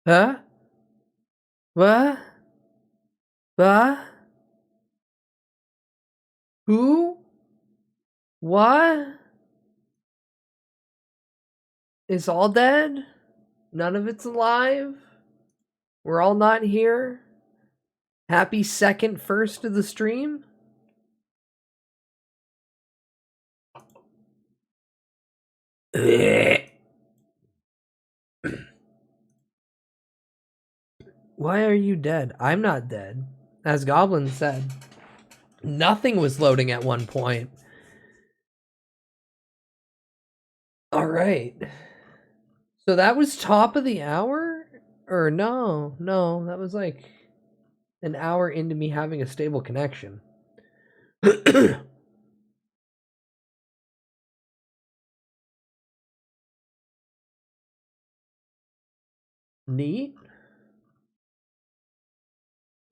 Huh? What? What? Who? What? It's all dead? None of it's alive? We're all not here? Happy second first of the stream? Why are you dead? I'm not dead. As Goblin said, nothing was loading at one point. Alright. So that was top of the hour? Or no, that was like an hour into me having a stable connection. Neat.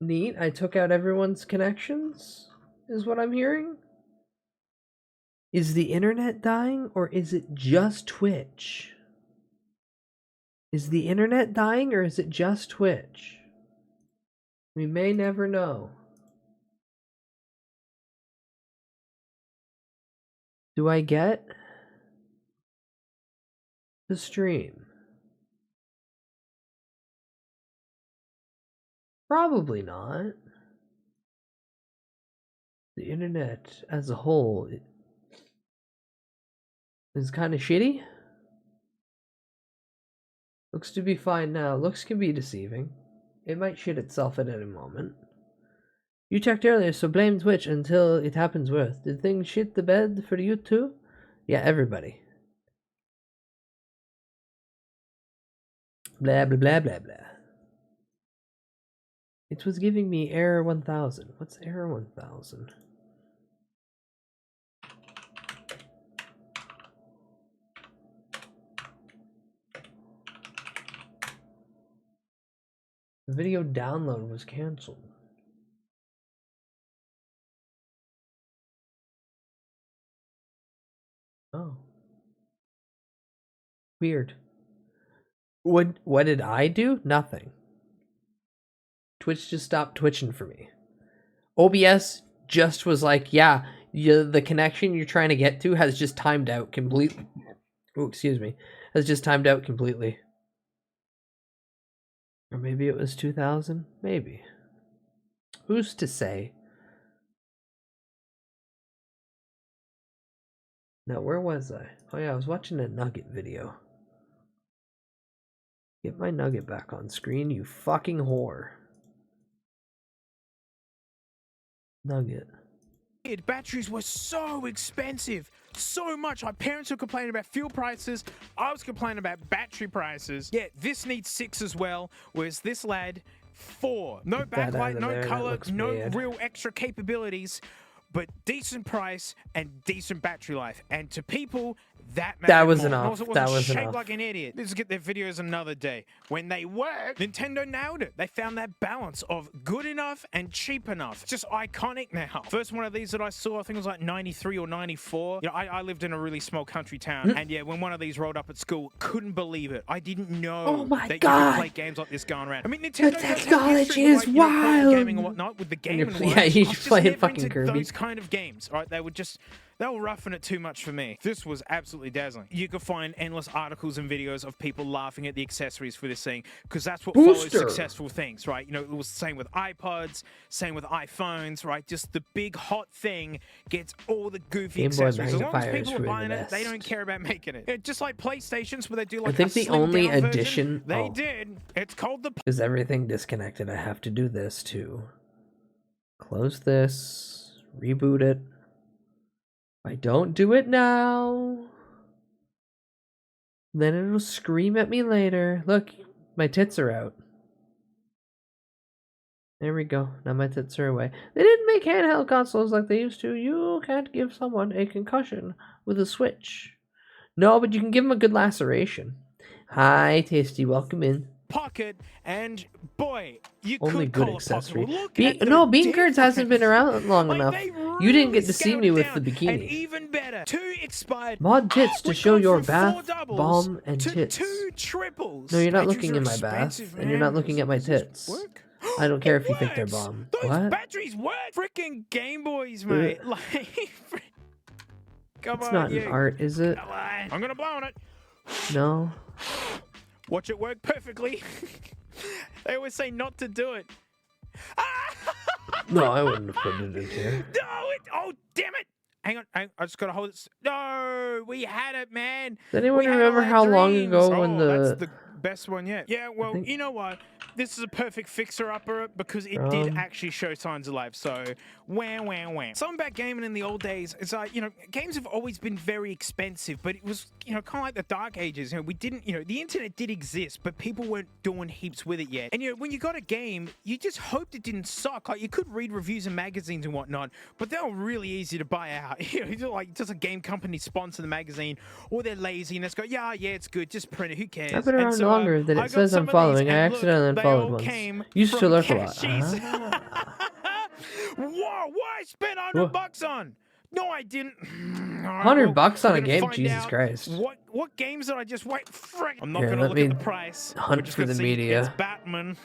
Neat. I took out everyone's connections, is what I'm hearing. Is the internet dying, or is it just Twitch? Is the internet dying, or is it just Twitch? We may never know. Do I get the stream? Probably not. The internet as a whole is kind of shitty. Looks to be fine now. Looks can be deceiving. It might shit itself at any moment. You checked earlier, so blame Twitch until it happens worse. Did things shit the bed for you too? Yeah, everybody. Blah, blah, blah, blah, blah. It was giving me error 1000. What's error 1000? The video download was cancelled. Oh. Weird. What did I do? Nothing. Twitch just stopped twitching for me. OBS just was like, yeah, the connection you're trying to get to has just timed out completely. Oh, excuse me. Has just timed out completely. Or maybe it was 2000? Maybe. Who's to say? Now, where was I? Oh yeah, I was watching a Nugget video. Get my Nugget back on screen, you fucking whore. Nugget. Batteries were so expensive, so much. My parents were complaining about fuel prices. I was complaining about battery prices. Yeah, this needs 6 as well, whereas this lad, 4. No backlight, no color, no real extra capabilities, but decent price and decent battery life. And to people, that was enough. That was shaped like an idiot. Let's get their videos another day. When they work, Nintendo nailed it. They found that balance of good enough and cheap enough. It's just iconic now. First one of these that I saw, I think it was like 93 or 94. You know, I lived in a really small country town, and yeah, when one of these rolled up at school, couldn't believe it. I didn't know that you could play games like this going around. I mean, Nintendo, the technology is wild. Gaming and whatnot with the Game & Watch. Yeah, you play fucking Kirby. Those kind of games, right? They were roughing it too much for me. This was absolutely dazzling. You could find endless articles and videos of people laughing at the accessories for this thing, because that's what follows successful things, right? You know, it was the same with iPods, same with iPhones, right? Just the big hot thing gets all the goofy accessories. As long as people are buying it, they don't care about making it. Yeah, just like PlayStations, where they do like I think the only addition they did, it's called the... Is everything disconnected? I have to do this too. Close this, reboot it. I don't do it now, then it'll scream at me later. Look, my tits are out. There we go. Now my tits are away. They didn't make handheld consoles like they used to. You can't give someone a concussion with a Switch. No, but you can give them a good laceration. Hi, Tasty. Welcome in. Pocket, and boy, you only could good call accessory. No, Bean Curds hasn't been around long enough. You didn't get to see scaled me it with down, the bikini. And even better, 2 expired. Mod tits to We've show gone your from 4 bath, doubles bomb, and to tits. 2 triples. No, you're not Batteries looking are in my bath, expensive, and you're not man. looking at my Does this tits. work? I don't care It if you think they're works. bomb. Those What? batteries work. Freaking Game Boys, mate. Like, come It's on, not you. an art, is it? Come on. I'm gonna blow on it. No. Watch it work perfectly. They always say not to do it. No, I wouldn't have put it in here. No, oh, damn it. Hang on, I just gotta hold it. No, we had it, man. Does anyone We had remember all our how long dreams. ago when That's the best one yet. Yeah, well, think- you know what? This is a perfect fixer-upper because it did actually show signs of life. So, wham. Something about gaming in the old days is like, games have always been very expensive, but it was, kind of like the dark ages. We didn't, the internet did exist, but people weren't doing heaps with it yet. And, when you got a game, you just hoped it didn't suck. Like, you could read reviews in magazines and whatnot, but they were really easy to buy out. Like, just a game company sponsor the magazine, or they're lazy and let's go, yeah, it's good, just print it, who cares? I've been around longer than it says I'm following. I accidentally unfollowed once. Used to lurk a lot. Whoa, what I spent $100 on? No, I didn't. $100 on a game? Jesus Christ. What games did I just wait? Frick. I'm not Here, going to let look me at the price. hunt for the See, media. It's Batman.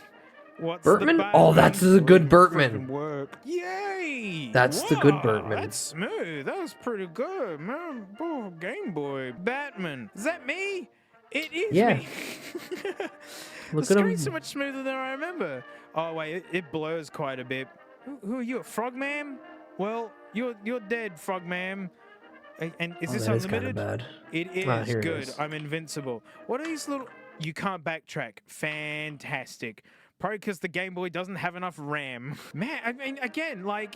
What's Bertman? The Oh, that's a good Bertman. Work. Yay! That's the good Wow, Bertman. That's smooth. That was pretty good, man. Oh, Game Boy. Batman. Is that me? It is me. Look the at him. screen's so much smoother than I remember. Oh wait, it blurs quite a bit. Who are you, a Frogman? Well, you're dead, Frogman. And is this that is unlimited? kinda bad. It is Here it good. is. I'm invincible. What are these little? You can't backtrack. Fantastic. Probably because the Game Boy doesn't have enough RAM. Man, I mean, again, like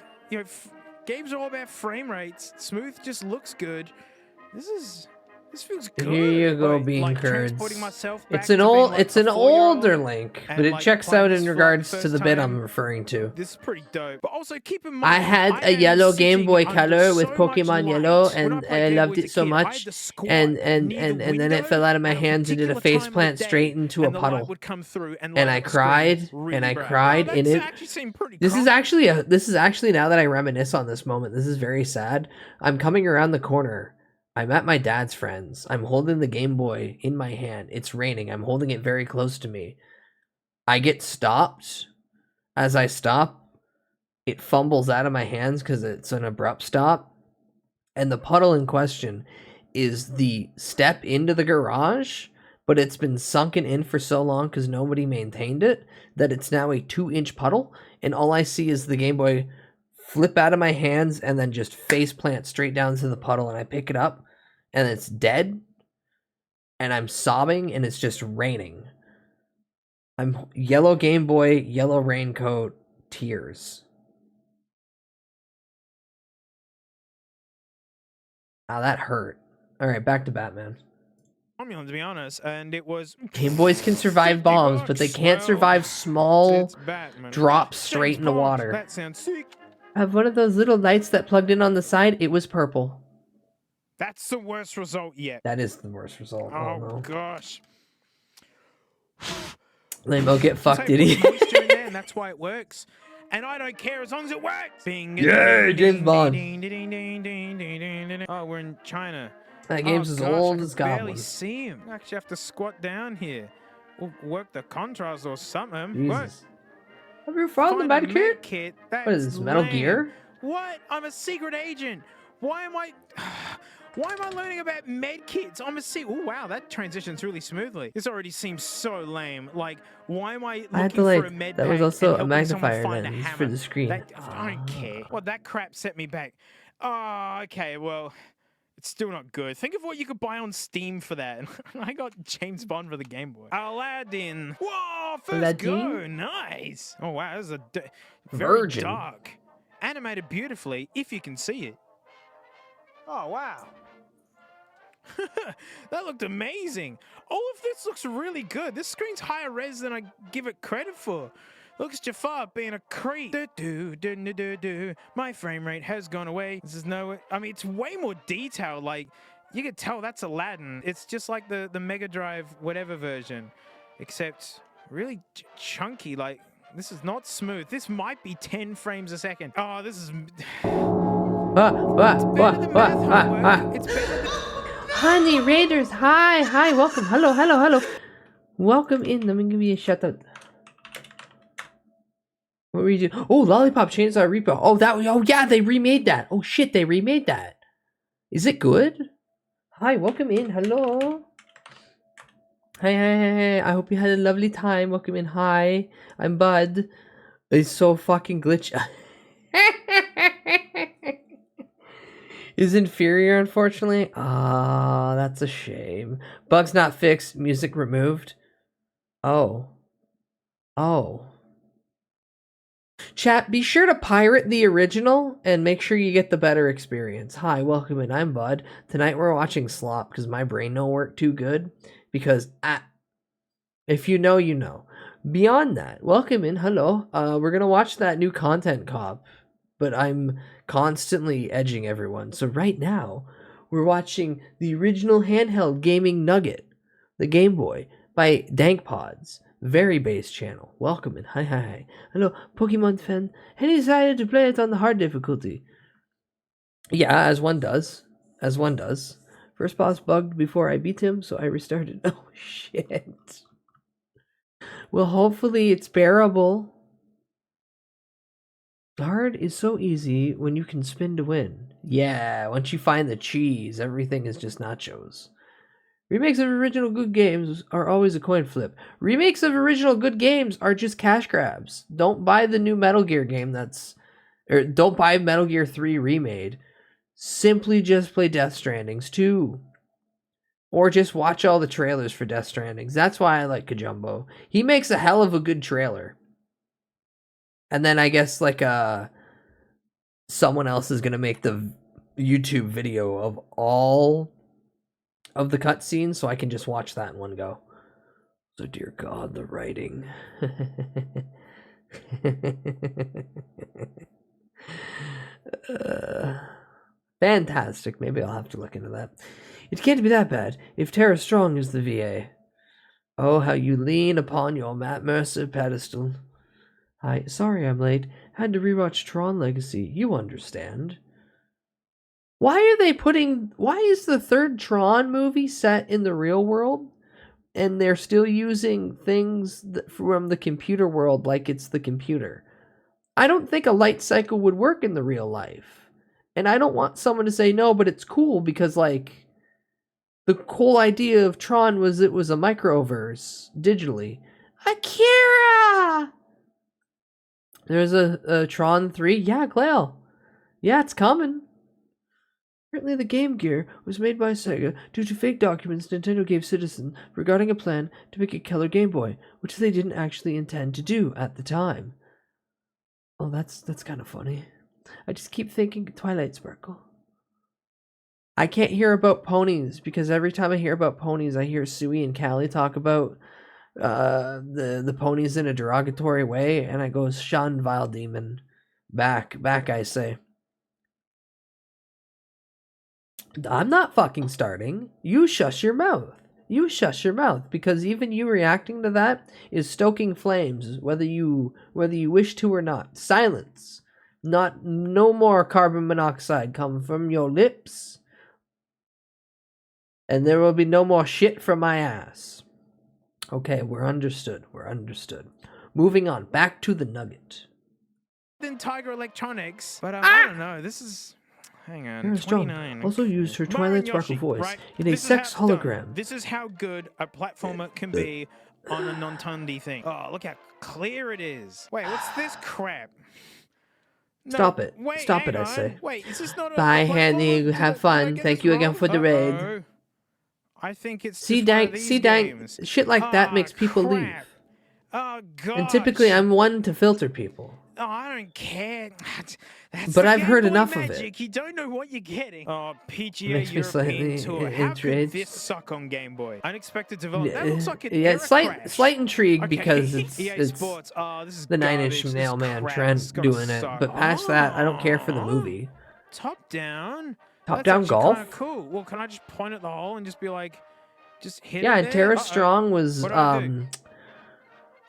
games are all about frame rates. Smooth just looks good. This feels good. Here you go, Like, bean curds. transporting myself back It's an to being, old, like, it's a an 4-year-old older Link, and, but it like, checks playing out this in for, like, regards the to the first bit time. I'm referring to. This is pretty dope. But also keep in mind, I had a am yellow Game sitting Boy under Color with so much Pokemon light. Yellow, When and played I Game loved Boy as it a so kid, I had much. to squat And near the then it fell out of my window hands and did a at face particular time plant of the day, straight into a and the light puddle. would come through and And light I up the screen. cried, It's really and I bright. cried Oh, in that's it. actually seemed pretty This is cool. actually now that I reminisce on this moment, this is very sad. I'm coming around the corner. I'm at my dad's friends. I'm holding the Game Boy in my hand. It's raining. I'm holding it very close to me. I get stopped. As I stop, it fumbles out of my hands because it's an abrupt stop. And the puddle in question is the step into the garage, but it's been sunken in for so long because nobody maintained it that it's now a 2-inch puddle. And all I see is the Game Boy flip out of my hands and then just face plant straight down to the puddle. And I pick it up and it's dead. And I'm sobbing and it's just raining. I'm yellow Game Boy, yellow raincoat, tears. Ah, that hurt. All right, back to Batman. To be honest, and it was Game Boys can survive bombs, but they can't survive small it's Batman. drops straight James into Bond. water. That sounds sick. I have one of those little lights that plugged in on the side. It was purple. That's the worst result yet. That is the worst result. Oh no. gosh. Lambo, get fucked, Say, did he? put moisture in there, and that's why it works. And I don't care as long as it works. Bing, Yeah, James Bond. Oh, we're in China. That game's as old as I can barely goblins. see him. I actually have to squat down here. Or work the contrast or something. Jesus. Have you found the Find a med kit? kit? What is this, Metal Lame. Gear? What? I'm a secret agent. Why am I learning about med kits? I'm a secret. Oh wow, that transitions really smoothly. This already seems so lame. Like, why am I looking I had to, for a med that was pack also and a helping someone magnifier find a lens hammer? for the screen. I don't care. Well, that crap set me back. Oh, okay. Well, it's still not good. Think of what you could buy on Steam for that. I got James Bond for the Game Boy. Aladdin. Whoa, first Aladdin? go. Nice. Oh, wow. This is very Virgin. dark. Animated beautifully, if you can see it. Oh, wow. That looked amazing. All of this looks really good. This screen's higher res than I give it credit for. Look at Jafar being a creep. My frame rate has gone away. This is I mean, it's way more detailed. Like, you could tell that's Aladdin. It's just like the Mega Drive whatever version, except really chunky. Like, this is not smooth. This might be 10 frames a second. Oh, this is... better than math homework. It's better than... Honey Raiders, hi, welcome. Hello. Welcome in. Let me give you a shout out. What were you doing? Oh, Lollipop Chainsaw Repo. Oh, yeah, they remade that. Oh shit, they remade that. Is it good? Hi, welcome in. Hello. Hey. I hope you had a lovely time. Welcome in. Hi, I'm Bud. It's so fucking glitchy. Is inferior, unfortunately. Ah, that's a shame. Bugs not fixed. Music removed. Oh. Chat, be sure to pirate the original and make sure you get the better experience. Hi, welcome in. I'm Bud. Tonight we're watching Slop because my brain don't work too good. Because if you know, you know. Beyond that, welcome in. Hello. We're gonna watch that new content cop, but I'm constantly edging everyone. So right now, we're watching the original handheld gaming nugget, the Game Boy, by Dank Pods. Very base channel. Welcome in. Hi. Hello, Pokemon fan. And he decided to play it on the hard difficulty. Yeah, as one does. First boss bugged before I beat him, so I restarted. Oh, shit. Well, hopefully it's bearable. Hard is so easy when you can spin to win. Yeah, once you find the cheese, everything is just nachos. Remakes of original good games are always a coin flip. Remakes of original good games are just cash grabs. Don't buy the new Metal Gear game don't buy Metal Gear 3 remade. Simply just play Death Strandings 2. Or just watch all the trailers for Death Strandings. That's why I like Kajumbo. He makes a hell of a good trailer. And then I guess someone else is gonna make the YouTube video of all of the cutscenes, so I can just watch that in one go. So dear God, the writing. Fantastic. Maybe I'll have to look into that. It can't be that bad if Terra Strong is the VA. Oh, how you lean upon your Matt Mercer pedestal. Hi, sorry I'm late. Had to rewatch Tron Legacy. You understand. Why is the third Tron movie set in the real world? And they're still using things from the computer world like it's the computer. I don't think a light cycle would work in the real life. And I don't want someone to say no, but it's cool because, the whole idea of Tron was it was a microverse digitally. Akira! There's a Tron 3? Yeah, Clail. Yeah, it's coming. Apparently the Game Gear was made by Sega due to fake documents Nintendo gave Citizen regarding a plan to make a killer Game Boy, which they didn't actually intend to do at the time. Oh, that's kind of funny. I just keep thinking Twilight Sparkle. I can't hear about ponies because every time I hear about ponies, I hear Sui and Callie talk about the ponies in a derogatory way, and I go, Shun, vile demon. Back, I say. I'm not fucking starting. You shush your mouth. Because even you reacting to that is stoking flames, whether you wish to or not. Silence. No more carbon monoxide come from your lips. And there will be no more shit from my ass. Okay, we're understood. Moving on, back to the nugget. Than Tiger Electronics, but I don't know. This is... Hang on, 29. Also used her Twilight Sparkle voice right? in a sex hologram. This is how good a platformer can be on a non-tundy thing. Oh, look how clear it is. Wait, what's this crap? No, Stop it. Wait, Stop it, on. I say. Wait, is this not a Bye, platformer? Hanny. Have fun. Thank you again for the raid. I think it's See, just one of these games. Shit like that makes people leave. Oh, God. And typically, I'm one to filter people. Oh, I don't care. That's but I've heard enough magic. of it. You don't know what you're getting. Oh, PGA Makes me European Tour. How intrigued. could this suck on Game Boy? Unexpected development. That looks like an yeah, error crash. slight intrigue Okay. because EA it's Sports. Oh, this is the garbage. 9-inch mailman Crap. Trent doing it. Suck. But past that, I don't care for the movie. Top down. Top That's down actually golf. kinda cool. Well, can I just point at the hole and just be like, just hit Yeah, it and Terra there? Strong was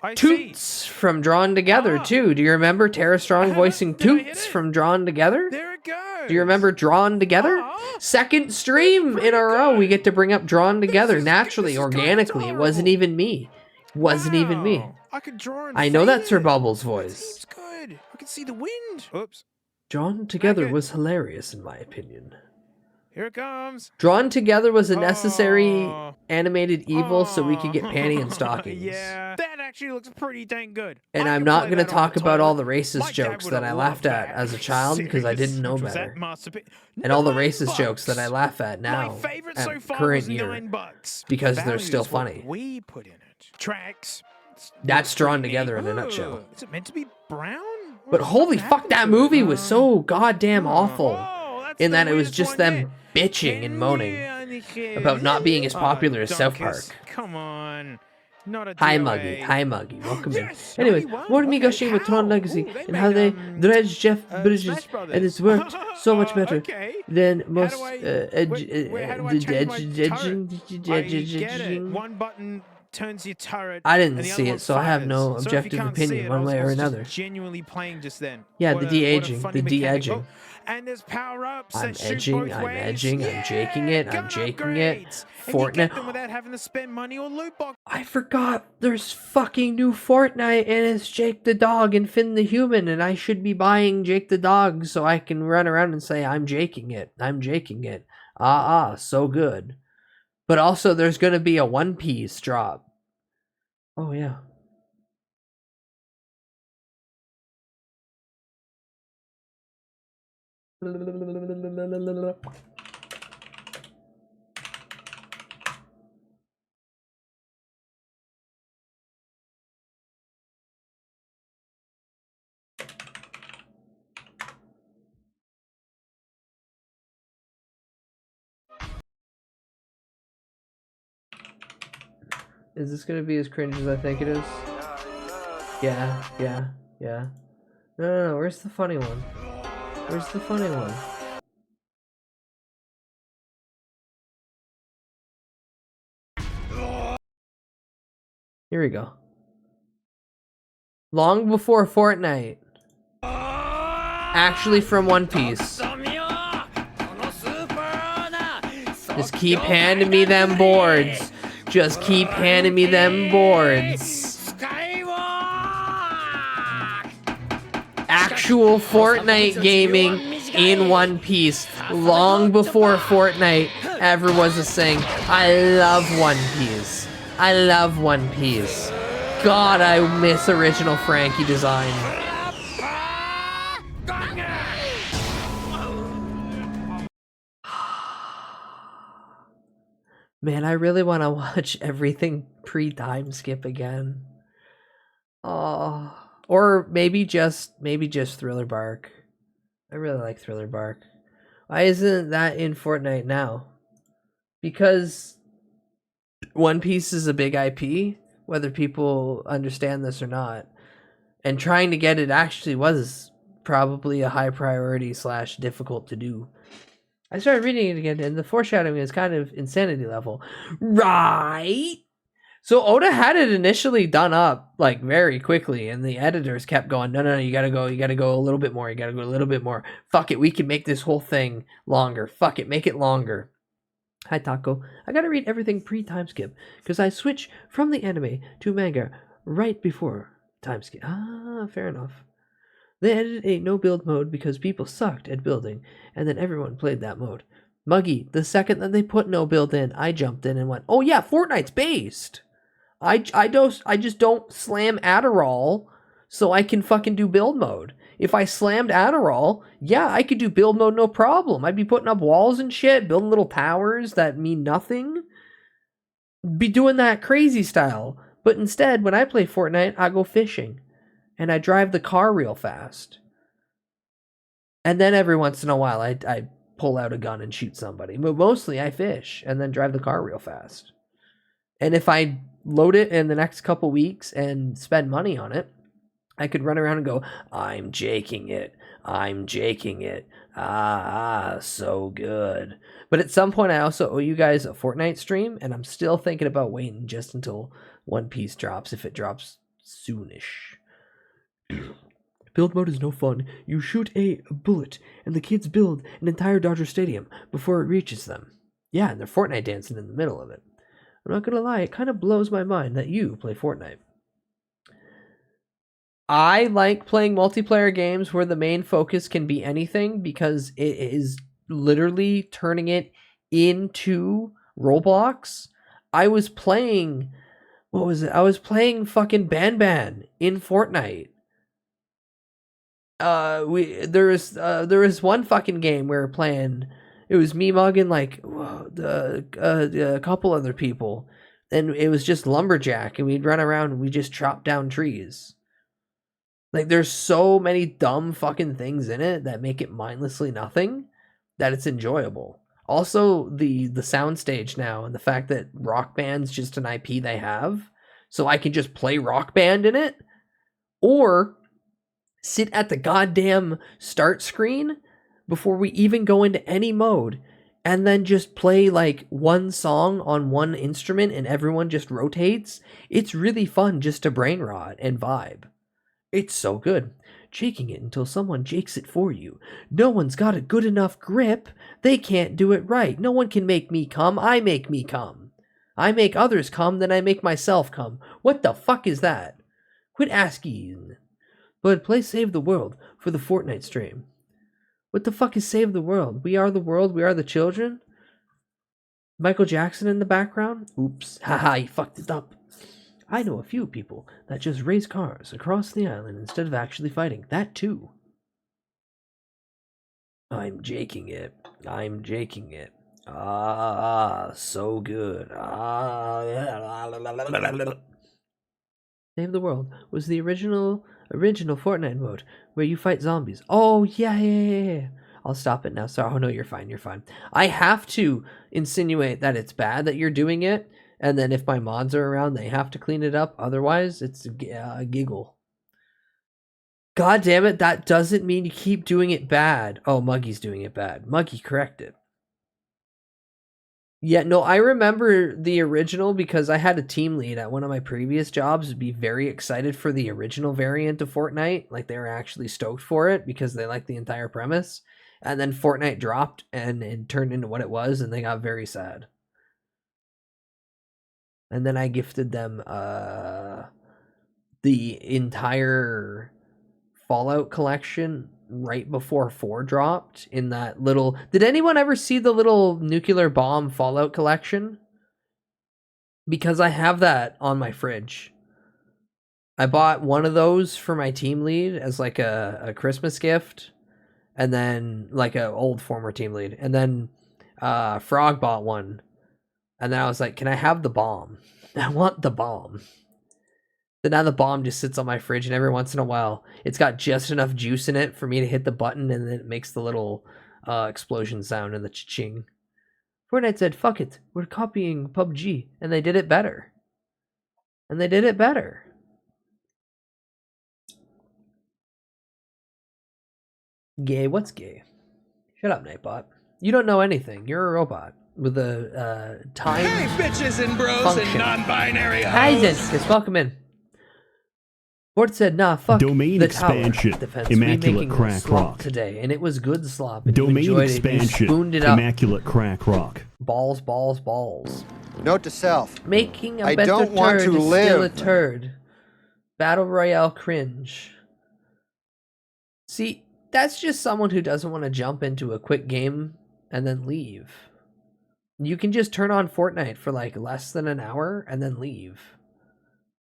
I see. Toots from Drawn Together, too. Do you remember Tara Strong voicing Toots from Drawn Together? There it goes. Do you remember Drawn Together? Second stream in a row, we get to bring up Drawn Together naturally, organically. It wasn't even me. Wasn't even me. I could draw and I know fade that's Sir it. Bubbles' It's voice. good. I can see the wind. Oops. Drawn Together Okay. was hilarious, in my opinion. Here it comes. Drawn Together was a necessary Oh. animated evil so we could get panty and stockings. Yeah, that actually looks pretty dang good. And I I'm could not play going to that on talk the about all toilet. the racist My dad jokes would that I have laughed loved at that. as a child because I didn't know Serious? better. That must have been And all the $9. racist jokes that I laugh at now, My favorite at so far current was year, $9 because they're Value still is what funny. we put in it. Tracks. That's Drawn pretty Together neat. in a nutshell. Ooh, is it meant to be brown? What But the holy fuck fuck, that happened to movie it? was so goddamn Oh, awful. that's In the that it was weirdest just one them yet. bitching and moaning Can about not being as Oh, popular as South Dunkus, Park. Come on. Not a Hi DOA. Muggy, hi Muggy, welcome Yes, in. Anyway, 91. more to me Okay, gushing with Tron how? Legacy Ooh, they and how made, they dredged Jeff Bridges, Smash Brothers. and it's worked so much better Okay. than How most do I, how do I change my turret? I get it. One button turns your turret. I didn't and the see other it, one so I have fires. no So if you objective can't see opinion it, one way I or was just another. genuinely playing just then. Yeah, What the a de-aging, funny the mechanic. de-edging. Oh, and there's power-ups I'm that shoot edging, both I'm ways. edging, I'm jaking it, I'm gun jaking it. upgrades. And you get them Fortnite. without having to spend money or loot box. I forgot there's fucking new Fortnite and it's Jake the dog and Finn the human, and I should be buying Jake the dog so I can run around and say I'm jaking it. I'm jaking it. So good. But also there's gonna be a One Piece drop. Oh yeah. Is this gonna be as cringe as I think it is? Yeah. No, where's the funny one? Where's the funny one? Here we go. Long before Fortnite. Actually from One Piece. Just keep handing me them boards. Just keep handing me them boards. Actual Fortnite gaming in One Piece. Long before Fortnite ever was a thing. I love One Piece. I love One Piece. God, I miss original Frankie design. Man, I really want to watch everything pre-time skip again. Oh, or maybe just Thriller Bark. I really like Thriller Bark. Why isn't that in Fortnite now? Because One Piece is a big IP, whether people understand this or not. And trying to get it actually was probably a high priority / difficult to do. I started reading it again, and the foreshadowing is kind of insanity level. Right? So Oda had it initially done up, like, very quickly, and the editors kept going, no, you gotta go a little bit more, Fuck it, we can make this whole thing longer. Fuck it, make it longer. Hi, Taco. I gotta read everything pre-time skip, because I switch from the anime to manga right before time skip. Fair enough. They added a no-build mode because people sucked at building, and then everyone played that mode. Muggy, the second that they put no-build in, I jumped in and went, oh yeah, Fortnite's based! I just don't slam Adderall so I can fucking do build mode. If I slammed Adderall, yeah, I could do build mode no problem. I'd be putting up walls and shit, building little towers that mean nothing. Be doing that crazy style. But instead, when I play Fortnite, I go fishing. And I drive the car real fast. And then every once in a while, I pull out a gun and shoot somebody. But mostly I fish and then drive the car real fast. And if I load it in the next couple weeks and spend money on it, I could run around and go, I'm jaking it. So good. But at some point, I also owe you guys a Fortnite stream, and I'm still thinking about waiting just until One Piece drops, if it drops Soonish. Build mode is no fun. You shoot a bullet, and the kids build an entire Dodger Stadium before it reaches them. Yeah, and they're Fortnite dancing in the middle of it. I'm not gonna lie, it kind of blows my mind that you play Fortnite. I like playing multiplayer games where the main focus can be anything because it is literally turning it into Roblox. I was playing, what was it? I was playing fucking Ban in Fortnite. There was one fucking game we were playing. It was me mugging like a couple other people, and it was just lumberjack, and we'd run around and we just chop down trees. Like, there's so many dumb fucking things in it that make it mindlessly nothing that it's enjoyable. Also, the soundstage now and the fact that Rock Band's just an IP they have, so I can just play Rock Band in it, or sit at the goddamn start screen before we even go into any mode and then just play like one song on one instrument and everyone just rotates. It's really fun just to brainrot and vibe. It's so good. Jaking it until someone jakes it for you. No one's got a good enough grip. They can't do it right. No one can make me come. I make me come. I make others come, then I make myself come. What the fuck is that? Quit asking. But play Save the World for the Fortnite stream. What the fuck is Save the World? We are the world, we are the children? Michael Jackson in the background? Oops. Haha, you fucked it up. I know a few people that just race cars across the island instead of actually fighting. That too. I'm jaking it. I'm jaking it. Ah, so good. Save the World was the original Fortnite mode where you fight zombies. Oh, yeah. I'll stop it now. Sorry. Oh, no, you're fine. You're fine. I have to insinuate that it's bad that you're doing it. And then if my mods are around, they have to clean it up. Otherwise, it's a giggle. God damn it. That doesn't mean you keep doing it bad. Oh, Muggy's doing it bad. Muggy, correct it. Yeah, no, I remember the original because I had a team lead at one of my previous jobs be very excited for the original variant of Fortnite. Like, they were actually stoked for it because they liked the entire premise. And then Fortnite dropped and it turned into what it was, and they got very sad. And then I gifted them the entire Fallout collection right before 4 dropped in that little... Did anyone ever see the little nuclear bomb Fallout collection? Because I have that on my fridge. I bought one of those for my team lead as like a Christmas gift. And then like an old former team lead. And then Frog bought one. And then I was like, can I have the bomb? I want the bomb. So now the bomb just sits on my fridge, and every once in a while, it's got just enough juice in it for me to hit the button, and then it makes the little explosion sound and the cha-ching. Fortnite said, fuck it, we're copying PUBG, and they did it better. Gay, what's gay? Shut up, Nightbot. You don't know anything. You're a robot with a time Hey, bitches and bros function. and non-binary Hi, hoes. Zenskis, welcome in. Ford said, nah, fuck Domain the expansion, tower defense. immaculate We crack slop rock. today, and it was good slop. And you Domain enjoyed expansion, it. You spooned it up. immaculate crack rock. Balls. Note to self. Making a I better don't want turd to is still a live. turd. Battle Royale cringe. See, that's just someone who doesn't want to jump into a quick game and then leave. You can just turn on Fortnite for like less than an hour and then leave.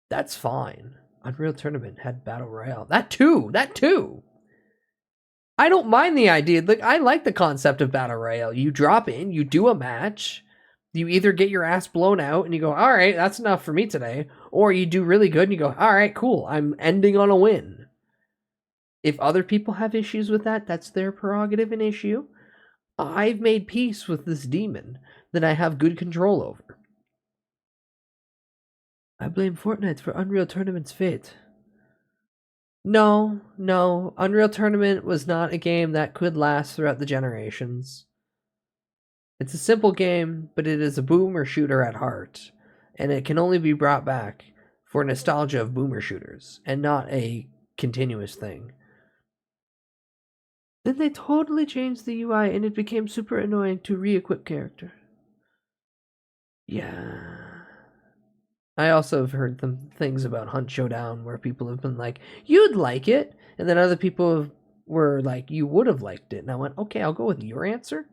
That's fine. Unreal Tournament had Battle Royale. That too. I don't mind the idea. Like, I like the concept of Battle Royale. You drop in, you do a match. You either get your ass blown out and you go, all right, that's enough for me today. Or you do really good and you go, all right, cool. I'm ending on a win. If other people have issues with that, that's their prerogative and issue. I've made peace with this demon that I have good control over. I blame Fortnite for Unreal Tournament's fate. No. Unreal Tournament was not a game that could last throughout the generations. It's a simple game, but it is a boomer shooter at heart, and it can only be brought back for nostalgia of boomer shooters and not a continuous thing. Then they totally changed the UI and it became super annoying to re-equip character. Yeah. I also have heard things about Hunt Showdown where people have been like, you'd like it. And then other people were like, you would have liked it. And I went, okay, I'll go with your answer.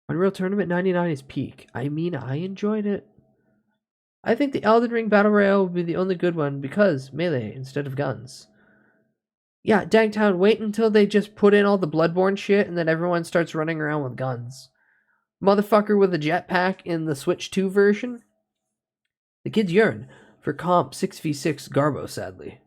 Unreal Tournament 99 is peak. I mean, I enjoyed it. I think the Elden Ring Battle Royale will be the only good one because melee instead of guns. Yeah, Dangtown, wait until they just put in all the Bloodborne shit and then everyone starts running around with guns. Motherfucker with a jetpack in the Switch 2 version. The kids yearn for comp 6v6 Garbo, sadly.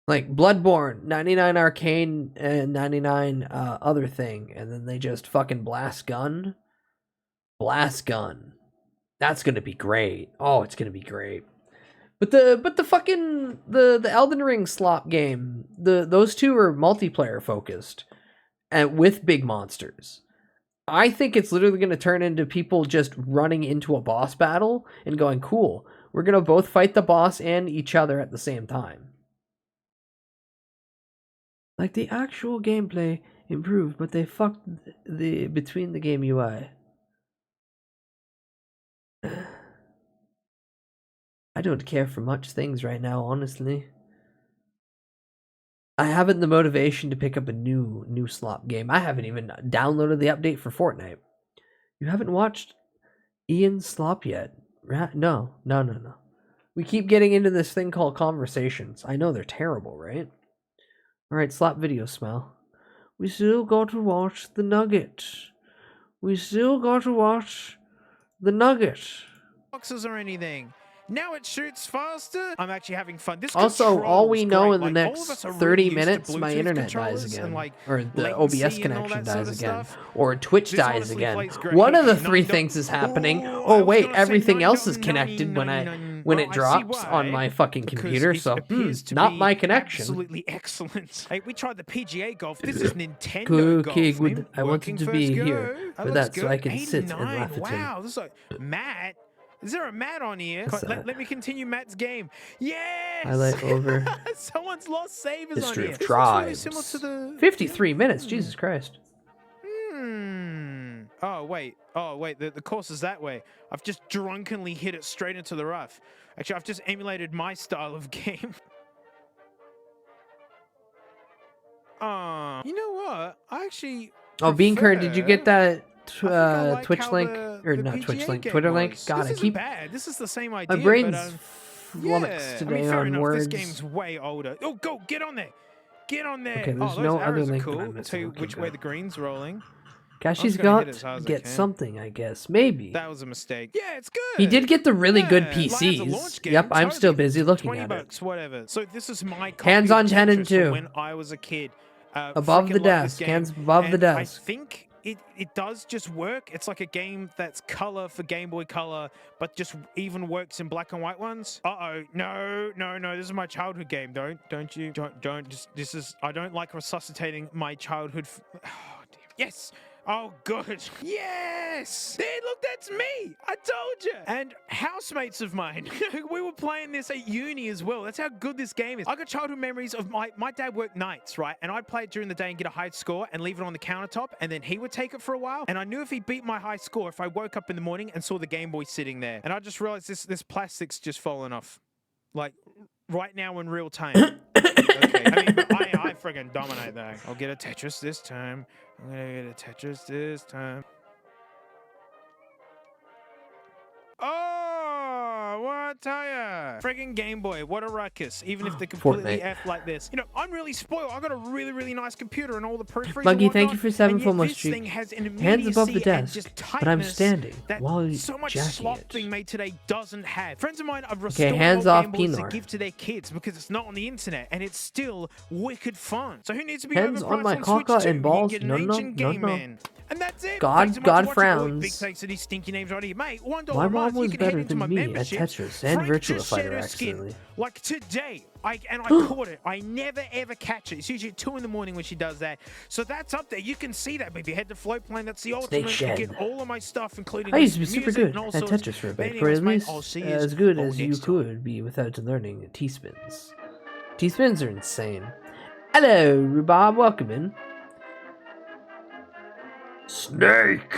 Like Bloodborne, 99 Arcane, and 99 other thing, and then they just fucking blast gun. Blast gun. That's gonna be great. Oh, it's gonna be great. But the fucking the Elden Ring slop game, those two are multiplayer focused and with big monsters. I think it's literally going to turn into people just running into a boss battle and going, cool, we're going to both fight the boss and each other at the same time. Like, the actual gameplay improved, but they fucked the between the game UI. I don't care for much things right now, honestly. I haven't the motivation to pick up a new slop game. I haven't even downloaded the update for Fortnite. You haven't watched Ian's slop yet? No. We keep getting into this thing called conversations. I know they're terrible, right? Alright, slop video, Smell. We still got to watch the nugget. We still got to watch the nugget. Boxes or anything. Now it shoots faster. I'm actually having fun. This also, all we know great. in the Like, next really 30 used to minutes, my Bluetooth internet dies controllers again. and, like, Or the latency OBS and all connection that sort dies of again. stuff. Or Twitch This dies honestly again. plays great. One of the No, three no. things is happening. Oh, I Oh was wait, gonna say everything no, else no, is no, connected no, when no, no. when Well, it I see drops on why. my fucking Because computer, it so appears to not be my connection. Absolutely excellent. Hey, we tried the PGA golf. This is Nintendo golf. Okay, good. Man. I wanted Working to first be go. here That for looks that so I good. can sit and 89. laugh at him. Wow, this is like Matt. Is there a Matt on here? What's that? Let me continue Matt's game. Yes! Highlight over. Someone's lost savers History on here. of This looks really Tribes. similar to the 53 minutes, Jesus Christ. Oh, wait. Oh, wait. The course is that way. I've just drunkenly hit it straight into the rough. Actually, I've just emulated my style of game. You know what? I actually Oh, Beancurd, did you get that like Twitch how link? Or the not PGA Twitch link, game Twitter link? was. God, this I isn't keep... bad. This is the same idea. My brain's but, flummoxed today fair on enough. words. This game's way older. Oh, go get on there. Get on there. Okay, there's those no other arrows are link that cool. I'm missing. Tell you Okay, which go. way the green's rolling. Cashy's gonna hit got as hard as I get can. something, I guess. Maybe. That was a mistake. Yeah, it's good. He did get the really good Yeah, like, as a PCs. launch game, Yep, I'm still totally. busy looking 20 at bucks, whatever. So this is my copy Hands of on 10 and Tetris from 2. when I was a kid. Above Freaking the love this desk. game. Hands above the And desk. I think it does just work. It's like a game that's color for Game Boy Color, but just even works in black and white ones. Uh-oh. No. This is my childhood game. Don't. This is... I don't like resuscitating my childhood... Oh, damn. Yes! Oh, good. Yes! There, look, that's me! I told you! And housemates of mine, we were playing this at uni as well. That's how good this game is. I got childhood memories of my dad worked nights, right? And I'd play it during the day and get a high score and leave it on the countertop, and then he would take it for a while. And I knew if he beat my high score, if I woke up in the morning and saw the Game Boy sitting there. And I just realized this plastic's just fallen off. Like, right now in real time. Okay, I mean, I friggin' dominate that. I'll get a Tetris this time. I'm gonna get a Tetris this time. Oh, what I tell ya? Friggin' Game Boy, what a ruckus. Even if they're completely Fortnite. F like this. You know, I'm really spoiled. I got a really, really nice computer and all the peripheries. Buggy, and thank you whatnot, for 7 and full yet most this streak. thing has an Hands above the immediacy and desk, just but I'm tightness standing that while so much jacking slop it. being made today doesn't have. Friends of mine have restored hands old off Game Boys to Pinor. give to their kids because it's not on the internet and it's still wicked fun. So who needs to be Hands overpriced on my Switch caca 2? and balls? You get an No, no, ancient no, game no. man. And that's That's it. God- Thanks so much God for watching. frowns. Big thanks to these stinky names right here, mate. $1 My a mom month. You was can head better into my than me at memberships. Tetris and Frank Virtua just shed Fighter her skin. accidentally. Like today, I caught it. I never ever catch it. It's usually at 2 in the morning when she does that. So that's up there. You can see that. But if you head to Floatplane, that's the ultimate. You Shed. get all of my stuff, including I used to be music super good and all at sorts. Tetris for a bit, Anyways, or at mate, least I'll see as yous good all as you next time. could be without learning T-spins. T-spins are insane. Hello, Rhubarb, welcome in. Snake!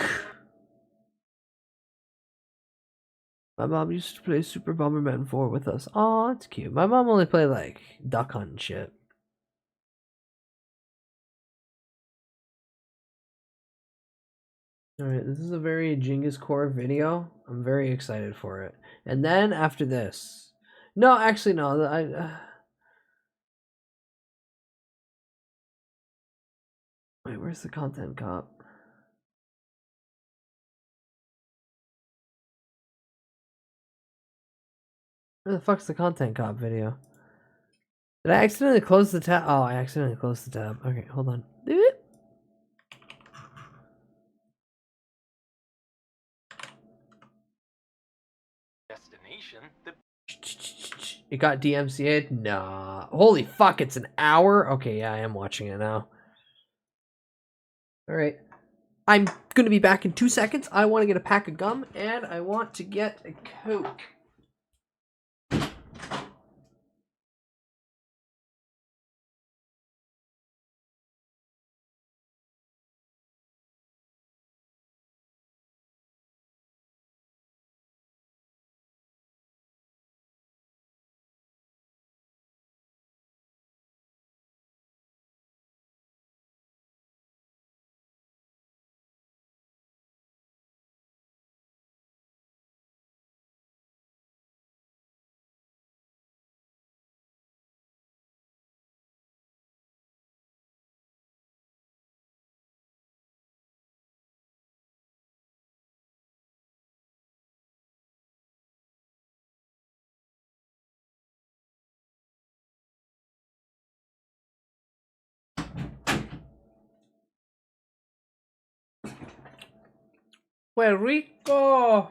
My mom used to play Super Bomberman 4 with us. Aw, that's cute. My mom only played, like, Duck Hunt and shit. Alright, this is a very Genghis Core video. I'm very excited for it. And then, after this... No, actually, no. Wait, where's the content cop? Where the fuck's the content cop video? Did I accidentally close the tab? Oh, I accidentally closed the tab. Okay, hold on. Destination. It got DMCA'd? Nah. Holy fuck, it's an hour? Okay, yeah, I am watching it now. Alright. I'm gonna be back in 2 seconds. I want to get a pack of gum, and I want to get a Coke. Puerto Rico!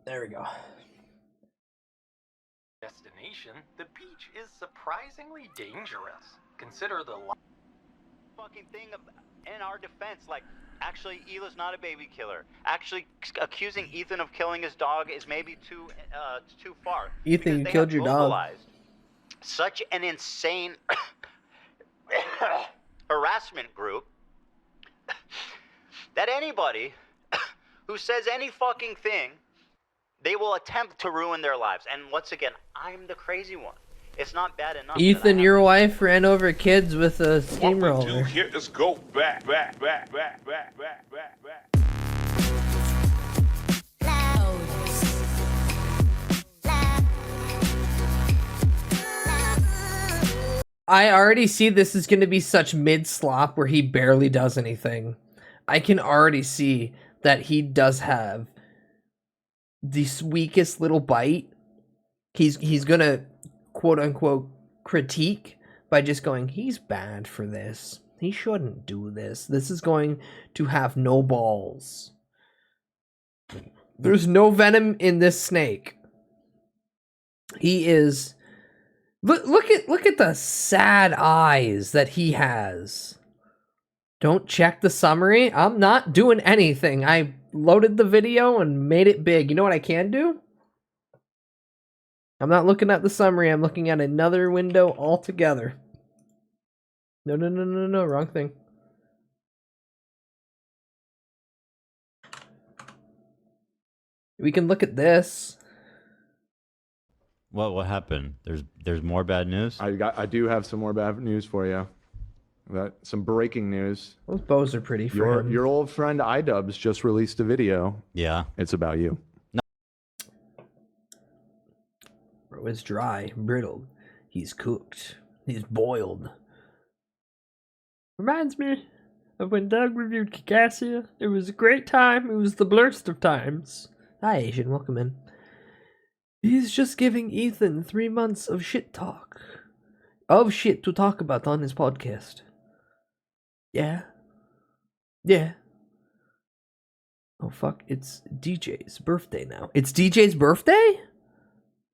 There we go. Destination. The beach is surprisingly dangerous. Consider the fucking thing in our defense. Like, actually, Hila's not a baby killer. Actually, accusing Ethan of killing his dog is maybe too far. Ethan, you killed your dog. Such an insane harassment group that anybody who says any fucking thing, they will attempt to ruin their lives. And once again, I'm the crazy one. It's not bad enough. Ethan, your wife ran over kids with a steamroller. What we do here is go back. I already see this is going to be such mid-slop where he barely does anything. I can already see that he does have the weakest little bite. He's going to quote-unquote critique by just going, he's bad for this. He shouldn't do this. This is going to have no balls. There's no venom in this snake. He is... Look at the sad eyes that he has. Don't check the summary. I'm not doing anything. I loaded the video and made it big. You know what I can do? I'm not looking at the summary. I'm looking at another window altogether. No, wrong thing. We can look at this. What happened? There's more bad news? I do have some more bad news for you. Some breaking news. Those bows are pretty for him. Your old friend iDubbbz just released a video. Yeah. It's about you. Bro is dry, brittle. He's cooked. He's boiled. Reminds me when Doug reviewed Kikassia, it was a great time. It was the blurst of times. Hi, Asian. Welcome in. He's just giving Ethan 3 months of shit talk. Of shit to talk about on his podcast. Yeah. Yeah. Oh, fuck. It's DJ's birthday now. It's DJ's birthday?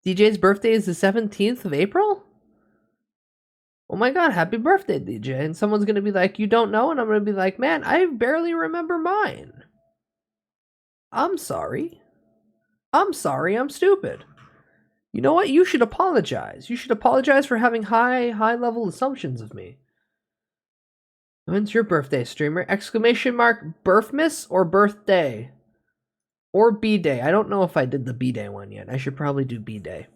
DJ's birthday is the 17th of April? Oh my god, happy birthday, DJ. And someone's going to be like, you don't know? And I'm going to be like, man, I barely remember mine. I'm sorry. I'm sorry, I'm stupid. You know what? You should apologize. You should apologize for having high-level assumptions of me. When's your birthday, streamer? Exclamation mark, birthmas or birthday? Or B-day. I don't know if I did the B-day one yet. I should probably do B-day.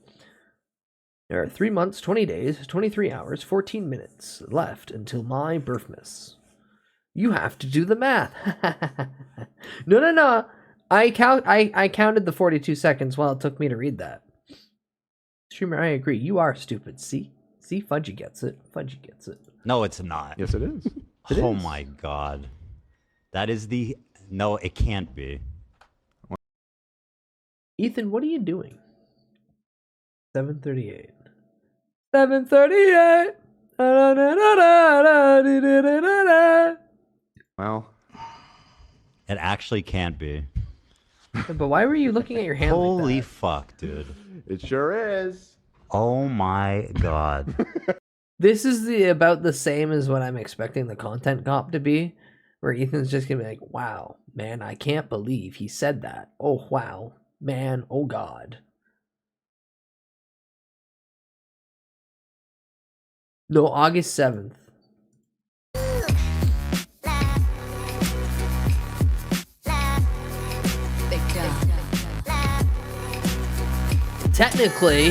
There are 3 months, 20 days, 23 hours, 14 minutes left until my birthmas. You have to do the math. No. I counted the 42 seconds while it took me to read that. Streamer, I agree. You are stupid. See, Fudgy gets it. Fudgy gets it. No, it's not. Yes, it is. Oh my god. That is the... No, it can't be. Ethan, what are you doing? 7:38. 7:38. Well, It actually can't be. But why were you looking at your hand Holy like that? fuck, dude. it sure is. Oh my god. This is about the same as what I'm expecting the content cop to be, where Ethan's just gonna be like, wow, man, I can't believe he said that. Oh, wow, man, oh god. No, August 7th. Technically,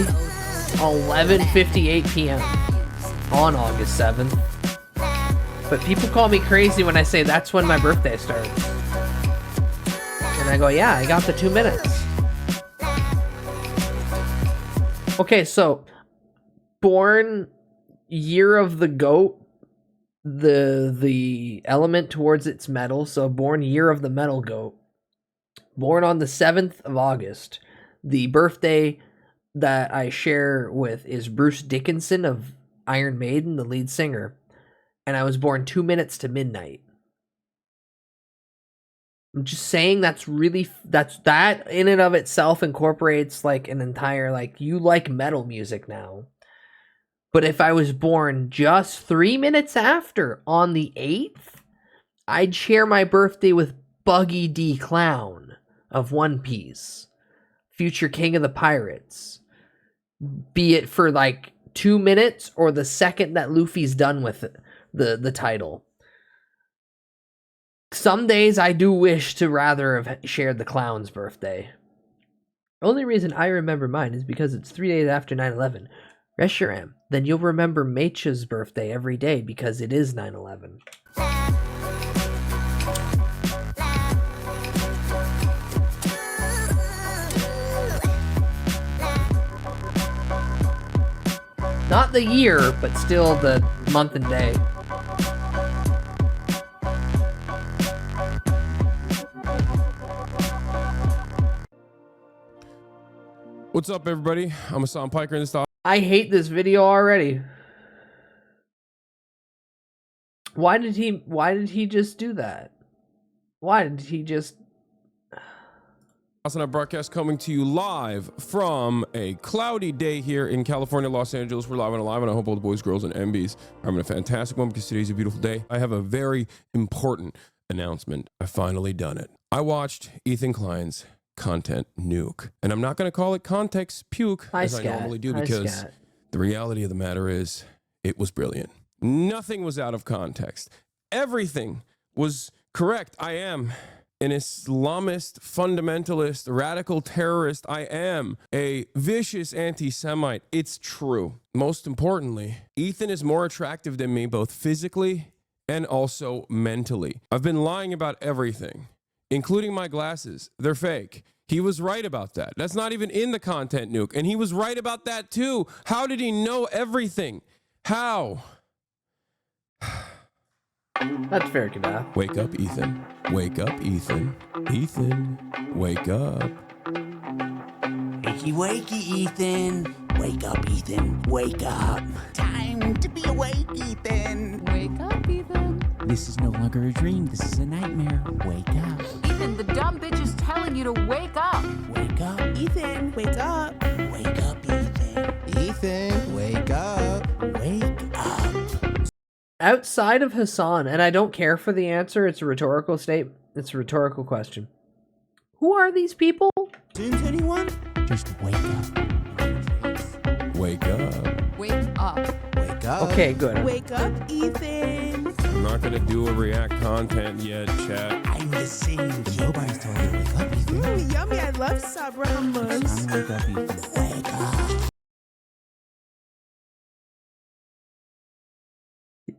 11:58 p.m. on August 7th. But people call me crazy when I say that's when my birthday starts. And I go, yeah, I got the 2 minutes. Okay, so born year of the goat, the element towards its metal, so born year of the metal goat. Born on the 7th of August. The birthday that I share with is Bruce Dickinson of Iron Maiden, the lead singer. And I was born 2 minutes to midnight. I'm just saying that in and of itself incorporates like an entire, like, you like metal music now. But if I was born just 3 minutes after, on the 8th, I'd share my birthday with Buggy D. Clown of One Piece, future king of the pirates. Be it for like 2 minutes or the second that Luffy's done with the title. Some days I do wish to rather have shared the clown's birthday. The only reason I remember mine is because it's 3 days after 9/11. Reshiram, then you'll remember Mecha's birthday every day because it is 9/11. Not the year, but still the month and day. What's up, everybody? I'm Hassan Piker in the style. I hate this video already. Why did he just do that? Why did he just... Awesome broadcast coming to you live from a cloudy day here in California, Los Angeles. We're live and alive, and I hope all the boys, girls, and MBs are having a fantastic one because today's a beautiful day. I have a very important announcement. I've finally done it. I watched Ethan Klein's content nuke, and I'm not going to call it context puke as I normally do because the reality of the matter is it was brilliant. Nothing was out of context. Everything was correct. I am an Islamist, fundamentalist, radical terrorist. I am a vicious anti-Semite. It's true. Most importantly, Ethan is more attractive than me, both physically and also mentally. I've been lying about everything, including my glasses. They're fake. He was right about that. That's not even in the content nuke. And he was right about that too. How did he know everything? How? That's fair enough. Wake up, Ethan. Wake up, Ethan. Ethan, wake up. Wakey, wakey, Ethan. Wake up, Ethan. Wake up. Time to be awake, Ethan. Wake up, Ethan. This is no longer a dream. This is a nightmare. Wake up. Ethan, the dumb bitch is telling you to wake up. Wake up. Ethan, wake up. Wake up, Ethan. Ethan, wake up. Wake up. Outside of Hassan, and I don't care for the answer, it's a rhetorical statement. It's a rhetorical question. Who are these people? Tunes anyone? Just wake up. Wake up. Wake up. Wake up. Okay, good. Wake up, Ethan. I'm not gonna do a react content yet, chat. I'm the same. Nobody's told you to wake up, Ethan. Ooh, yummy. I love Sabra hummus. Time to wake up, Ethan. Wake up.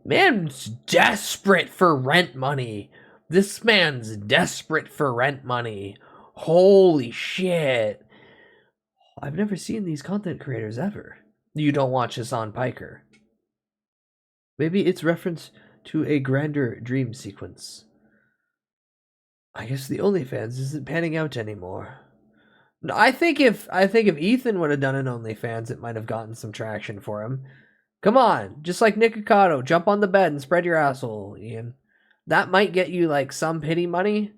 Man's desperate for rent money. This man's desperate for rent money. Holy shit. I've never seen these content creators ever. You don't watch Hassan Piker. Maybe it's reference to a grander dream sequence. I guess the OnlyFans isn't panning out anymore. No, I think if Ethan would have done an OnlyFans, it might have gotten some traction for him. Come on, just like Nick Ocado, jump on the bed and spread your asshole, Ian. That might get you like some pity money.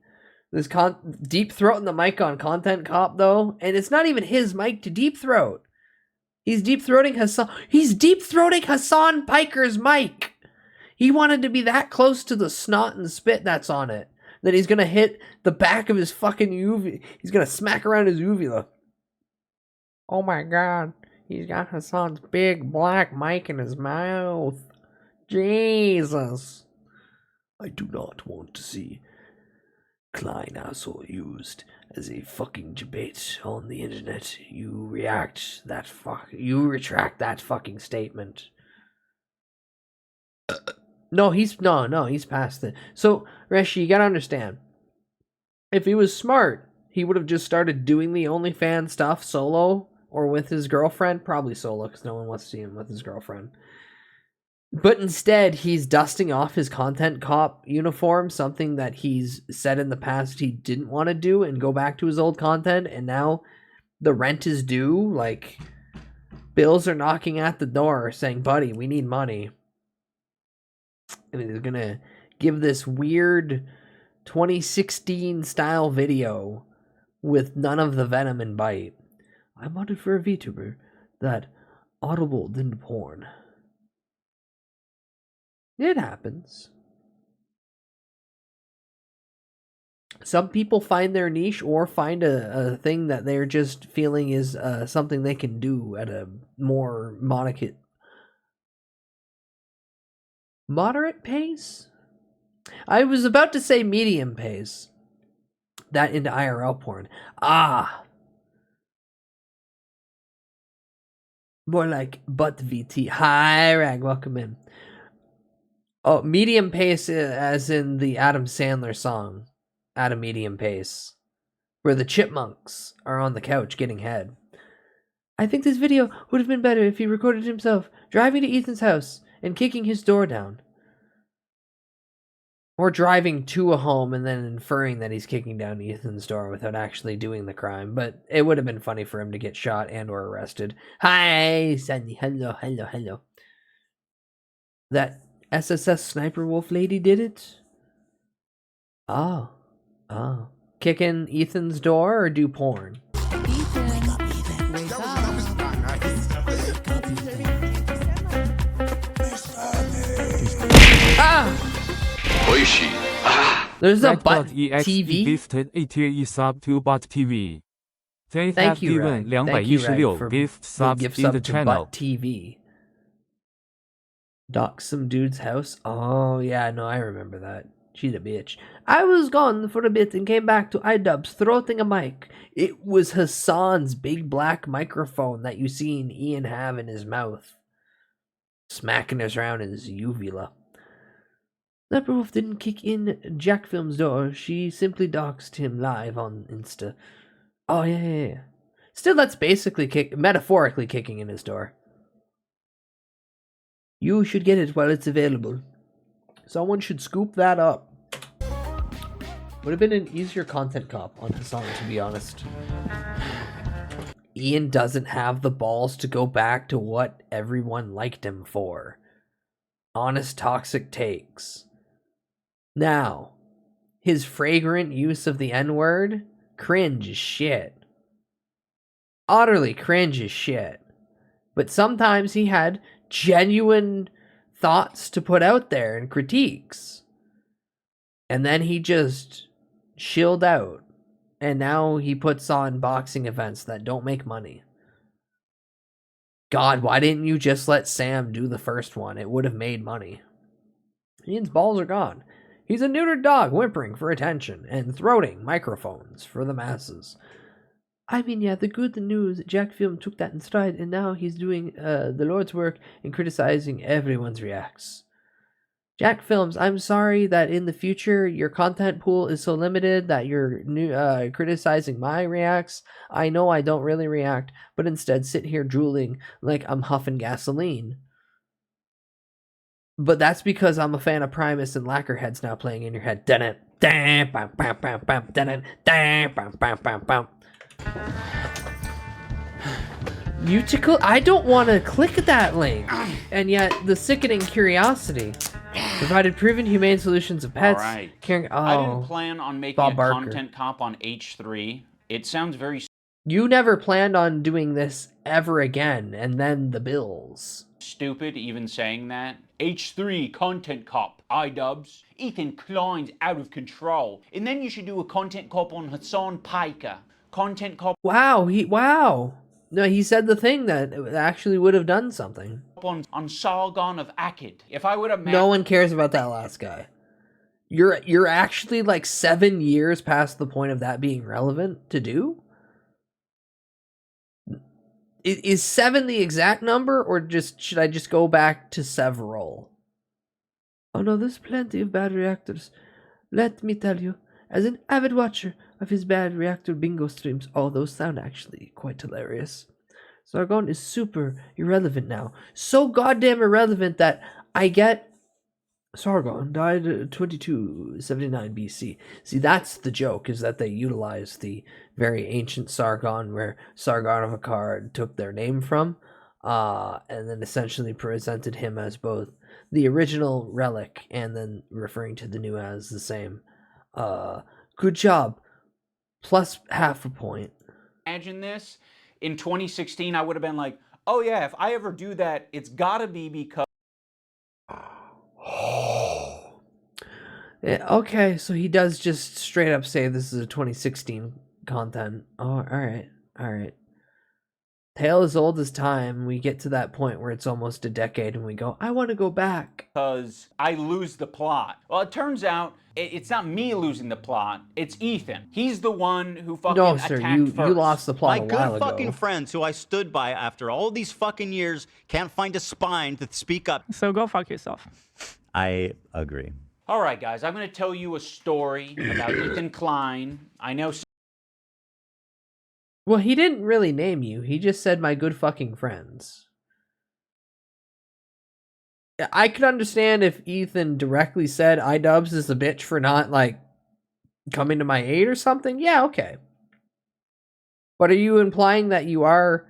This deep throating the mic on Content Cop though, and it's not even his mic to deep throat. He's deep throating Hassan. He's deep throating Hassan Piker's mic. He wanted to be that close to the snot and spit that's on it that he's gonna hit the back of his fucking uvula. He's gonna smack around his uvula. Oh my god. He's got Hassan's big black mic in his mouth. Jesus. I do not want to see Klein asshole used as a fucking debate on the internet. You retract that fucking statement. No, he's past it. So, Reshi, you gotta understand. If he was smart, he would have just started doing the OnlyFans stuff solo. Or with his girlfriend, probably solo, because no one wants to see him with his girlfriend. But instead, he's dusting off his Content Cop uniform, something that he's said in the past he didn't want to do, and go back to his old content, and now the rent is due. Like, bills are knocking at the door, saying, buddy, we need money. And he's gonna give this weird 2016 style video with none of the venom and bite. I modded for a VTuber that Audible didn't porn. It happens. Some people find their niche or find a thing that they're just feeling is something they can do at a more moderate pace? I was about to say medium pace. That into IRL porn. More like butt VT. Hi, Rag. Welcome in. Oh, medium pace as in the Adam Sandler song. At a medium pace. Where the chipmunks are on the couch getting head. I think this video would have been better if he recorded himself driving to Ethan's house and kicking his door down. Or driving to a home and then inferring that he's kicking down Ethan's door without actually doing the crime. But it would have been funny for him to get shot and or arrested. Hi, Sandy. Hello. That SSS Sniper Wolf lady did it? Oh. Kicking Ethan's door or do porn? Ethan. Wake up, Ethan. Wake up. There's a butt TV. Gifted 88 sub to butt TV. They Thank have you, given Rag. Thank you, Rag, 216 for gift subs gift in sub the to channel. Butt TV. Dock some dude's house. Oh yeah, no, I remember that. She's a bitch. I was gone for a bit and came back to iDubbbz throating a mic. It was Hassan's big black microphone that you seen Ian have in his mouth. Smacking us around his uvula. Leprewolf didn't kick in Jack Film's door. She simply doxed him live on Insta. Oh, yeah. Still, that's basically metaphorically kicking in his door. You should get it while it's available. Someone should scoop that up. Would have been an easier content cop on Hassan, to be honest. Ian doesn't have the balls to go back to what everyone liked him for. Honest toxic takes. Now, his fragrant use of the N-word, cringe as shit. Utterly cringe as shit. But sometimes he had genuine thoughts to put out there and critiques. And then he just chilled out. And now he puts on boxing events that don't make money. God, why didn't you just let Sam do the first one? It would have made money. Ian's balls are gone. He's a neutered dog whimpering for attention and throating microphones for the masses. I mean, yeah, the good news, Jack Film took that in stride, and now he's doing the Lord's work and criticizing everyone's reacts. Jack Films, I'm sorry that in the future your content pool is so limited that you're criticizing my reacts. I know I don't really react, but instead sit here drooling like I'm huffing gasoline. But that's because I'm a fan of Primus and Lacquerhead's now playing in your head. Musical? I don't want to click that link. And yet, the sickening curiosity provided proven humane solutions of pets. All right. I didn't plan on making a content cop on H3. It sounds very... You never planned on doing this ever again, and then the bills. Stupid even saying that. H3 content cop, iDubbbz. Ethan Klein's out of control. And then you should do a content cop on Hassan Piker. Content cop... Wow, wow. No, he said the thing that actually would have done something. On Sargon of Akkad. If I would have... No one cares about that last guy. You're actually like 7 years past the point of that being relevant to do? Is 7 the exact number, or just should I just go back to several? Oh no, there's plenty of bad reactors. Let me tell you, as an avid watcher of his bad reactor bingo streams, oh, those sound actually quite hilarious. Sargon is super irrelevant now. So goddamn irrelevant that I get... Sargon died 2279 BC. See, that's the joke, is that they utilize the very ancient Sargon, where Sargon of Akkad took their name from, and then essentially presented him as both the original relic and then referring to the new as the same. Good job. Plus half a point. Imagine this. In 2016, I would have been like, oh yeah, if I ever do that, it's gotta be because... Yeah, okay, so he does just straight up say this is a 2016 content. Oh, alright. Tale as old as time. We get to that point where it's almost a decade and we go, I want to go back. Because I lose the plot. Well, it turns out it's not me losing the plot. It's Ethan. He's the one who fucking no, sir, attacked you first. lost the plot a while ago. My good fucking friends who I stood by after all these fucking years can't find a spine to speak up. So go fuck yourself. I agree. All right, guys, I'm going to tell you a story about Ethan Klein. I know... Well, he didn't really name you. He just said my good fucking friends. I could understand if Ethan directly said iDubbbz is a bitch for not, like, coming to my aid or something. Yeah, okay. But are you implying that you are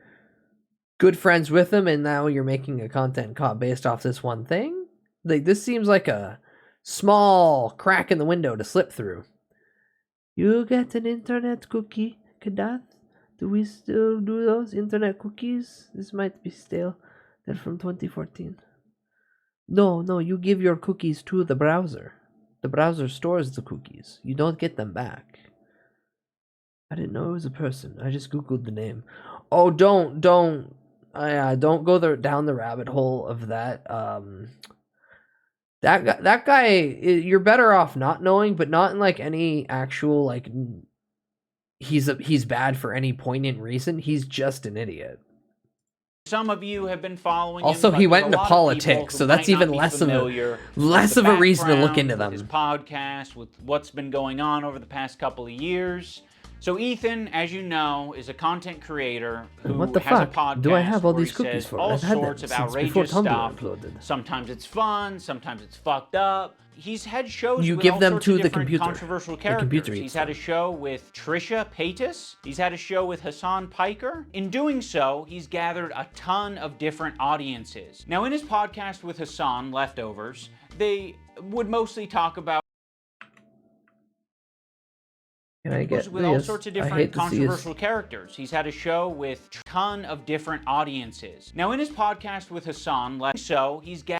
good friends with him and now you're making a content cop based off this one thing? Like, this seems like a small crack in the window to slip through. You get an internet cookie, Kadath? Do we still do those internet cookies? This might be stale. They're from 2014. No, you give your cookies to the browser. The browser stores the cookies. You don't get them back. I didn't know it was a person. I just googled the name. Oh, don't go down the rabbit hole of that. That guy, you're better off not knowing, but not in like any actual like he's bad for any poignant reason. He's just an idiot. Some of you have been following also, him, he went into politics, so that's even less of a reason to look into them. His podcast, with what's been going on over the past couple of years. So Ethan, as you know, is a content creator who What the has a fuck podcast do I have all where these he cookies says for? all I've had sorts them of since before outrageous Tumblr stuff. uploaded. Sometimes it's fun, sometimes it's fucked up. He's had shows You with give all them sorts to of the different computer. controversial The characters. computer He's eats had a them. show with Trisha Paytas. He's had a show with Hassan Piker. In doing so, he's gathered a ton of different audiences. Now, in his podcast with Hassan, Leftovers, they would mostly talk about Can I get with all this? sorts of I different hate to see controversial characters. He's had a show with a ton of different audiences. Now, in his podcast with Hassan, he's gathered.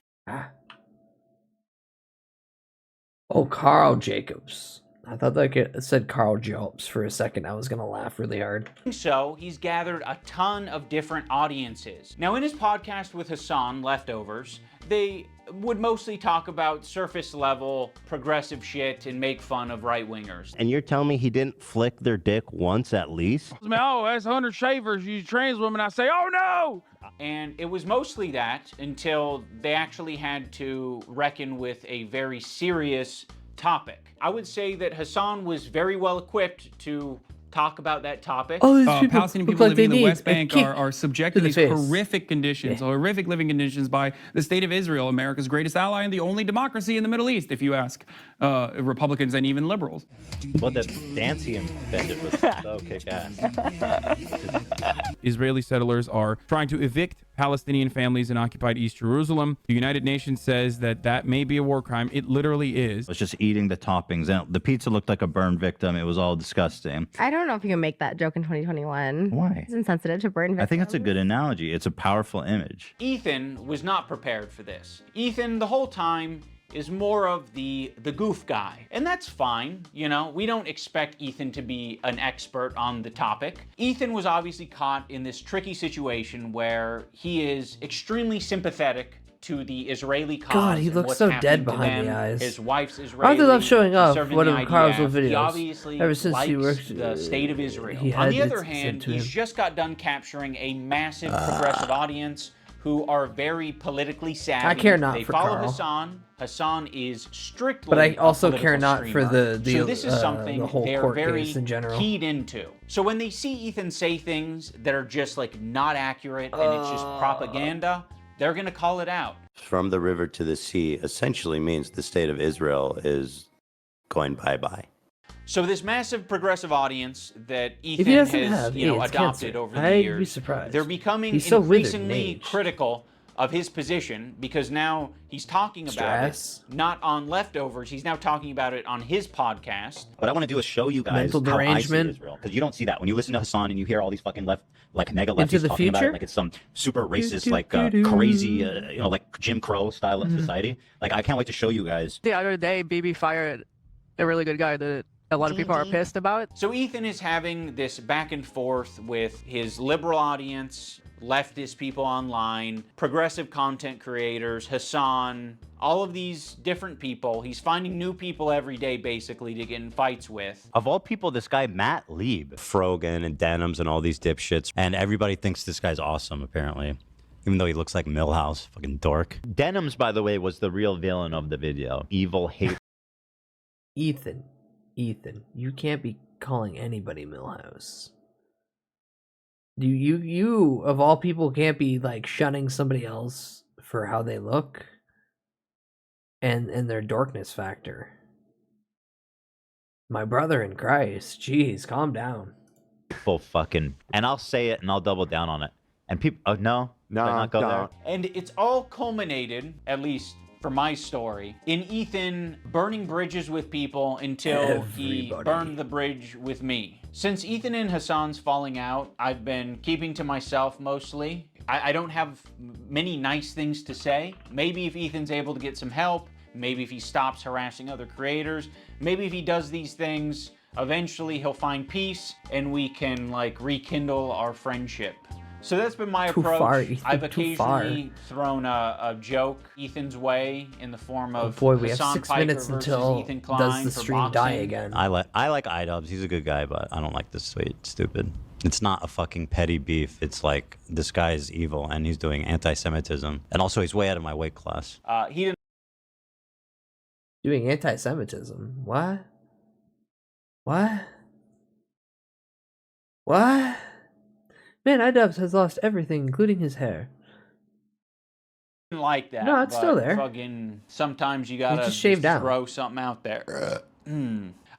Oh, Carl Jacobs. I thought that it said Carl Jobs for a second. I was gonna laugh really hard. So he's gathered a ton of different audiences. Now, in his podcast with Hassan, Leftovers, they would mostly talk about surface level progressive shit and make fun of right-wingers. And you're telling me he didn't flick their dick once at least? Oh, that's 100 shavers. You trans women. I say, oh no! And it was mostly that until they actually had to reckon with a very serious topic. I would say that Hassan was very well equipped to talk about that topic. Oh, these people Palestinian look people like living in they the need West a Bank kick are subjected to to the these face. horrific conditions, horrific living conditions by the state of Israel, America's greatest ally and the only democracy in the Middle East, if you ask Republicans and even liberals. Well, the dance he invented was so kick-ass. Israeli settlers are trying to evict Palestinian families in occupied East Jerusalem. The United Nations says that that may be a war crime. It literally is. I was just eating the toppings. And the pizza looked like a burn victim. It was all disgusting. I don't know if you can make that joke in 2021. Why? It's insensitive to burn victims. I think it's a good analogy. It's a powerful image. Ethan was not prepared for this. Ethan, the whole time, is more of the goof guy. And that's fine, you know, we don't expect Ethan to be an expert on the topic. Ethan was obviously caught in this tricky situation where he is extremely sympathetic to the Israeli cause. God, he and looks what's so happening dead to behind the them. eyes. His wife's I Israeli. really love showing off serving one the of Carl's IDF. little He videos. obviously Ever since he likes worked, the state of Israel. he On had the it other said hand, to he's him. just got done capturing a massive progressive audience who are very politically savvy. I care not they for follow Carl. Hassan. Hassan is strictly But I a also political care not for streamer. the so this is something the whole they're court very case in general. keyed into. So when they see Ethan say things that are just like not accurate and it's just propaganda, they're gonna call it out. From the river to the sea essentially means the state of Israel is going bye-bye. So this massive progressive audience that If Ethan he doesn't has, have adopted cancer, over the I'd years, be surprised. they're becoming He's so withered in increasingly age. critical of his position because now he's talking about Stress. it not on Leftovers. He's now talking about it on his podcast. What I want to do is show you guys Mental how I see derangement. Israel, because you don't see that when you listen to Hassan and you hear all these fucking mega Into lefties the talking about future? it like it's some super racist, Do-do-do-do. crazy, like Jim Crow style of society. Like I can't wait to show you guys. The other day, BB fired a really good guy that a lot of people are pissed about. So Ethan is having this back and forth with his liberal audience, leftist people online, progressive content creators, Hassan, all of these different people. He's finding new people every day, basically, to get in fights with. Of all people, this guy, Matt Lieb, Frogan and Denims and all these dipshits, and everybody thinks this guy's awesome, apparently. Even though he looks like Millhouse, fucking dork. Denims, by the way, was the real villain of the video. Evil, hate. Ethan, you can't be calling anybody Millhouse. You of all people can't be like shunning somebody else for how they look and their dorkness factor. My brother in Christ, jeez, calm down. Full fucking. And I'll say it and I'll double down on it. And people, oh no, No, not go no. there. And it's all culminated, at least for my story, in Ethan burning bridges with people until he Everybody. burned the bridge with me. Since Ethan and Hassan's falling out, I've been keeping to myself mostly. I don't have many nice things to say. Maybe if Ethan's able to get some help, maybe if he stops harassing other creators, maybe if he does these things, eventually he'll find peace and we can like rekindle our friendship. So that's been my Too approach. far, Ethan, I've too far. occasionally thrown a joke Ethan's way in the form of Boy, we have Hassan 6 Piker minutes versus until Ethan Klein does the for stream die boxing. again. I like iDubbbz. He's a good guy, but I don't like this sweet stupid. It's not a fucking petty beef. It's like this guy is evil and he's doing anti-Semitism, and also he's way out of my weight class. He didn't. Doing anti-Semitism. What? What? Man, iDubbbz has lost everything, including his hair. Like that. No, it's still but there. Fucking sometimes you gotta just shaved down. throw something out there.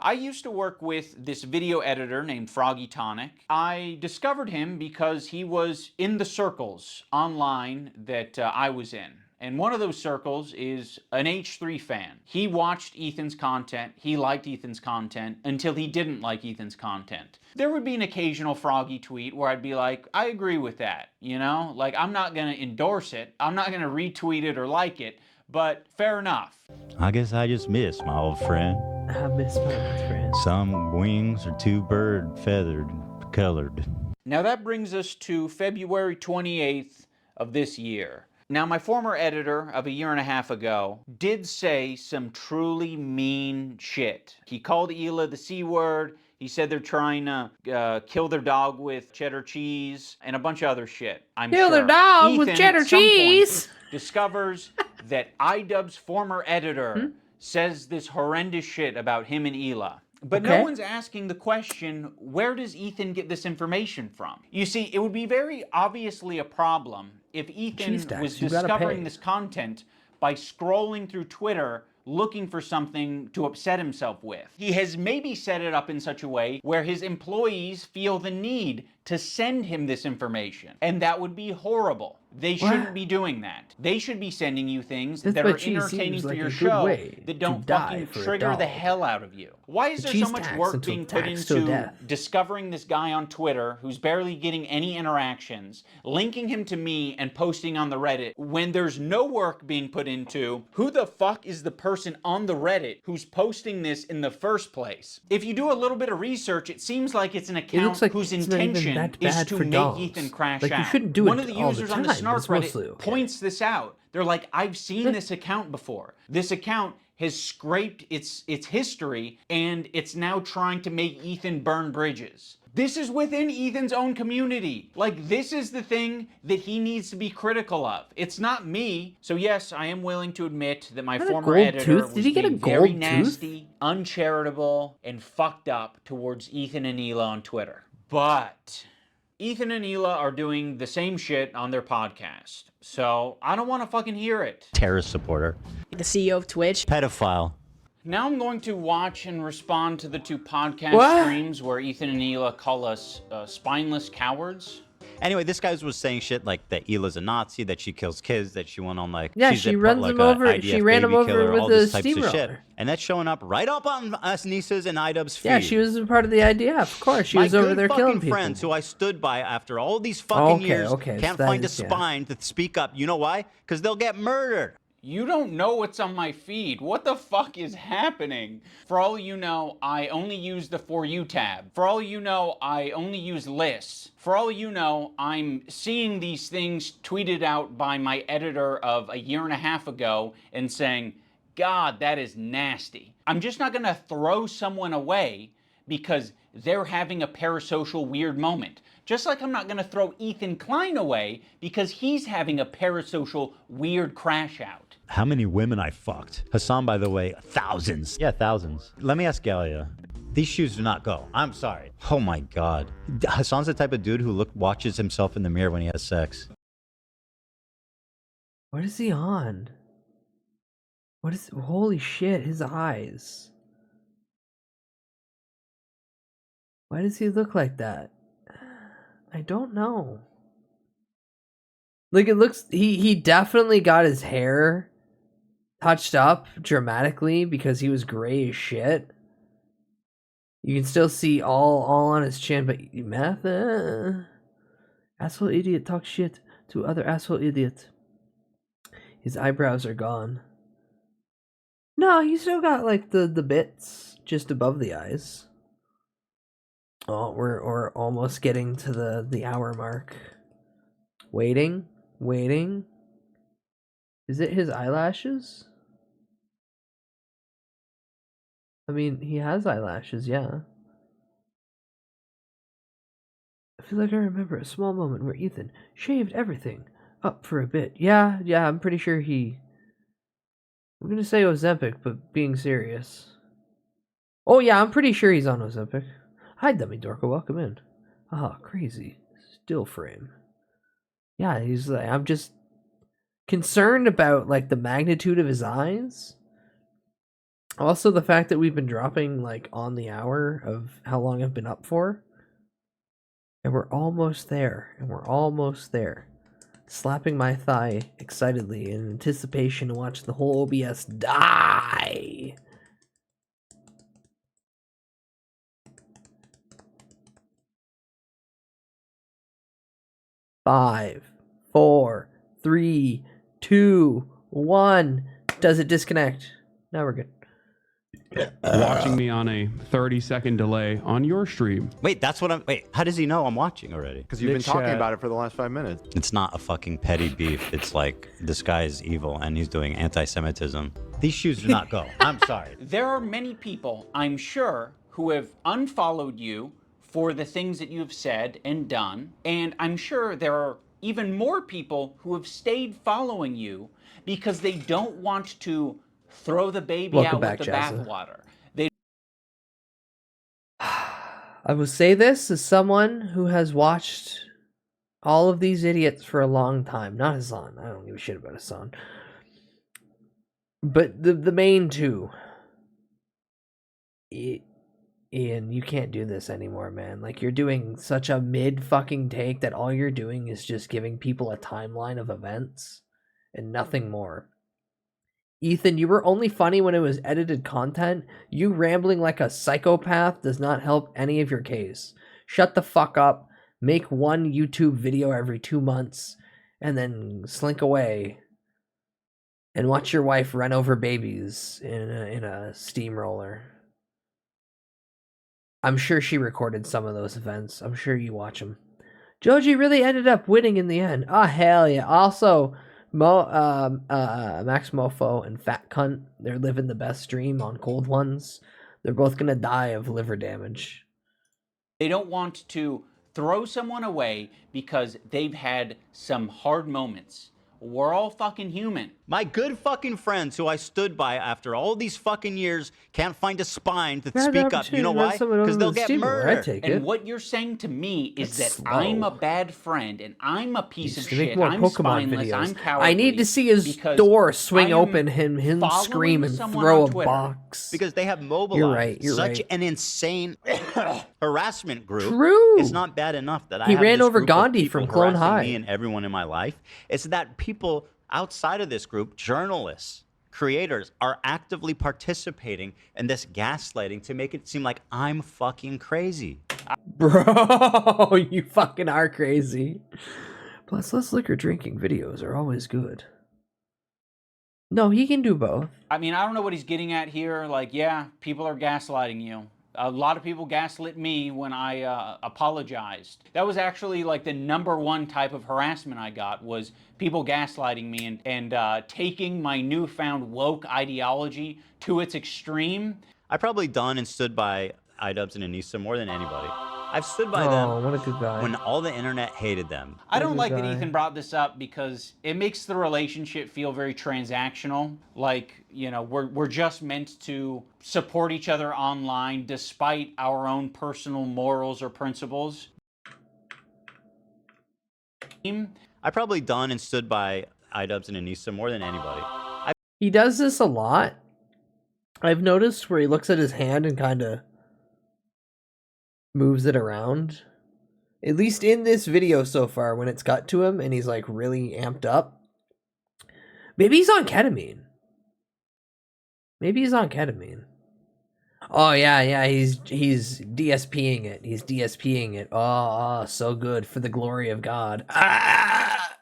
I used to work with this video editor named Froggy Tonic. I discovered him because he was in the circles online that I was in. And one of those circles is an H3 fan. He watched Ethan's content, he liked Ethan's content, until he didn't like Ethan's content. There would be an occasional Froggy tweet where I'd be like, I agree with that, you know? Like, I'm not gonna endorse it, I'm not gonna retweet it or like it, but fair enough. I guess I just miss my old friend. I miss my old friend. Some wings are too bird feathered colored. Now that brings us to February 28th of this year. Now, my former editor of a year and a half ago did say some truly mean shit. He called Hila the C word. He said they're trying to kill their dog with cheddar cheese and a bunch of other shit. I'm Kill sure. their dog Ethan, with cheddar at some point, cheese. discovers that iDubbbz's former editor says this horrendous shit about him and Hila. But no one's asking the question, where does Ethan get this information from? You see, it would be very obviously a problem if Ethan was discovering this content by scrolling through Twitter looking for something to upset himself with. He has maybe set it up in such a way where his employees feel the need to send him this information. And that would be horrible. They shouldn't be doing that. They should be sending you things that are entertaining for your show that don't fucking trigger the hell out of you. Why is there so much work being put into discovering this guy on Twitter who's barely getting any interactions, linking him to me and posting on the Reddit, when there's no work being put into who the fuck is the person on the Reddit who's posting this in the first place? If you do a little bit of research, it seems like it's an account whose intention is to make Ethan crash out. You shouldn't do One it of the all users the on the time. Snark It's Reddit mostly okay. points this out. They're like, I've seen this account before. This account has scraped its history, and it's now trying to make Ethan burn bridges. This is within Ethan's own community. Like, this is the thing that he needs to be critical of. It's not me. So yes, I am willing to admit that my former editor was being very nasty, uncharitable, and fucked up towards Ethan and Hila on Twitter. But Ethan and Hila are doing the same shit on their podcast. So I don't want to fucking hear it. Terrorist supporter. The CEO of Twitch. Pedophile. Now I'm going to watch and respond to the two podcast streams where Ethan and Hila call us spineless cowards. Anyway, this guy was saying shit like that Hila's a Nazi, that she kills kids, that she went on like she runs him over. She ran him over with a steamroller, and that's showing up right up on us Nisa's and iDubbbz's feed. Yeah, she was a part of the IDF, of course. She was over there killing people. My friends who I stood by after all these fucking years can't find a spine to speak up. You know why? Because they'll get murdered. You don't know what's on my feed. What the fuck is happening? For all you know, I only use the For You tab. For all you know, I only use lists. For all you know, I'm seeing these things tweeted out by my editor of a year and a half ago and saying, God, that is nasty. I'm just not gonna throw someone away because they're having a parasocial weird moment. Just like I'm not gonna throw Ethan Klein away because he's having a parasocial weird crash out. How many women I fucked? Hassan, by the way, thousands. Yeah, thousands. Let me ask Galia. These shoes do not go. I'm sorry. Oh my God. Hassan's the type of dude who watches himself in the mirror when he has sex. What is he on? What is... Holy shit, his eyes. Why does he look like that? I don't know. Like, it looks... He definitely got his hair touched up dramatically because he was gray as shit. You can still see all on his chin, but meth, asshole idiot talks shit to other asshole idiot. His eyebrows are gone. No, he still got like the bits just above the eyes. Oh, we're almost getting to the hour mark. Waiting. Is it his eyelashes? I mean, he has eyelashes, yeah. I feel like I remember a small moment where Ethan shaved everything up for a bit. Yeah, I'm pretty sure I'm gonna say Ozempic, but being serious. Oh yeah, I'm pretty sure he's on Ozempic. Hi, Dummy Dorka, welcome in. Oh, crazy. Still frame. Yeah, he's like, I'm just concerned about like the magnitude of his eyes. Also the fact that we've been dropping like on the hour of how long I've been up for. And we're almost there. Slapping my thigh excitedly in anticipation to watch the whole OBS die. Five, 4, 3, 2, 1. Does it disconnect? Now we're good. Watching me on a 30-second delay on your stream. Wait, that's what I'm. Wait, how does he know I'm watching already? Because you've been talking about it for the last 5 minutes. It's not a fucking petty beef. It's like this guy is evil and he's doing anti-Semitism. These shoes do not go. I'm sorry. There are many people, I'm sure, who have unfollowed you for the things that you've said and done. And I'm sure there are even more people who have stayed following you because they don't want to throw the baby out with the bathwater. I will say this as someone who has watched all of these idiots for a long time. Not Hassan. I don't give a shit about Hassan. But the main two. Ian, you can't do this anymore, man. Like, you're doing such a mid-fucking take that all you're doing is just giving people a timeline of events and nothing more. Ethan, you were only funny when it was edited content. You rambling like a psychopath does not help any of your case. Shut the fuck up, make one YouTube video every 2 months, and then slink away and watch your wife run over babies in a steamroller. I'm sure she recorded some of those events. I'm sure you watch them. Joji really ended up winning in the end. Oh, hell yeah. Also, Max Mofo and Fat Cunt, they're living the best dream on Cold Ones. They're both gonna die of liver damage. They don't want to throw someone away because they've had some hard moments. We're all fucking human. My good fucking friends who I stood by after all these fucking years can't find a spine to speak up. You know why? Because they'll get murdered. And what you're saying to me is that I'm a bad friend and I'm a piece of shit. More I'm Pokemon spineless. videos. I'm cowardly. I need to see his door swing open, him scream and throw a box. Because they have mobilized You're such right. an insane harassment group. True. It's not bad enough that I He have ran this over group of Gandhi people from Clone harassing High. me and everyone in my life. It's that people outside of this group, journalists, creators, are actively participating in this gaslighting to make it seem like I'm fucking crazy. Bro, you fucking are crazy. Plus, less liquor drinking videos are always good. No, he can do both. I mean, I don't know what he's getting at here. Like, yeah, people are gaslighting you. A lot of people gaslit me when I apologized. That was actually like the #1 type of harassment I got, was people gaslighting me and taking my newfound woke ideology to its extreme. I probably done and stood by iDubbbz and Anissa more than anybody. I've stood by them what a good guy. when all the internet hated them. I don't like that Ethan brought this up because it makes the relationship feel very transactional. Like, you know, we're just meant to support each other online despite our own personal morals or principles. I probably done and stood by iDubbbz and Anissa more than anybody. He does this a lot. I've noticed where he looks at his hand and kind of moves it around. At least in this video so far, when it's got to him and he's like really amped up. Maybe he's on ketamine. Oh yeah, he's DSPing it. He's DSPing it. Oh, so good for the glory of God. Ah!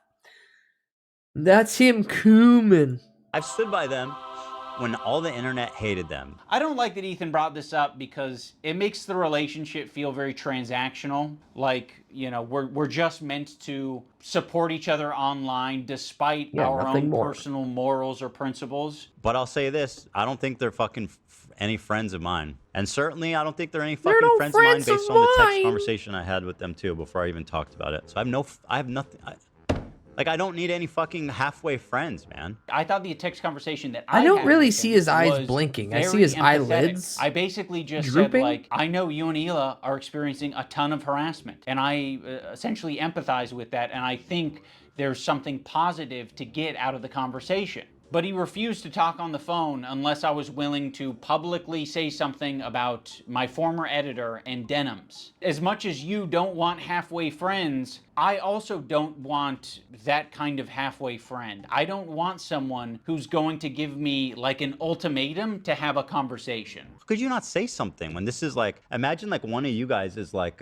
That's him cumin. I've stood by them when all the internet hated them. I don't like that Ethan brought this up because it makes the relationship feel very transactional. Like, you know, we're just meant to support each other online despite our own personal morals or principles. But I'll say this, I don't think they're fucking any friends of mine. And certainly I don't think they're any fucking friends of mine based on the text conversation I had with them too before I even talked about it. So I have nothing. Like, I don't need any fucking halfway friends, man. I thought the text conversation that I don't had really with see him his eyes was blinking. I see very his empathetic. eyelids I basically just drooping. said, like, I know you and Hila are experiencing a ton of harassment, and I essentially empathize with that, and I think there's something positive to get out of the conversation. But he refused to talk on the phone unless I was willing to publicly say something about my former editor and denims. As much as you don't want halfway friends, I also don't want that kind of halfway friend. I don't want someone who's going to give me like an ultimatum to have a conversation. Could you not say something when this is like, imagine like one of you guys is like,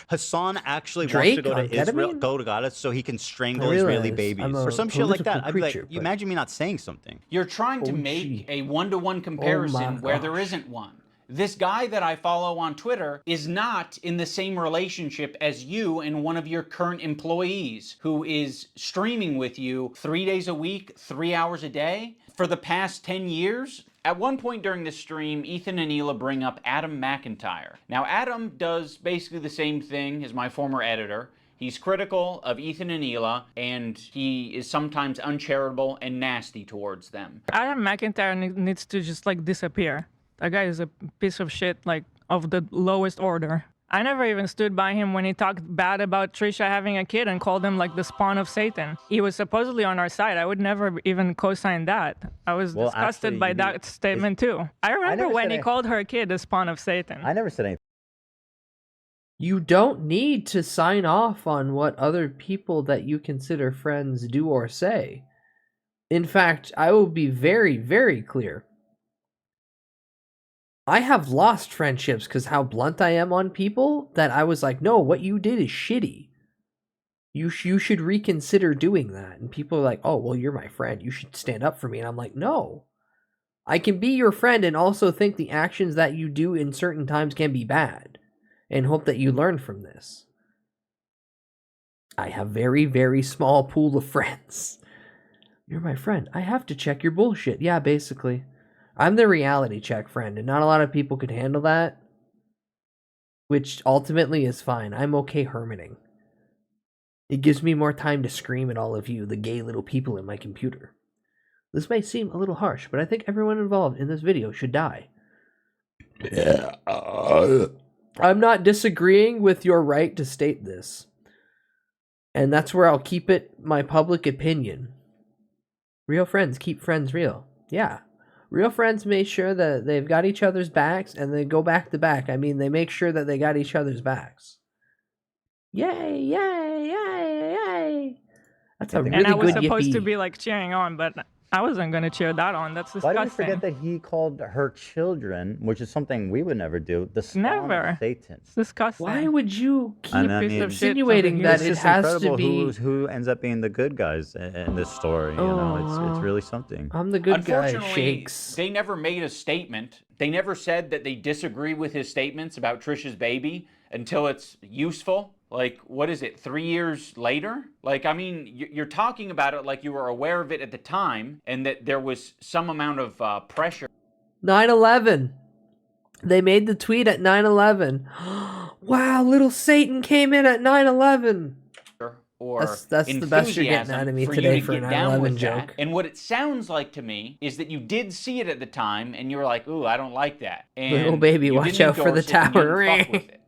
Hassan actually wants to go to Israel, go to Gaza so he can strangle Israeli babies or some shit like that. I'd be like, you imagine me not saying something. You're trying to make a one-to-one comparison where there isn't one. This guy that I follow on Twitter is not in the same relationship as you and one of your current employees who is streaming with you 3 days a week, 3 hours a day for the past 10 years. At one point during the stream, Ethan and Hila bring up Adam McIntyre. Now, Adam does basically the same thing as my former editor. He's critical of Ethan and Hila, and he is sometimes uncharitable and nasty towards them. Adam McIntyre needs to just like disappear. That guy is a piece of shit, like of the lowest order. I never even stood by him when he talked bad about Trisha having a kid and called him like the spawn of Satan. He was supposedly on our side. I would never even co-sign that. I was disgusted by that statement too. I remember when he called her kid the spawn of Satan. I never said anything. You don't need to sign off on what other people that you consider friends do or say. In fact, I will be very, very clear. I have lost friendships because how blunt I am on people that I was like, no, what you did is shitty. You should reconsider doing that. And people are like, oh, well, you're my friend. You should stand up for me. And I'm like, no. I can be your friend and also think the actions that you do in certain times can be bad. And hope that you learn from this. I have very, very small pool of friends. You're my friend. I have to check your bullshit. Yeah, basically. I'm the reality check friend, and not a lot of people could handle that. Which ultimately is fine. I'm okay hermiting. It gives me more time to scream at all of you, the gay little people in my computer. This may seem a little harsh, but I think everyone involved in this video should die. I'm not disagreeing with your right to state this. And that's where I'll keep it my public opinion. Real friends keep friends real. Yeah. Real friends make sure that they've got each other's backs and they go back to back. I mean, they make sure that they got each other's backs. Yay, yay, yay, yay. That's a really good And I was yippee. supposed to be like cheering on, but I wasn't going to cheer that on. That's disgusting. Why did we forget that he called her children, which is something we would never do, the spawn of Satan? It's disgusting. Why would you keep mean, insinuating that it has to be... Who ends up being the good guys in this story? You know, it's really something. I'm the good guy, Unfortunately, Shakes. they never made a statement. They never said that they disagree with his statements about Trisha's baby until it's useful. Like, what is it, 3 years later? Like, I mean, you're talking about it like you were aware of it at the time and that there was some amount of pressure. 9/11. They made the tweet at 9/11. Wow, little Satan came in at 9/11. Or that's the best you're getting out of me today for a 9/11 joke. And what it sounds like to me is that you did see it at the time and you were like, ooh, I don't like that. And Little baby, you watch didn't out for the endorse it and you tower. didn't fuck with it.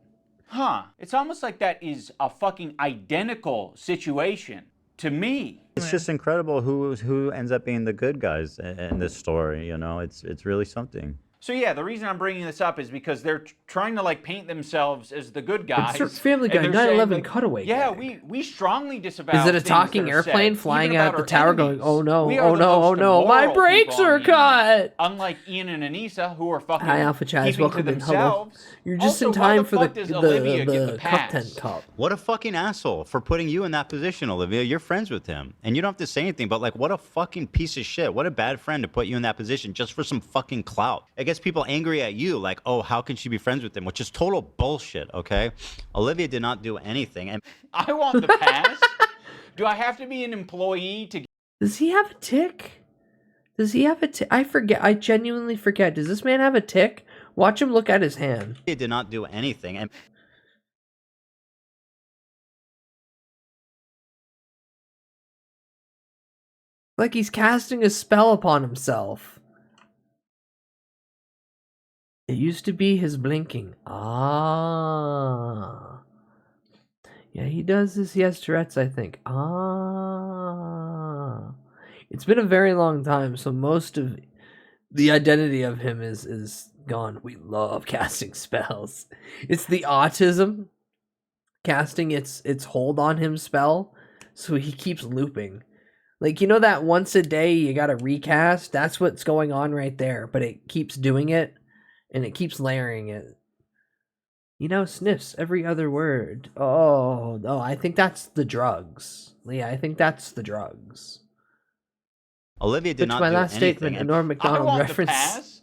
Huh. It's almost like that is a fucking identical situation to me. It's just incredible who ends up being the good guys in this story. You know, it's really something. So yeah, the reason I'm bringing this up is because they're trying to like paint themselves as the good guys. It's Family Guy, and they're 9/11 saying, cutaway. Yeah, we strongly disavow. Is it a things talking that are airplane said, flying even out about the our tower enemies. going, oh no, We are oh the no, oh most no, my immoral brakes people on are the cut! internet. Unlike Ian and Anissa, who are fucking Hi, Alpha Chaz, keeping welcome to in, hello. themselves. You're just Also, in why time for fuck does Olivia get the pass? cüüčktent cup. What a fucking asshole for putting you in that position, Olivia. You're friends with him. And you don't have to say anything, but like, what a fucking piece of shit. What a bad friend to put you in that position just for some fucking clout. It gets people angry at you, like, oh, how can she be friends with him? Which is total bullshit, okay? Olivia did not do anything. And I want the pass. Do I have to be an employee to? Does he have a tick? Does he have a tick? I forget. I genuinely forget. Does this man have a tick? Watch him look at his hand. he did not do anything. And Like he's casting a spell upon himself. It used to be his blinking. Ah. Yeah, he does this. He has Tourette's, I think. Ah. It's been a very long time, so most of the identity of him is gone. We love casting spells. It's the autism casting its hold on him spell, so he keeps looping. Like, you know that once a day you gotta recast? That's what's going on right there, but it keeps doing it, and it keeps layering it. You know, sniffs every other word. Oh, no, I think that's the drugs. Yeah, I think that's the drugs. Olivia did Which not my do last anything. statement, a and- Norm I Macdonald want reference. the pass.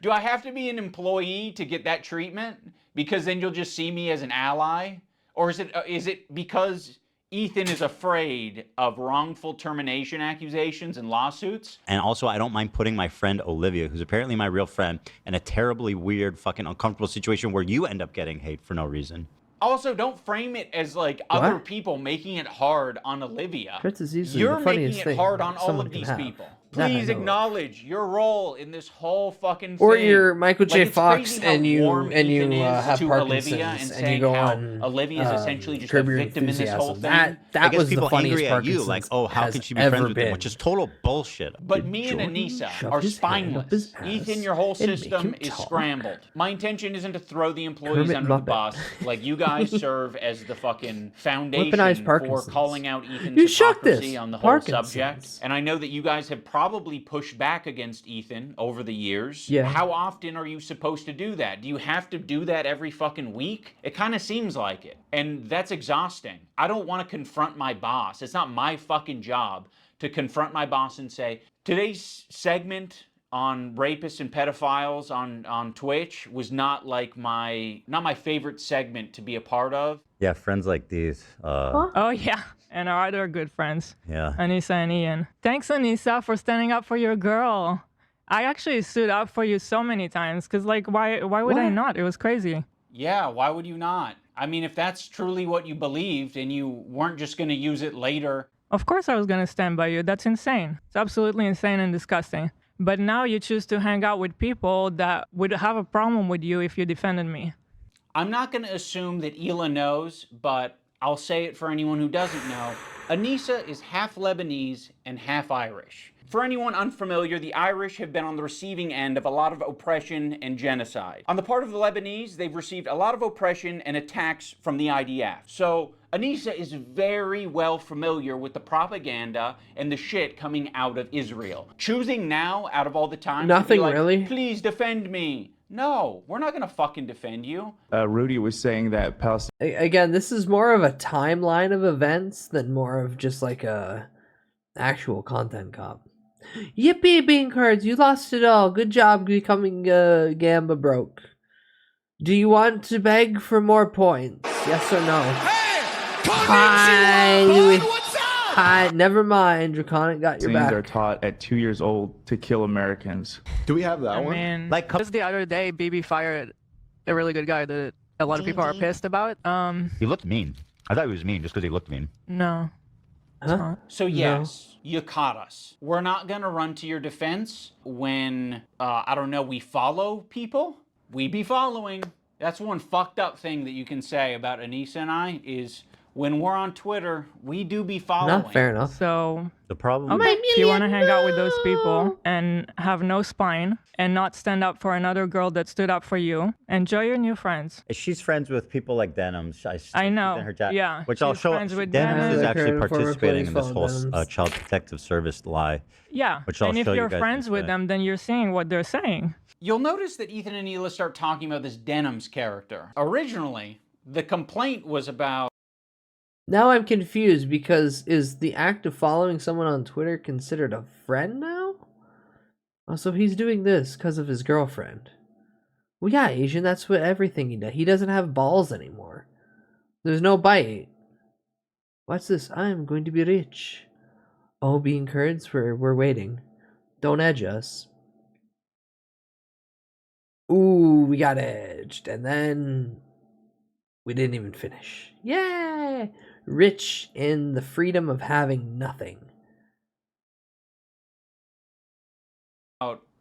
Do I have to be an employee to get that treatment? Because then you'll just see me as an ally? Or is it because Ethan is afraid of wrongful termination accusations and lawsuits? And also, I don't mind putting my friend Olivia, who's apparently my real friend, in a terribly weird, fucking uncomfortable situation where you end up getting hate for no reason. Also, don't frame it as like other people making it hard on Olivia. Fritz is easily You're the making funniest it thing hard on all someone of can these have. people. That I Please know of. acknowledge your role in this whole fucking Or thing. you're Michael J. Like, it's Fox crazy how and you warm Ethan is have to Parkinson's Olivia and and you saying go how on Olivia is essentially just a Curb Your victim in this whole Enthusiasm. thing. I That guess was the people funniest angry at you, Parkinson's like, oh, how has could she be ever friends with him? been. Which is total bullshit. But me and Jordan Anissa shove are his hand up his spineless. ass Ethan, your whole and make system him is talk. scrambled. My intention isn't to throw the employees Kermit under Muppet. the bus. Like, you guys serve as the fucking foundation Weaponized for Parkinson's. calling out Ethan's You shook hypocrisy this. on the whole Parkinson's. subject. And I know that you guys have probably pushed back against Ethan over the years. Yeah. How often are you supposed to do that? Do you have to do that every fucking week? It kind of seems like it. And that's exhausting. I don't want to confront my boss. It's not my fucking job to confront my boss and say, today's segment on rapists and pedophiles on Twitch was not like my favorite segment to be a part of. Yeah, friends like these. Oh, yeah. And our other good friends, Yeah. Anissa and Ian. Thanks, Anissa, for standing up for your girl. I actually stood up for you so many times because, like, why would I What? not? It was crazy. Yeah, why would you not? I mean, if that's truly what you believed and you weren't just going to use it later. Of course I was going to stand by you. That's insane. It's absolutely insane and disgusting. But now you choose to hang out with people that would have a problem with you if you defended me. I'm not going to assume that Hila knows, but I'll say it for anyone who doesn't know. Anissa is half Lebanese and half Irish. For anyone unfamiliar, the Irish have been on the receiving end of a lot of oppression and genocide. On the part of the Lebanese, they've received a lot of oppression and attacks from the IDF. So Anissa is very well familiar with the propaganda and the shit coming out of Israel. Choosing now, out of all the time, to Nothing be like, really. please defend me. No, we're not gonna fucking defend you. Rudy was saying that Palestine. Again, this is more of a timeline of events than more of just like a actual content cop. Yippee, bean curds, you lost it all. Good job becoming Gamba broke. Do you want to beg for more points? Yes or no? Hi, never mind. Draconic got your back. are taught at 2 years old to kill Americans. Do we have that I one? mean, Like, just the other day, BB fired a really good guy that a lot of people are pissed about. He looked mean. I thought he was mean just because he looked mean. No. Huh? So yes, you caught us. We're not gonna run to your defense when, I don't know, we follow people. We be following. That's one fucked up thing that you can say about Anissa and I is when we're on Twitter, we do be following. Not fair enough. So, The problem. okay, if you want to hang out with those people and have no spine and not stand up for another girl that stood up for you, enjoy your new friends. She's friends with people like Denims. I know, Her jacket, yeah, Which I'll she's show. friends with Denims is Denims. actually Former participating in this whole police follow Child Protective Service lie. Yeah, Which I'll and if show you you're guys friends with instead. them, then you're saying what they're saying. You'll notice that Ethan and Hila start talking about this Denims character. Originally, the complaint was about Now I'm confused because is the act of following someone on Twitter considered a friend now? Oh, so he's doing this because of his girlfriend. Well, yeah, Asian, that's what everything he does. He doesn't have balls anymore. There's no bite. What's this? I'm going to be rich. Oh, being curds, we're waiting. Don't edge us. Ooh, we got edged. And then we didn't even finish. Yay! Rich in the freedom of having nothing.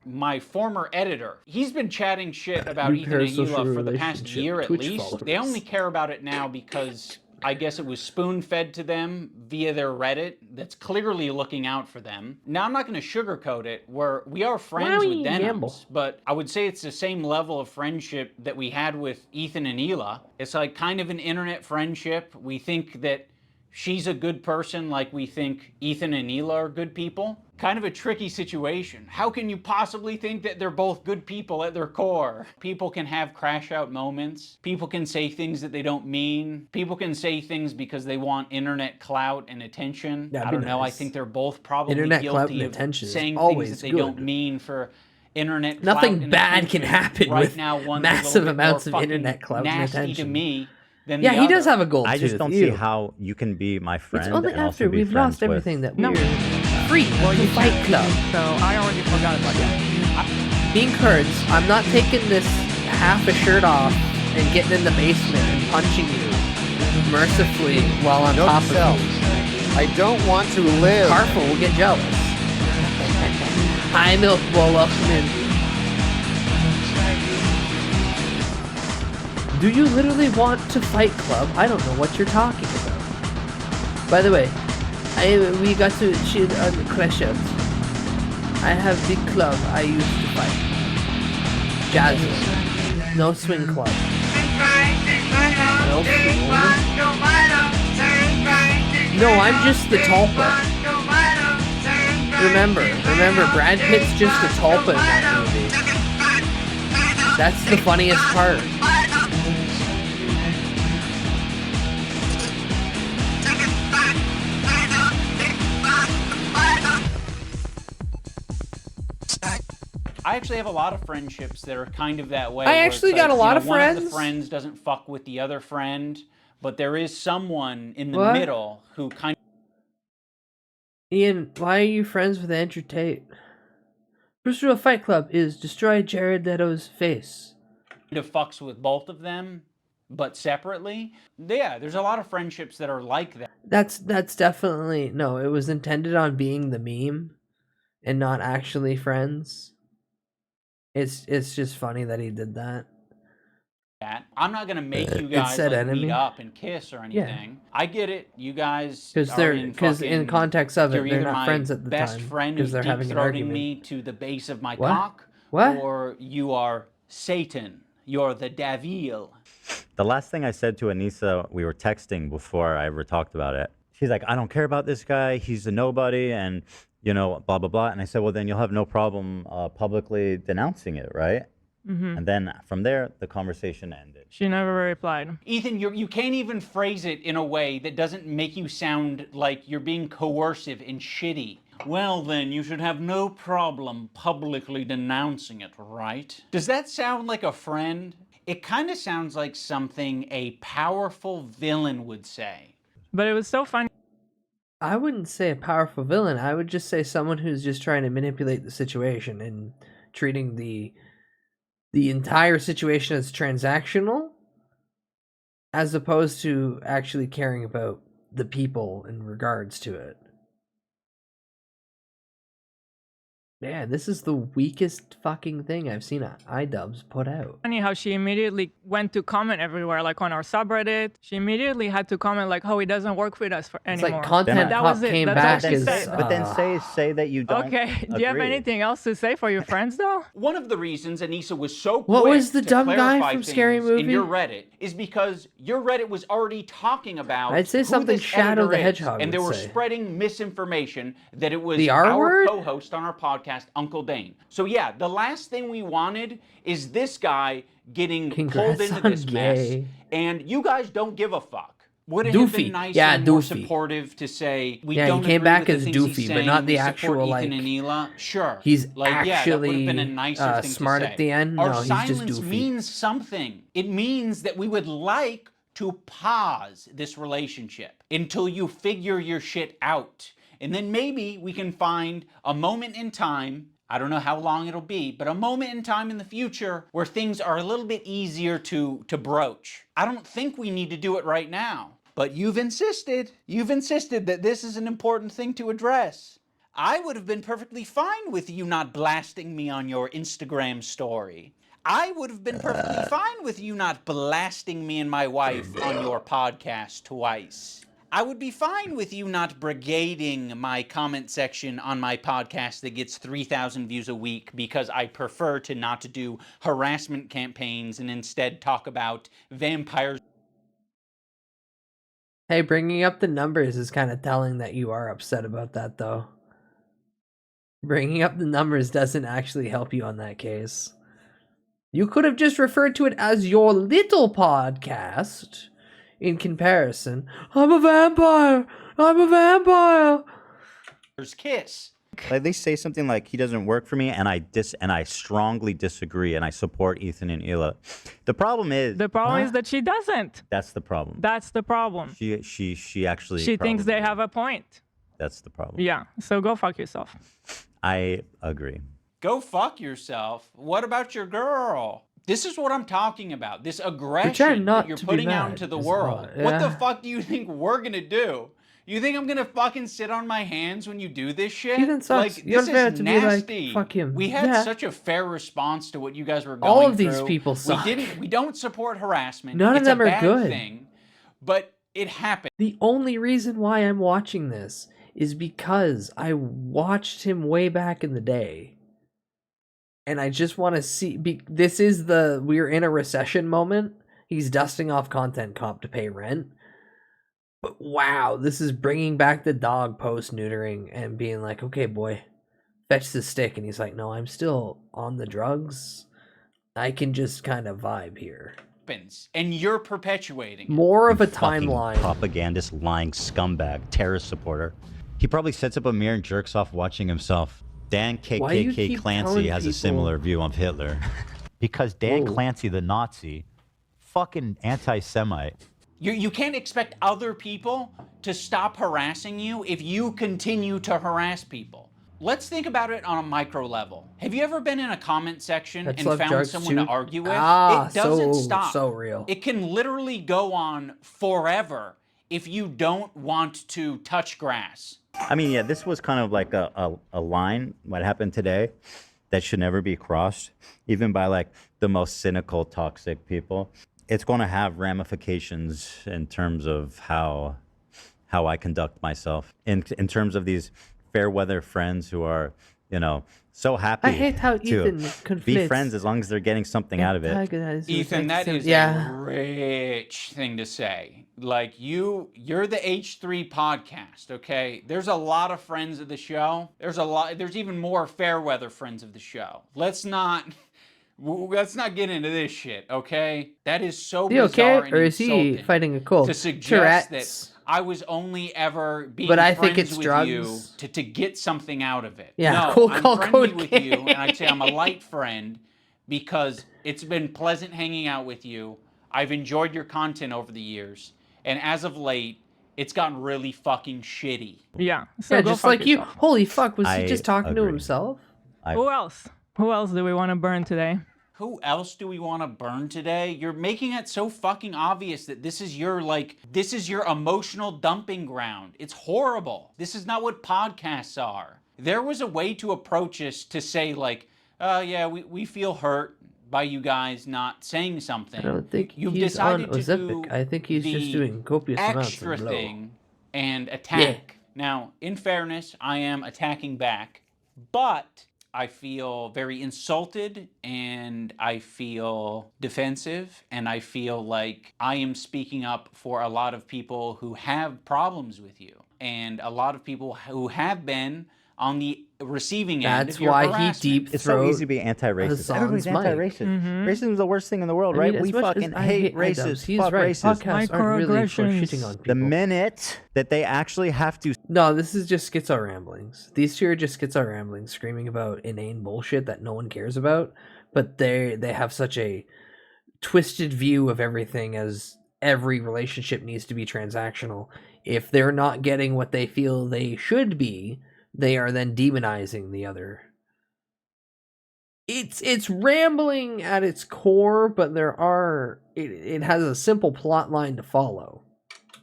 my former editor. He's been chatting shit about Repair Ethan and social Hila for the past relationship, year at Twitch least. followers. They only care about it now because I guess it was spoon-fed to them via their Reddit that's clearly looking out for them. Now, I'm not going to sugarcoat it, where we are friends with Denims, but I would say it's the same level of friendship that we had with Ethan and Hila. It's like kind of an internet friendship. We think that she's a good person like we think Ethan and Hila are good people. Kind of a tricky situation. How can you possibly think that they're both good people at their core? People can have crash out moments. People can say things that they don't mean. People can say things because they want internet clout and attention. That'd I be don't know. I nice. think they're both probably Internet clout guilty and of attention is saying things always that they good. don't mean for internet Nothing clout and bad can attention. happen right with now, one's massive a little bit amounts more of fucking internet clout and nasty attention. to me than Yeah, the he does other. have a gold I just tooth. don't see how you can be my friend It's only and after also be we've friends lost everything with... that we're free. Well, you Fight can't, Club. So I already forgot about that. Being Kurds, I'm not taking this half a shirt off and getting in the basement and punching you mercifully while on top of you. I don't want to live. Careful, we'll get jealous. Hi, Milk Bowl, welcome in. Do you literally want to fight club? I don't know what you're talking about. By the way, we got to chill on the crash out. I have big club I used to fight. Jazz. No swing club. No swing. No, I'm just the tulpa. Remember, Brad Pitt's just a tulpa in that movie. That's the funniest part. I actually have a lot of friendships that are kind of that way. I where actually it's got a lot of one of the friends. friends doesn't fuck with the other friend, but there is someone in the What? middle who kind Ian, why are you friends with Andrew Tate? First rule of Fight Club is destroy Jared Leto's face. of fucks with both of them, but separately. Yeah, there's a lot of friendships that are like that. That's definitely no. It was intended on being the meme, and not actually friends. It's just funny that he did that. I'm not gonna make you It guys said like, enemy. meet up and kiss or anything. I get it. You guys Because in context of it, you're they're either not my friends at the best time friend because who's they're having an deep-throating argument. me to the base of my What? cock, What? or you are Satan. You're the devil. The last thing I said to Anissa, we were texting before I ever talked about it. She's like, I don't care about this guy. He's a nobody and, you know, blah, blah, blah. And I said, well, then you'll have no problem publicly denouncing it, right? Mhm. And then from there, the conversation ended. She never replied. Ethan, you can't even phrase it in a way that doesn't make you sound like you're being coercive and shitty. Well, then, you should have no problem publicly denouncing it, right? Does that sound like a friend? It kind of sounds like something a powerful villain would say. But it was so funny. I wouldn't say a powerful villain. I would just say someone who's just trying to manipulate the situation and treating the entire situation as transactional, as opposed to actually caring about the people in regards to it. Man, this is the weakest fucking thing I've seen iDubbbz put out. Funny how she immediately went to comment everywhere, like on our subreddit. She immediately had to comment like, "Oh, it doesn't work with us anymore." like Content that Cop was it. came That's back all she as, said. But then say that you don't Okay. Do you have agree. anything else to say for your friends though? One of the reasons Anissa was so What quick was the to dumb guy clarify from things Scary in Movie? your Reddit is because your Reddit was already talking about I'd say who something this Shadow editor the is, Hedgehog and they would were say. spreading misinformation that it was The R our word? co-host on our podcast, Uncle Dane. So yeah, the last thing we wanted is this guy getting Congrats pulled into on this mess, gay. and you guys don't give a fuck. Would it have Doofy. been nicer Yeah, and more Doofy. supportive to say we Yeah, he don't came agree back with the as things he's Doofy, but saying, not the we support actual, Ethan like, and Hila? Sure. he's like, yeah, that would have actually, been a nicer thing smart to say. at the end? Our No, he's just silence Doofy. means something. It means that we would like to pause this relationship until you figure your shit out. And then maybe we can find a moment in time, I don't know how long it'll be, but a moment in time in the future where things are a little bit easier to broach. I don't think we need to do it right now, but you've insisted that this is an important thing to address. I would have been perfectly fine with you not blasting me on your Instagram story. I would have been perfectly fine with you not blasting me and my wife on your podcast twice. I would be fine with you not brigading my comment section on my podcast that gets 3,000 views a week because I prefer to not do harassment campaigns and instead talk about vampires. Hey, bringing up the numbers is kind of telling that you are upset about that, though. Bringing up the numbers doesn't actually help you on that case. You could have just referred to it as your little podcast in comparison. I'm a vampire! I'm a vampire! Kiss. Like, they say something like he doesn't work for me, and I strongly disagree, and I support Ethan and Hila. The problem is that she doesn't. That's the problem. That's the problem. She actually She thinks they probably- have a point. That's the problem. Yeah, so go fuck yourself. I agree. Go fuck yourself. What about your girl? This is what I'm talking about. This aggression that you're putting out into the world. What the fuck do you think we're gonna do? You think I'm gonna fucking sit on my hands when you do this shit? Ethan sucks. Like, You're this fair is to be like, nasty. fuck him. We had Yeah. such a fair response to what you guys were going All of these through. people suck. We don't support harassment. None of It's them a are bad good. thing, but it happened. The only reason why I'm watching this is because I watched him way back in the day. And I just want to see... This is we're in a recession moment. He's dusting off content comp to pay rent. But wow, this is bringing back the dog post-neutering and being like, okay, boy, fetch the stick. And he's like, no, I'm still on the drugs. I can just kind of vibe here. And you're perpetuating. More of a Fucking timeline. propagandist, lying scumbag, terrorist supporter. He probably sets up a mirror and jerks off watching himself. Dan Why you KKK keep Clancy telling has a people- similar view of Hitler. Because Dan Whoa. Clancy, the Nazi, fucking anti-Semite. You can't expect other people to stop harassing you if you continue to harass people. Let's think about it on a micro level. Have you ever been in a comment section That's and love found drugs someone too. to argue with? Ah, It doesn't so- stop. so real. It can literally go on forever if you don't want to touch grass. I mean, yeah, this was kind of like a line, what happened today, that should never be crossed, even by like the most cynical, toxic people. It's going to have ramifications in terms of how I conduct myself. In terms of these fair weather friends who are, you know, so happy I hate how to Ethan be conflates friends as long as they're getting something out of it. Ethan, that is yeah. a rich thing to say. Like, you're the H3 podcast, okay? There's a lot of friends of the show. There's even more fair weather friends of the show. Let's not get into this shit, okay? That is so Is he bizarre okay, and or is he insulting fighting a cold? to suggest Tourette's. that I was only ever being But I friends think it's with drugs. you to get something out of it. Yeah, no, cold I'm call friendly with cocaine. you, and I'd say I'm a light friend because it's been pleasant hanging out with you. I've enjoyed your content over the years, and as of late, it's gotten really fucking shitty. Yeah. So Yeah, go just fuck like you. yourself. Holy fuck, was he I just talking to agree. himself? Who else? Who else do we want to burn today? Who else do we want to burn today? You're making it so fucking obvious that this is your emotional dumping ground. It's horrible. This is not what podcasts are. There was a way to approach this to say like, yeah, we feel hurt by you guys not saying something. I don't think You've he's on decided to Ozempic. do I think he's just the doing copious amounts extra of blow. thing and attack. Now, in fairness, I am attacking back, but I feel very insulted and I feel defensive and I feel like I am speaking up for a lot of people who have problems with you and a lot of people who have been on the receiving end That's of your why he harassment. deep It's so easy to be anti-racist. Hassan's Everybody's mic. anti-racist. Racism is the worst thing in the world, I right? mean, we as much as fucking I hate Idubbbz, racists. he's Fuck right. racists. Podcasts aren't really for shitting on people. The minute that they actually have to... No, this is just schizo ramblings. These two are just schizo ramblings, screaming about inane bullshit that no one cares about, but they have such a twisted view of everything as every relationship needs to be transactional. If they're not getting what they feel they should be, they are then demonizing the other. It's rambling at its core, but it has a simple plot line to follow.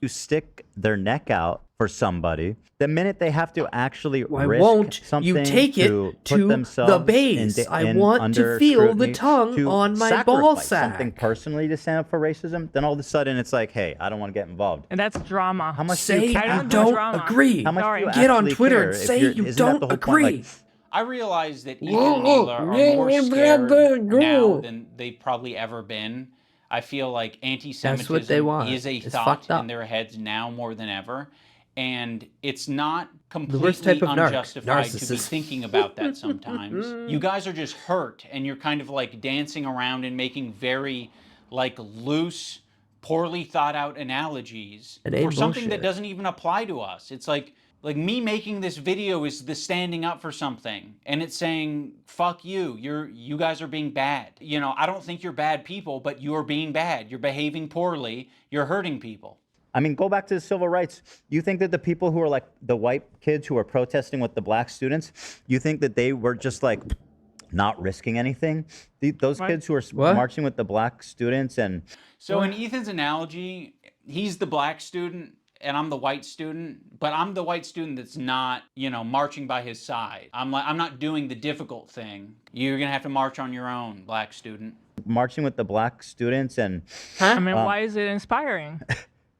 to stick their neck out for somebody, the minute they have to actually Why risk won't something you take it to to put the themselves base? in, I in want under to feel the scrutiny, tongue to on my ball sacrifice sack. something personally to stand up for racism, then all of a sudden it's like, hey, I don't want to get involved. And that's drama. How much Say do you, you don't agree. How much do you Get on actually Twitter care and if say you're- you isn't that don't the whole point? agree. Like, I realize that Ethan and Hila are more scared now than they've probably ever been. I feel like anti-Semitism want. is a It's thought fucked up. in their heads now more than ever. And it's not The worst completely type of narc, unjustified to be narcissist. thinking about that sometimes. You guys are just hurt and you're kind of like dancing around and making very like loose, poorly thought out analogies It for ain't something that bullshit. doesn't even apply to us. It's like me making this video is the standing up for something, and it's saying fuck you. You guys are being bad. You know, I don't think you're bad people, but you're being bad. You're behaving poorly. You're hurting people. I mean, go back to the civil rights. You think that the people who are like the white kids who are protesting with the black students, you think that they were just like not risking anything? Those kids who are marching with the black students and... So in Ethan's analogy, he's the black student and I'm the white student, but I'm the white student that's not, you know, marching by his side. I'm not doing the difficult thing. You're gonna have to march on your own, black student. Marching with the black students and... I mean, why is it inspiring?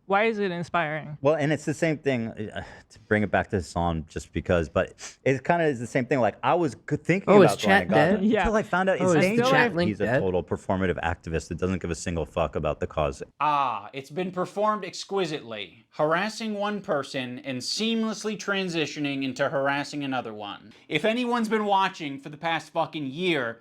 Why is it inspiring? Well, and it's the same thing, to bring it back to Hassan just because, but it kind of is the same thing. Like, I was thinking Oh, about is chat going to dead? until I found out Oh, it's is the chat link he's a dead? total performative activist that doesn't give a single fuck about the cause. Ah, it's been performed exquisitely, harassing one person and seamlessly transitioning into harassing another one. If anyone's been watching for the past fucking year,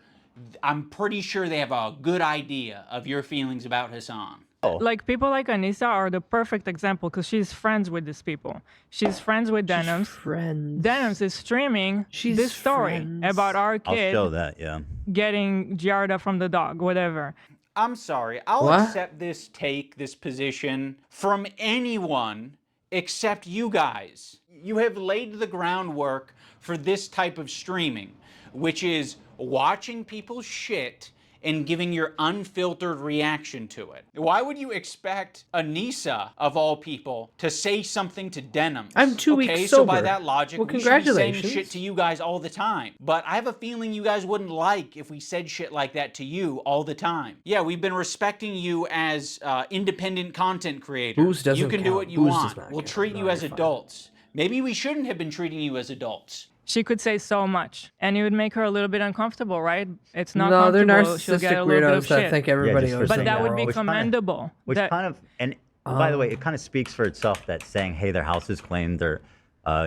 I'm pretty sure they have a good idea of your feelings about Hassan. Like, people like Anissa are the perfect example because she's friends with these people. She's friends with Denims. Denims is streaming this story about our I'll kid show that, yeah. getting Giarda from the dog, whatever. I'm sorry, I'll What? accept this take, this position from anyone except you guys. You have laid the groundwork for this type of streaming, which is watching people's shit and giving your unfiltered reaction to it. Why would you expect Anissa, of all people, to say something to Denim? I'm 2 weeks Okay, so by sober. that logic, Well, we should be saying congratulations. shit to you guys all the time. But I have a feeling you guys wouldn't like if we said shit like that to you all the time. Yeah, we've been respecting you as independent content creators. Booze doesn't You can do count. what you Booze does want. not We'll count. treat No, you as you're fine. adults. Maybe we shouldn't have been treating you as adults. She could say so much, and it would make her a little bit uncomfortable, right? It's not No, they're comfortable. She'll get narcissistic a little bit of weirdos that shit. think everybody just for owes But them that the would be world. commendable. Which That- kind of, and by the way, it kind of speaks for itself that saying, hey, their house is clean, they're,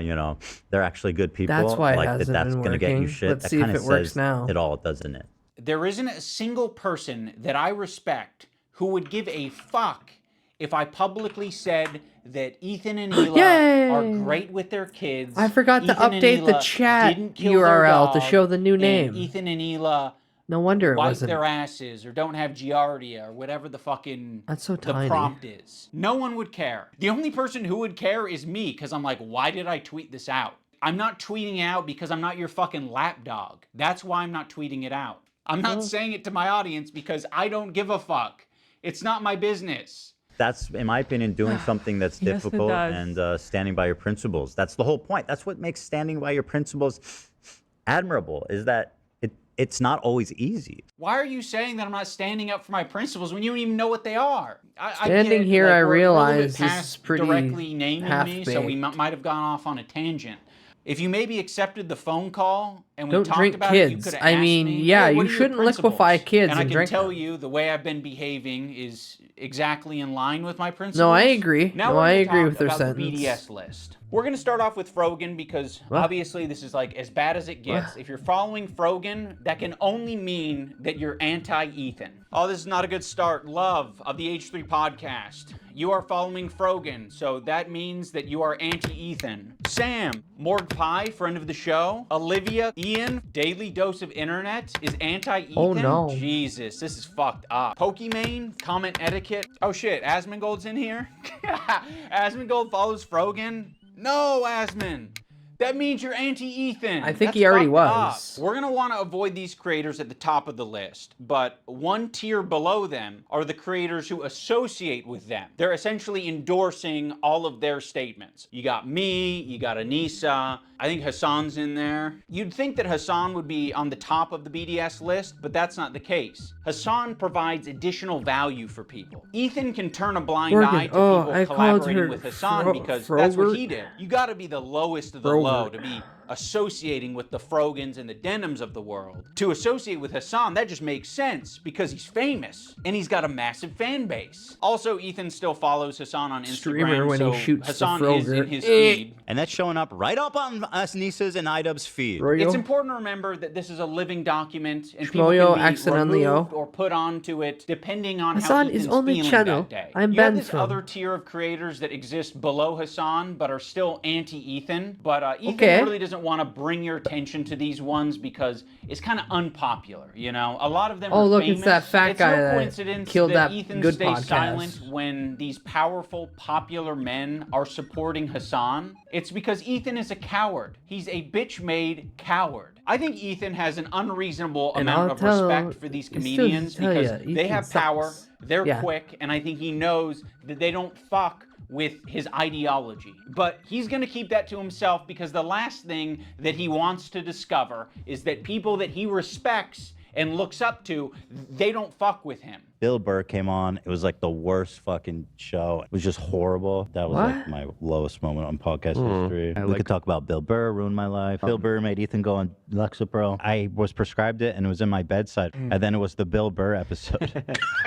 you know, they're actually good people. That's why it like hasn't that's been gonna get you working. shit. Let's that see if kind it of works says now. it all, doesn't it? There isn't a single person that I respect who would give a fuck if I publicly said that Ethan and Hila Yay! are great with their kids. I forgot to Ethan and update the Hila chat didn't kill their URL to dog, show the new and name. Ethan and Hila No wonder it wipe wasn't. their asses or don't have giardia or whatever the fucking That's so the tiny. prompt is. No one would care. The only person who would care is me because I'm like, why did I tweet this out? I'm not tweeting out because I'm not your fucking lapdog. That's why I'm not tweeting it out. I'm not saying it to my audience because I don't give a fuck. It's not my business. That's, in my opinion, doing something that's Yes, it difficult does. and standing by your principles. That's the whole point. That's what makes standing by your principles admirable, is that it's not always easy. Why are you saying that I'm not standing up for my principles when you don't even know what they are? Standing here, I we're a little bit realize, is past pretty directly naming me, so we half-baked. might have gone off on a tangent. If you maybe accepted the phone call and we Don't talked drink about it, you kids. could have I asked mean, me, yeah, "Hey, what you are your shouldn't principles?" liquefy kids and I and can drink tell them. you the way I've been behaving is exactly in line with my principles. No, I agree. Now No, we're I gonna agree talk with their about the sentence. BDS list. We're going to start off with Frogan because obviously this is like as bad as it gets. If you're following Frogan, that can only mean that you're anti-Ethan. Oh, this is not a good start. Love of the H3 podcast. You are following Frogan, so that means that you are anti-Ethan. Sam, Morg Pie, friend of the show. Olivia, Ian, Daily Dose of Internet is anti-Ethan. Oh, no. Jesus, this is fucked up. Pokimane, comment etiquette. Oh shit, Asmongold's in here? Asmongold follows Frogan? No, Asmon. That means you're anti-Ethan. I think That's he already fucked was. up. We're gonna want to avoid these creators at the top of the list, but one tier below them are the creators who associate with them. They're essentially endorsing all of their statements. You got me, you got Anissa, I think Hassan's in there. You'd think that Hassan would be on the top of the BDS list, but that's not the case. Hassan provides additional value for people. Ethan can turn a blind eye to people collaborating with Hassan because that's what he did. You gotta be the lowest of the low to be associating with the Frogans and the Denims of the world. To associate with Hassan, that just makes sense because he's famous and he's got a massive fan base. Also, Ethan still follows Hassan on Instagram, Streamer when so he shoots Hassan the is in Froger. his feed. And that's showing up right up on Anissa's and Idub's feed. It's important to remember that this is a living document and people Shmoyo can be accent on the O. removed or put onto it depending on Hassan how is Ethan's only feeling channel that day. I'm You have banned this from. other tier of creators that exist below Hassan but are still anti-Ethan, but Ethan Okay. really doesn't want to bring your attention to these ones because it's kind of unpopular, you know? A lot of them Oh, are look, famous. it's that fat guy no that coincidence killed that Ethan good stays podcast. silent when these powerful, popular men are supporting Hassan. It's because Ethan is a coward. He's a bitch-made coward. I think Ethan has an unreasonable And amount I'll of tell- respect for these still comedians tell because ya, they Ethan have sucks. power, they're Yeah. quick, and I think he knows that they don't fuck with his ideology. But he's gonna keep that to himself because the last thing that he wants to discover is that people that he respects and looks up to, they don't fuck with him. Bill Burr came on. It was like the worst fucking show. It was just horrible. That was like What? my lowest moment on podcast Hmm. history. I We like- could talk about Bill Burr, ruined my life. Bill Burr made Ethan go on Lexapro. I was prescribed it and it was in my bedside. And then it was the Bill Burr episode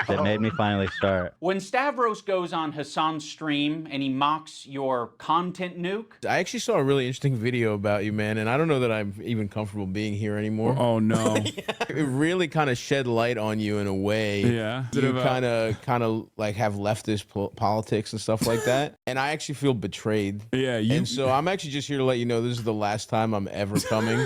that made me finally start. When Stavros goes on Hassan's stream and he mocks your content nuke, I actually saw a really interesting video about you, man, and I don't know that I'm even comfortable being here anymore. Oh no. It really kind of shed light on you in a way. Yeah. You kind of like have leftist politics and stuff like that, and I actually feel betrayed. Yeah, And so I'm actually just here to let you know this is the last time I'm ever coming.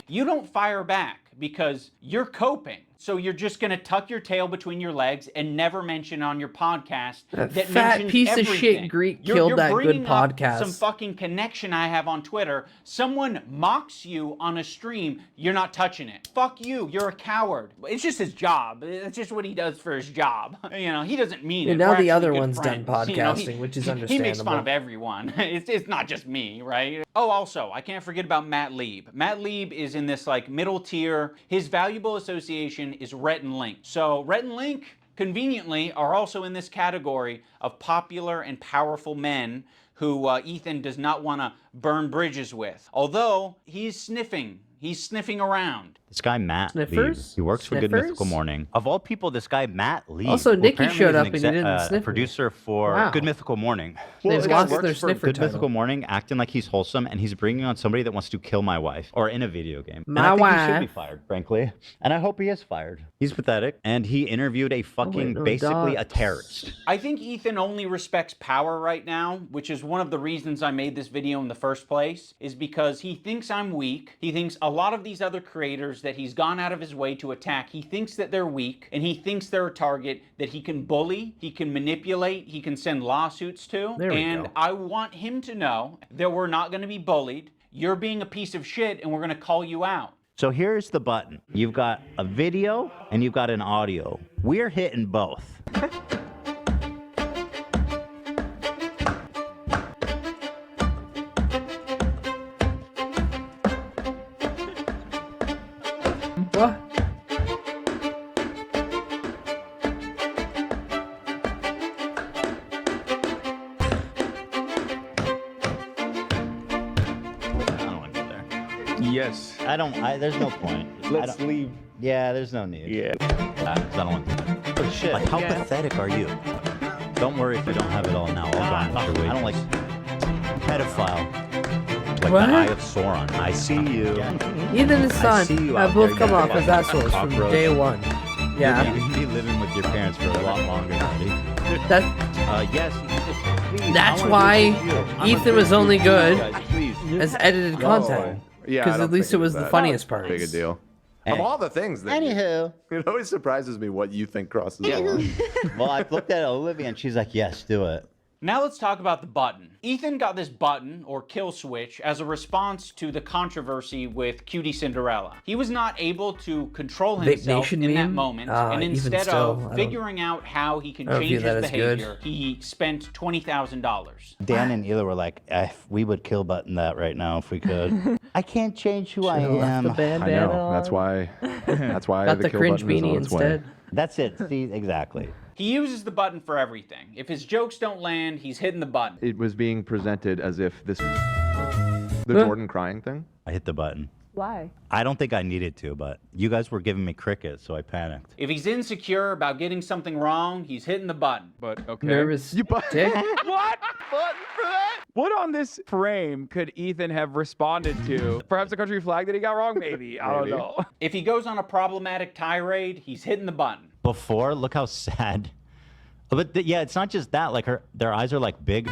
you don't fire back because you're coping. So you're just gonna tuck your tail between your legs and never mention on your podcast That that fat mentions piece of everything. shit Greek You're killed that good bringing up podcast. Some fucking connection I have on Twitter. Someone mocks you on a stream, you're not touching it. Fuck you, you're a coward. It's just his job. It's just what he does for his job. You know, he doesn't mean Yeah, it. now We're the actually other good one's done friends. You know, podcasting, which is He makes fun understandable. of everyone. It's not just me, right? Oh, also, I can't forget about Matt Lieb. Matt Lieb is in this like middle tier. His valuable association is Rhett and Link. So Rhett and Link, conveniently, are also in this category of popular and powerful men who Ethan does not want to burn bridges with. Although he's sniffing around. This guy, Matt Lieb, Sniffers? he works for Good Sniffers? Mythical Morning. Of all people, this guy, Matt Lieb. Also, who Nikki apparently showed is up an and he didn't sniff me. producer for Wow. Good Mythical Morning. They've This guy lost works their for sniffer Good title. Mythical Morning, acting like he's wholesome, and he's bringing on somebody that wants to kill my wife, or in a video game. And My I think he should be wife. fired, frankly. And I hope he is fired. He's pathetic, and he interviewed a fucking, no, basically a dogs. terrorist. I think Ethan only respects power right now, which is one of the reasons I made this video in the first place, is because he thinks I'm weak. He thinks a lot of these other creators that he's gone out of his way to attack, he thinks that they're weak, and he thinks they're a target that he can bully, he can manipulate, he can send lawsuits to. There we and go. I want him to know that we're not going to be bullied. You're being a piece of shit, and we're going to call you out. So here's the button. You've got a video and you've got an audio. We're hitting both. What? I don't want to go there. Yes. There's no point. Let's leave. Yeah, there's no need. Yeah. I don't want to. Oh shit! Like, how pathetic are you? Don't worry if you don't have it all now. I'll garnish your wages. I don't like pedophile. Like What? the Eye of Sauron. I see you. Ethan and his I son see you have out both there, come you off as fucking assholes from cockroach. day one. Yeah. You're gonna be living with your parents for a lot longer, buddy. That, Yes. Please, that's I wanna why do this with you. I'm Ethan gonna was do this only with you good guys, please. as edited content. Yeah, I Because don't at least think it was the that funniest part. Big a deal. Of all the things that Anywho. it always surprises me what you think crosses the line. Well, I looked at Olivia and she's like, yes, do it. Now let's talk about the button. Ethan got this button, or kill switch, as a response to the controversy with Cutie Cinderella. He was not able to control himself in that moment, and instead of figuring out how he can change his behavior, he spent $20,000. Dan and Ela were like, we would kill button that right now if we could. I can't change who I am. I know. That's why. That's why Got the the kill cringe button is on beanie its way. instead. That's it. See, exactly. He uses the button for everything. If his jokes don't land, he's hitting the button. It was being presented as if this the Jordan crying thing. I hit the button. Why? I don't think I needed to, but you guys were giving me crickets, so I panicked. If he's insecure about getting something wrong, he's hitting the button. But okay. Nervous dick. What? Button for that? What on this frame could Ethan have responded to? Perhaps the country flag that he got wrong? Maybe. I don't know. If he goes on a problematic tirade, he's hitting the button. Before, look how sad. But yeah, it's not just that. Like their eyes are like big.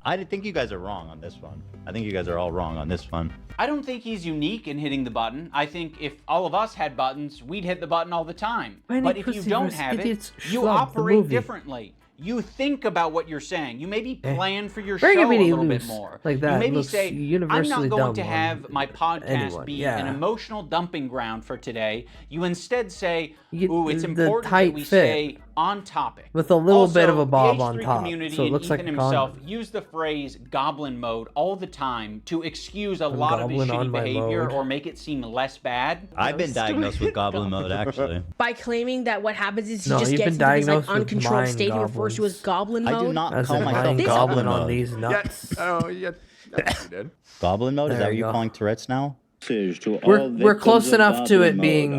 I think you guys are wrong on this one. I think you guys are all wrong on this one. I don't think he's unique in hitting the button. I think if all of us had buttons, we'd hit the button all the time. But if you don't have it, you operate differently. You think about what you're saying. You maybe plan for your show a little bit more. Like that. You maybe looks say, I'm universally not going dumb to on have my podcast anyone. be Yeah. an emotional dumping ground for today. You instead say, You ooh, it's the important that tight we fit. stay on topic. With a little Also, bit of a bob the on H3 top, community so it and looks like Ethan a himself condom. use the phrase goblin mode all the time to excuse a lot of his goblin on shitty my behavior mode. or make it seem less bad. I've been diagnosed with goblin mode, actually. By claiming that what happens is he No, just you've gets been into this like diagnosed with uncontrolled mind state he refers to as goblin mode. I do not As call in myself mind goblin goblin mode. on these nuts. Oh, yeah. That's what you did. Goblin mode? Is There that what you you're go. calling Tourette's now? We're close enough to it being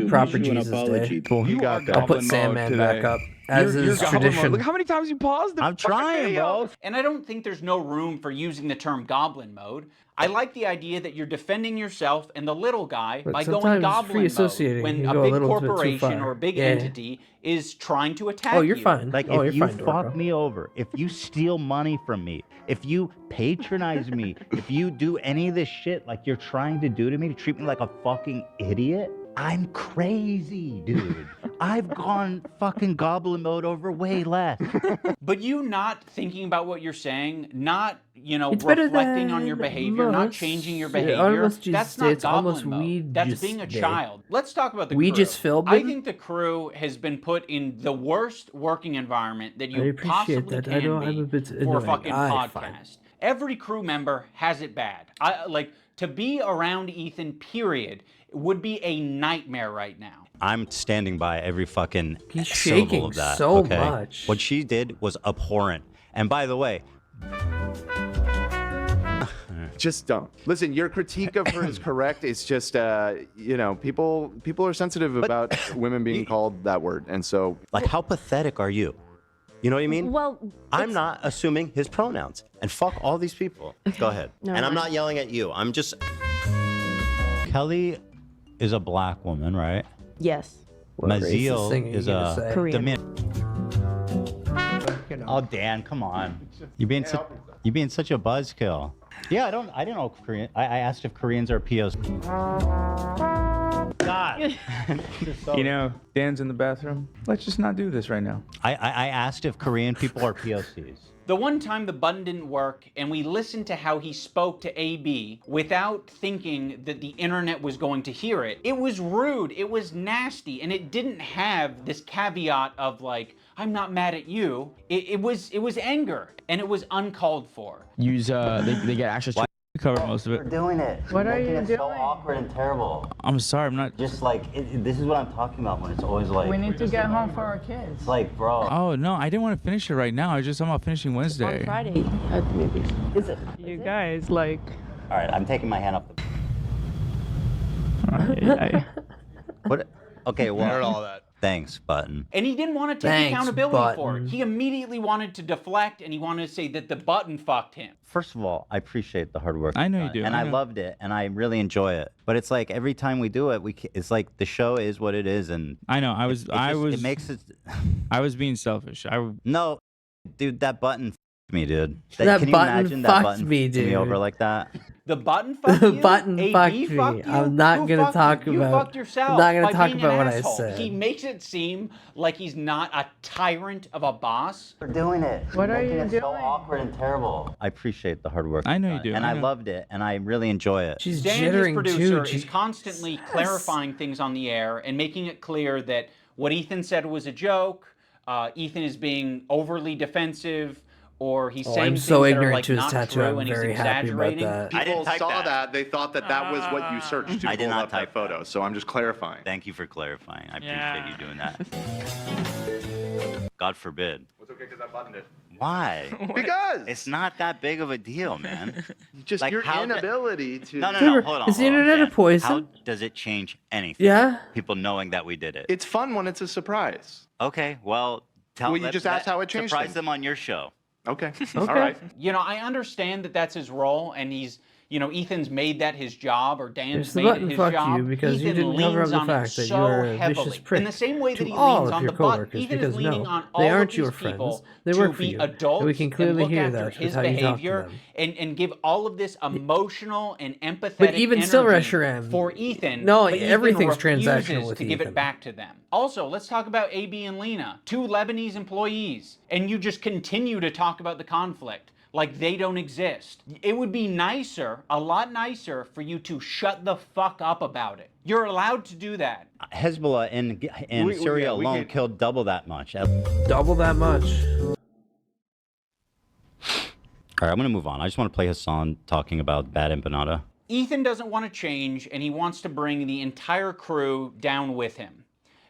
proper Jesus Day. You got that. I'll put Sandman back up as is tradition. Look how many times you paused the I'm trying, bro. And I don't think there's no room for using the term goblin mode. I like the idea that you're defending yourself and the little guy But by going sometimes goblin free mode associating when can a go a big little bit too corporation far. or a big Yeah. entity is trying to attack Oh, you're you. fine. Like, oh, if you're you fine, fuck Dorco. me over, if you steal money from me, if you patronize me, if you do any of this shit like you're trying to do to me, to treat me like a fucking idiot, I'm crazy, dude. I've gone fucking goblin mode over way less. But you not thinking about what you're saying, not, It's better reflecting on your than behavior, not most. changing your Yeah, behavior, almost Jesus that's Day, not it's almost goblin mode. weed That's just being a day. child. Let's talk about the We crew. just filled I them? think the crew has been put in the worst working environment that I you appreciate possibly that. can I know be I'm a bit for a annoying. fucking Fine. podcast. Every crew member has it bad. To be around Ethan, period, would be a nightmare right now. I'm standing by every fucking He's syllable shaking of that. so okay? much. What she did was abhorrent. And by the way, Just don't. Listen, your critique of her is correct. It's just, people are sensitive about women being called that word. And so... like, how pathetic are you? You know what I mean? Well, I'm not assuming his pronouns. And fuck all these people. Go ahead. No, and I'm no. not yelling at you. I'm just... Kelly is a black woman, right? Yes. What racist Maziel thing are you is gonna a say? Korean. Oh, Dan, come on. You're being such a buzzkill. Yeah, I didn't know Korean. I asked if Koreans are POC. God. You know, Dan's in the bathroom. Let's just not do this right now. I asked if Korean people are POCs. The one time the button didn't work and we listened to how he spoke to AB without thinking that the internet was going to hear it, it was rude, it was nasty, and it didn't have this caveat of like, I'm not mad at you. It was anger, and it was uncalled for. Use, they get access to cover most of We're it. doing it. What are Making you it doing? so awkward and terrible. I'm sorry, I'm not... Just like, this is what I'm talking about when it's always like... We need to get home for our kids. It's like, bro. Oh, no, I didn't want to finish it right now. I was just talking about finishing Wednesday. On Friday at the movies. Is it? You guys, like... All right, I'm taking my hand off the... What? Okay, well... heard all that. Thanks, Button. And he didn't want to take Thanks, accountability for it. Button. He immediately wanted to deflect, and he wanted to say that the button fucked him. First of all, I appreciate the hard work. I know you've you do, done, and I I know. loved it, and I really enjoy it. But it's like every time we do it, it's like the show is what it is, and I know, it makes it. I was being selfish. No, dude, that button f***ed me, dude. That can you button imagine fucked that button me, f***ing me dude. over like that? The button fuck you? Button AB fucked me. fucked you? I'm not Who gonna fucked talk you? You about. fucked yourself. I'm not gonna by talk being about an what I asshole. said. He makes it seem like he's not a tyrant of a boss. For doing it. What are you Making it doing? so awkward and terrible. I appreciate the hard work. I know you've you done, do, and I I know. loved it, and I really enjoy it. She's Dan, his jittering producer, too. is constantly clarifying things on the air and making it clear that what Ethan said was a joke. Ethan is being overly defensive, or he's saying I'm things so that are ignorant like to his not tattoo. true, I'm and he's very happy about exaggerating. that. I didn't People type saw that. that. They thought that that was what you searched to I did pull not up that type photo. So I'm just clarifying. Thank you for clarifying. I Yeah. appreciate you doing that. God forbid. It's okay because I buttoned it. Why? Because It's not that big of a deal, man. just Like, your how the- inability to. No, no, Trevor, no. Hold on. is the hold on, internet a Dan. poison? How does it change anything? Yeah. People knowing that we did it. It's fun when it's a surprise. Okay, well, tell Well, you just asked how it changed Surprise things. them on your show. Okay. Okay. All right. You know, I understand that that's his role, and he's, you know, Ethan's made that his job, or Dan's There's the made button it his fuck job. you because you Ethan didn't cover up leans the on it fact that so you're a heavily. vicious prick In the same way that to he all leans of on your the button. coworkers Ethan because is leaning no, on they all aren't of your these friends. people They to work for be you. adults And we can clearly and look hear after that with his how you talk to behavior them. and give all of this emotional and empathetic But even still, energy Reshiram, for Ethan. no, but Ethan everything's refuses transactional with to give Ethan. it back to them. Also, let's talk about AB and Lena, two Lebanese employees, and you just continue to talk about the conflict like they don't exist. It would be nicer, a lot nicer, for you to shut the fuck up about it. You're allowed to do that. Hezbollah in Syria alone killed double that much. Double that much. All right, I'm gonna move on. I just want to play Hassan talking about bad empanada. Ethan doesn't want to change, and he wants to bring the entire crew down with him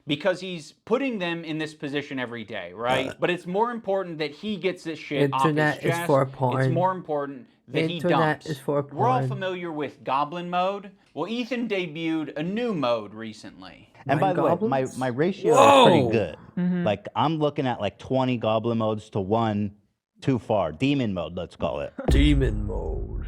because he's putting them in this position every day, right? But it's more important that he gets this shit off his Internet is chest. for porn. It's more important that he Internet dumps. is for We're all porn. familiar with Goblin Mode. Well, Ethan debuted a new mode recently. And by the way, my ratio Whoa! is pretty good. Mhm. Like I'm looking at like 20 goblin modes to 1 too far. Demon mode, let's call it. Demon mode.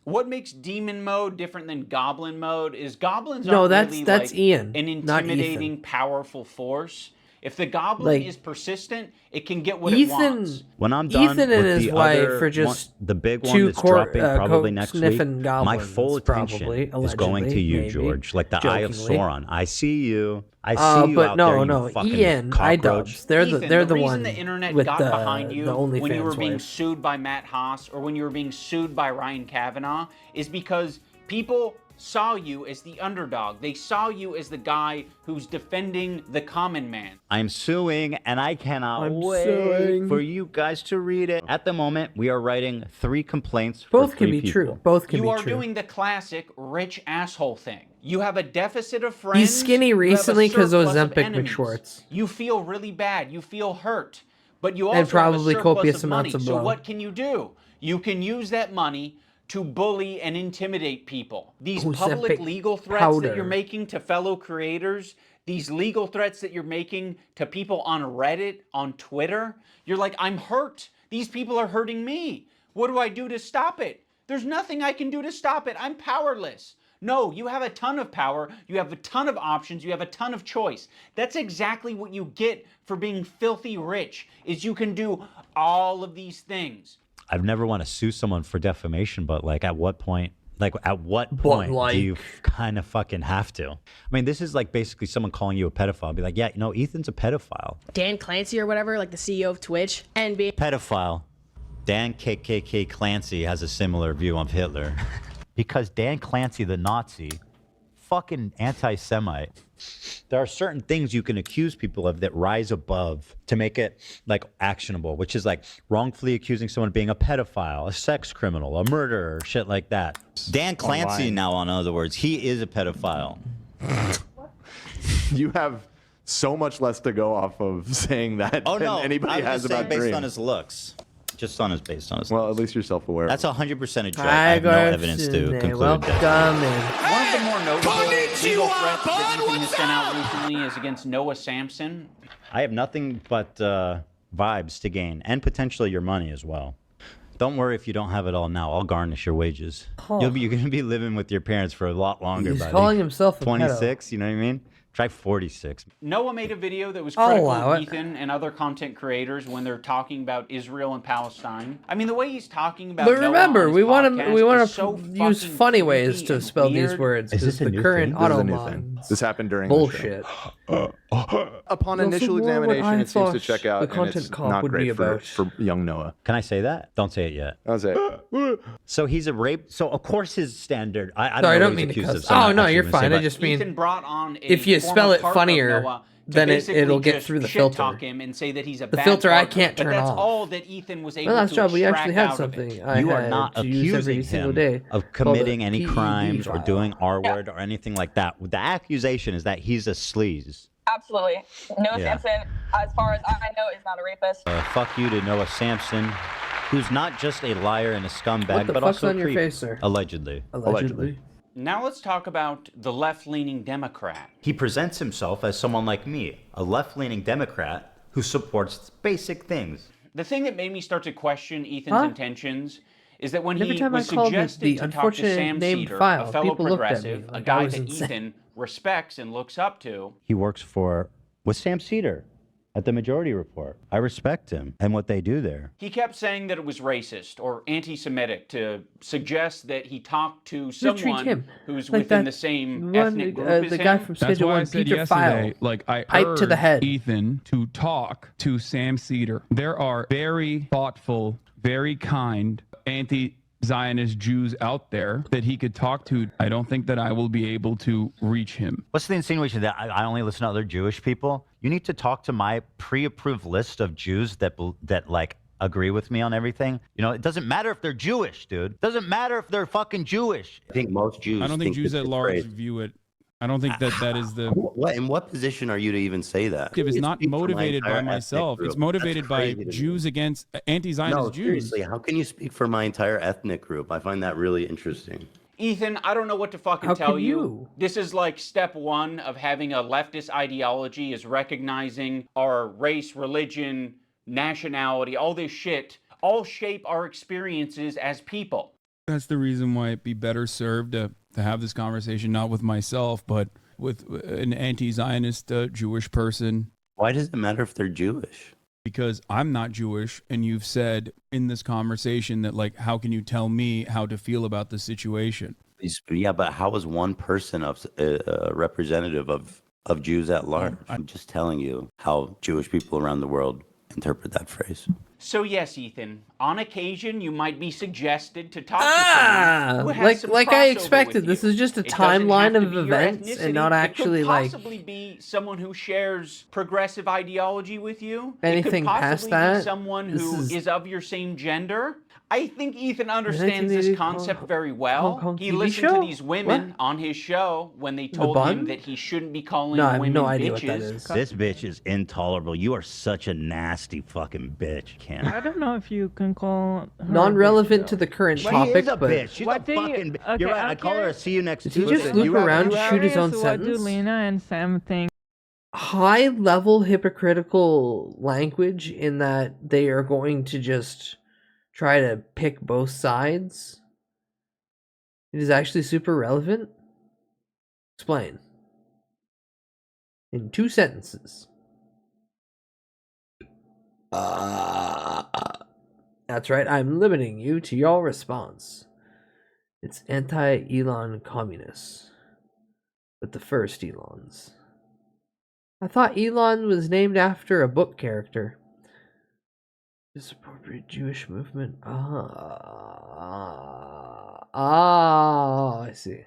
What makes Demon Mode different than Goblin Mode is goblins No, aren't that's- really that's like Ian, an not intimidating, powerful force. If the goblin Like, is persistent, it can get what it wants. When I'm done Ethan and with his the wife other are just one, the big one two that's dropping probably next week, coke-sniffing my goblins, full attention probably, is going to allegedly, you, maybe, George. Like the Eye of jokingly. Sauron. I see you. I see you but out no, there, you no, fucking Ian, cockroach. iDubbbz. They're Ethan, the reason one the internet with got the behind you OnlyFans when you were being wife. sued by Matt Haas or when you were being sued by Ryan Kavanaugh is because people saw you as the underdog. They saw you as the guy who's defending the common man. I'm suing, and I cannot I'm wait suing. for you guys to read it. At the moment, we are writing 3 complaints for Both can 3 be people. true. Both can You be are true. doing the classic rich asshole thing. You have a deficit of friends. He's skinny you have a recently because of surplus of Ozempic enemies. McSchwartz. You feel really bad. You feel hurt. But you also And probably have a surplus copious of money. amounts of So blow. what can you do? You can use that money to bully and intimidate people. These public Ozempic legal threats powder. that you're making to fellow creators, these legal threats that you're making to people on Reddit, on Twitter, you're like, I'm hurt. These people are hurting me. What do I do to stop it? There's nothing I can do to stop it. I'm powerless. No, you have a ton of power, you have a ton of options, you have a ton of choice. That's exactly what you get for being filthy rich, is you can do all of these things. I've never want to sue someone for defamation, but like at what point do you kind of fucking have to? I mean, this is like basically someone calling you a pedophile. Be like, yeah, you know, Ethan's a pedophile. Dan Clancy or whatever, like the CEO of Twitch, and being Pedophile. Dan KKK Clancy has a similar view of Hitler. Because Dan Clancy, the Nazi, fucking anti-Semite. There are certain things you can accuse people of that rise above to make it like actionable, which is like wrongfully accusing someone of being a pedophile, a sex criminal, a murderer, shit like that. Dan Clancy Online. now, in other words, he is a pedophile. You have so much less to go off of saying that Oh than no, anybody I was has just saying about based Dream. on his looks. Just on his based on his. Well, at least you're self-aware. That's 100% a joke. I Hi, have no evidence to Garcine. conclude Welcome that. One of the more notable legal threats that Ethan has sent out recently is against Noah Sampson. I have nothing but vibes to gain, and potentially your money as well. Don't worry if you don't have it all now. I'll garnish your wages. Oh. You're going to be living with your parents for a lot longer. He's buddy. calling himself a pedo. 26. You know what I mean? Try 46. Noah made a video that was I'll critical allow of it. Ethan and other content creators when they're talking about Israel and Palestine. I mean, the way he's talking about But Noah remember, on his we want to podcast is so use fucking funny ways creepy to and spell these weird. words Is because this a the new current thing? This is a new automon thing. This happened during the bullshit. Upon Also initial more what examination, I it seems to thought check out, the and content it's cop not would be great about. for young Noah. Can I say that? Don't say it yet. I'll say it. So he's a rape. So of course his standard. I Sorry, I don't don't know what he's mean to accused cuss. of, so I'm Oh not no, actually you're gonna say, fine. I but just mean Ethan brought on a if you former spell it partner of funnier, Noah to then basically it'll get just through the shit filter. talk him and say that he's a The bad filter I partner, can't but turn that's off. all that Ethan was able My last to job, we extract actually had out of it. something. I you are had not to use every accusing single him day of called committing a any PED crimes or file. doing R word or anything like that. The accusation is that he's a sleaze. Absolutely. Noah Yeah. Sampson, as far as I know, is not a rapist. Fuck you to Noah Sampson, who's not just a liar and a scumbag, What the but fuck's also on a your creep. face, sir? Allegedly. Allegedly. Now let's talk about the left-leaning Democrat. He presents himself as someone like me, a left-leaning Democrat who supports basic things. The thing that made me start to question Ethan's intentions is that when Every he time was I called it suggested the to talk to unfortunate Sam named Cedar, file, a fellow people looked at me progressive, a like I guy was that insane. Ethan respects and looks up to, He works with Sam Cedar at the Majority Report. I respect him and what they do there. he kept saying that it was racist or anti-Semitic to suggest that he talked to someone him who's like within that the same one, ethnic group as the him. guy from That's Schedule why I 1, said Peter yesterday, File. like I Pipe to the urged head. Ethan to talk to Sam Cedar. There are very thoughtful, very kind anti-Zionist Jews out there that he could talk to. I don't think that I will be able to reach him. What's the insinuation that I only listen to other Jewish people? You need to talk to my pre-approved list of Jews that like agree with me on everything. You know, it doesn't matter if they're Jewish, dude. It doesn't matter if they're fucking Jewish. I think most Jews. I don't think Jews that at it's large great. view it. I don't think that is the. What in what position are you to even say that? It's You not speak for my motivated by entire ethnic myself. group. It's motivated That's by crazy to me. Jews against anti-Zionist No, Jews. seriously, how can you speak for my entire ethnic group? I find that really interesting. Ethan, I don't know what to fucking How tell can you. you? This is like step one of having a leftist ideology is recognizing our race, religion, nationality, all this shit, all shape our experiences as people. That's the reason why it'd be better served to have this conversation not with myself, but with an anti-Zionist Jewish person. Why does it matter if they're Jewish? Because I'm not Jewish, and you've said in this conversation that, like, how can you tell me how to feel about the situation? Yeah, but how is one person a representative of Jews at large? I'm just telling you how Jewish people around the world interpret that phrase. So yes, Ethan, on occasion you might be suggested to talk to someone who has some like I crossover expected. with This you. is just a It doesn't timeline have to of be your events and not ethnicity. actually it could like possibly be someone who shares progressive ideology with you. anything it could past possibly that. be someone This who is- is of your same gender. I think Ethan understands this 1980 concept very Hong well. Kong He TV listened show? to these women on his show when they told bun? him that he shouldn't be calling No, I have women no idea what bitches. that is. This bitch is intolerable. You are such a nasty fucking bitch, Cam. I don't know if you can call her Non-relevant to the current She topic, is a but bitch. She's a What do you- fucking. okay, You're right. I'm I call her a see you next did he Tuesday. just loop around to shoot his own Curious, what do sentence? Lena and Sam think? High-level hypocritical language in that they are going to just try to pick both sides. It is actually super relevant. Explain. In 2 sentences. That's right, I'm limiting you to your response. It's anti-Elon communists. But the first Elons. I thought Elon was named after a book character. Disappropriate Jewish movement. I see.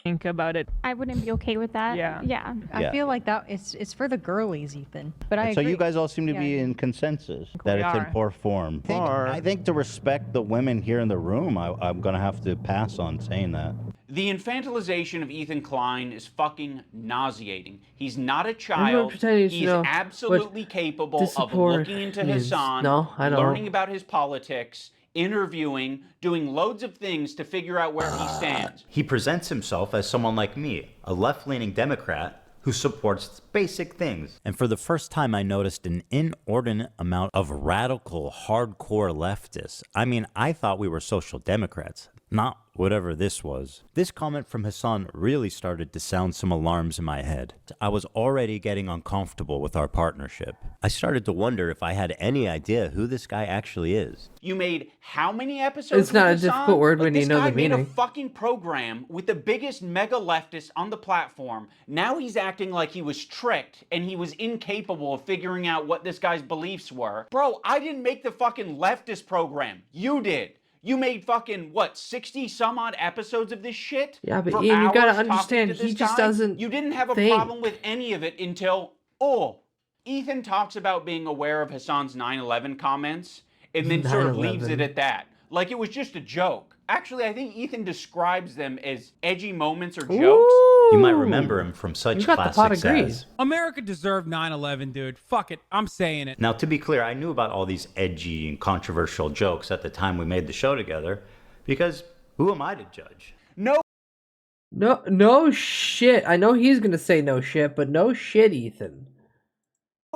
Think about it. I wouldn't be okay with that. Yeah. Yeah. Yeah. I feel like that it's for the girlies, Ethan. But I So agree. you guys all seem to Yeah. be in consensus that We it's in are. poor form. I think to respect the women here in the room, I'm going to have to pass on saying that. The infantilization of Ethan Klein is fucking nauseating. He's not a Everyone child. pretending to He's know what absolutely capable of dissapprove looking into means. Hassan, No, I don't. learning about his politics, interviewing, doing loads of things to figure out where he stands. He presents himself as someone like me, a left-leaning Democrat who supports basic things. And for the first time, I noticed an inordinate amount of radical, hardcore leftists. I mean, I thought we were social democrats. Not whatever this was. This comment from Hassan really started to sound some alarms in my head. I was already getting uncomfortable with our partnership. I started to wonder if I had any idea who this guy actually is. You made how many episodes? It's not with a Hassan? difficult word when you this know guy the made meaning. a fucking program with the biggest mega leftist on the platform. Now he's acting like he was tricked and he was incapable of figuring out what this guy's beliefs were. Bro, I didn't make the fucking leftist program. You did. You made fucking, what, 60 some odd episodes of this shit? Yeah, but For Ian, you gotta hours talking understand, to this he just guy? doesn't You didn't have a think. problem with any of it until, oh, Ethan talks about being aware of Hassan's 9/11 comments and then sort of leaves it 9/11. at that. Like it was just a joke. Actually, I think Ethan describes them as edgy moments or jokes. You might remember him from such You got the pot classics of grease. as... America deserved 9/11, dude. Fuck it. I'm saying it. Now, to be clear, I knew about all these edgy and controversial jokes at the time we made the show together, because who am I to judge? No shit. I know he's gonna say no shit, but no shit, Ethan.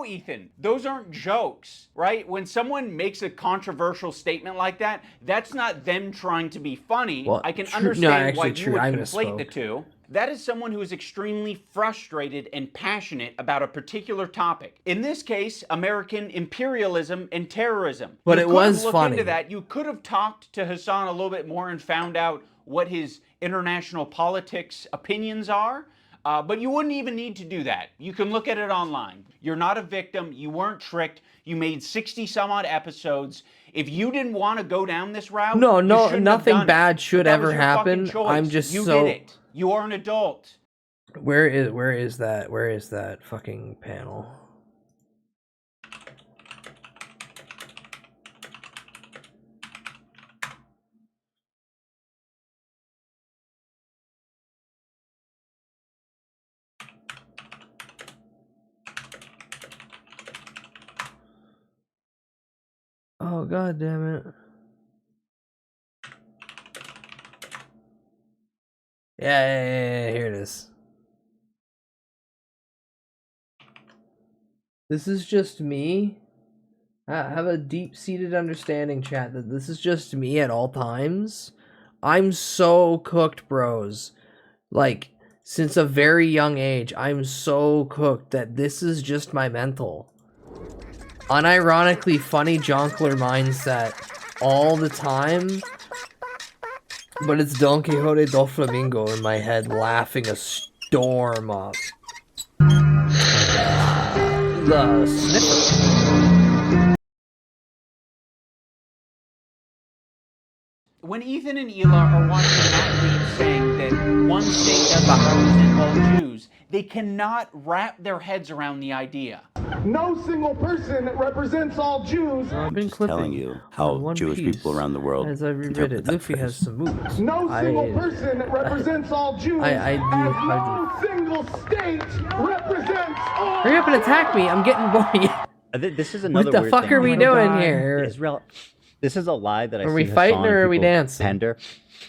Ethan, those aren't jokes, right? When someone makes a controversial statement like that, that's not them trying to be funny. Well, I can true- understand no, why actually, you true. would I conflate the misspoke. two. That is someone who is extremely frustrated and passionate about a particular topic. In this case, American imperialism and terrorism. But You it could was have looked funny. into that. You could have talked to Hassan a little bit more and found out what his international politics opinions are. But you wouldn't even need to do that. You can look at it online. You're not a victim. You weren't tricked. You made 60 some odd episodes. If you didn't want to go down this route, you shouldn't have nothing done it. bad should But that ever was your fucking happen. choice. I'm just you so. did it. You are an adult. Where is that fucking panel? Oh, god damn it. Yeah, here it is. This is just me. I have a deep-seated understanding, chat, that this is just me at all times. I'm so cooked, bros. Like, since a very young age, I'm so cooked that this is just my mental. Unironically funny jonkler mindset all the time. But it's Don Quixote do Flamingo in my head laughing a storm up. The sniffer. When Ethan and Ela are watching Matt Reeves saying that one state doesn't represent all Jews, they cannot wrap their heads around the idea. No single person represents all Jews. I've been Just telling you how Jewish people around the world As I reread interpret it, that Luffy has some moves. No single person represents all Jews. I no single state represents all. Hurry up and attack me! I'm getting bored. This is another What the weird fuck thing. are we doing here? Israel. This is a lie that I Are see we fighting Hassan or are we people dancing? Pender.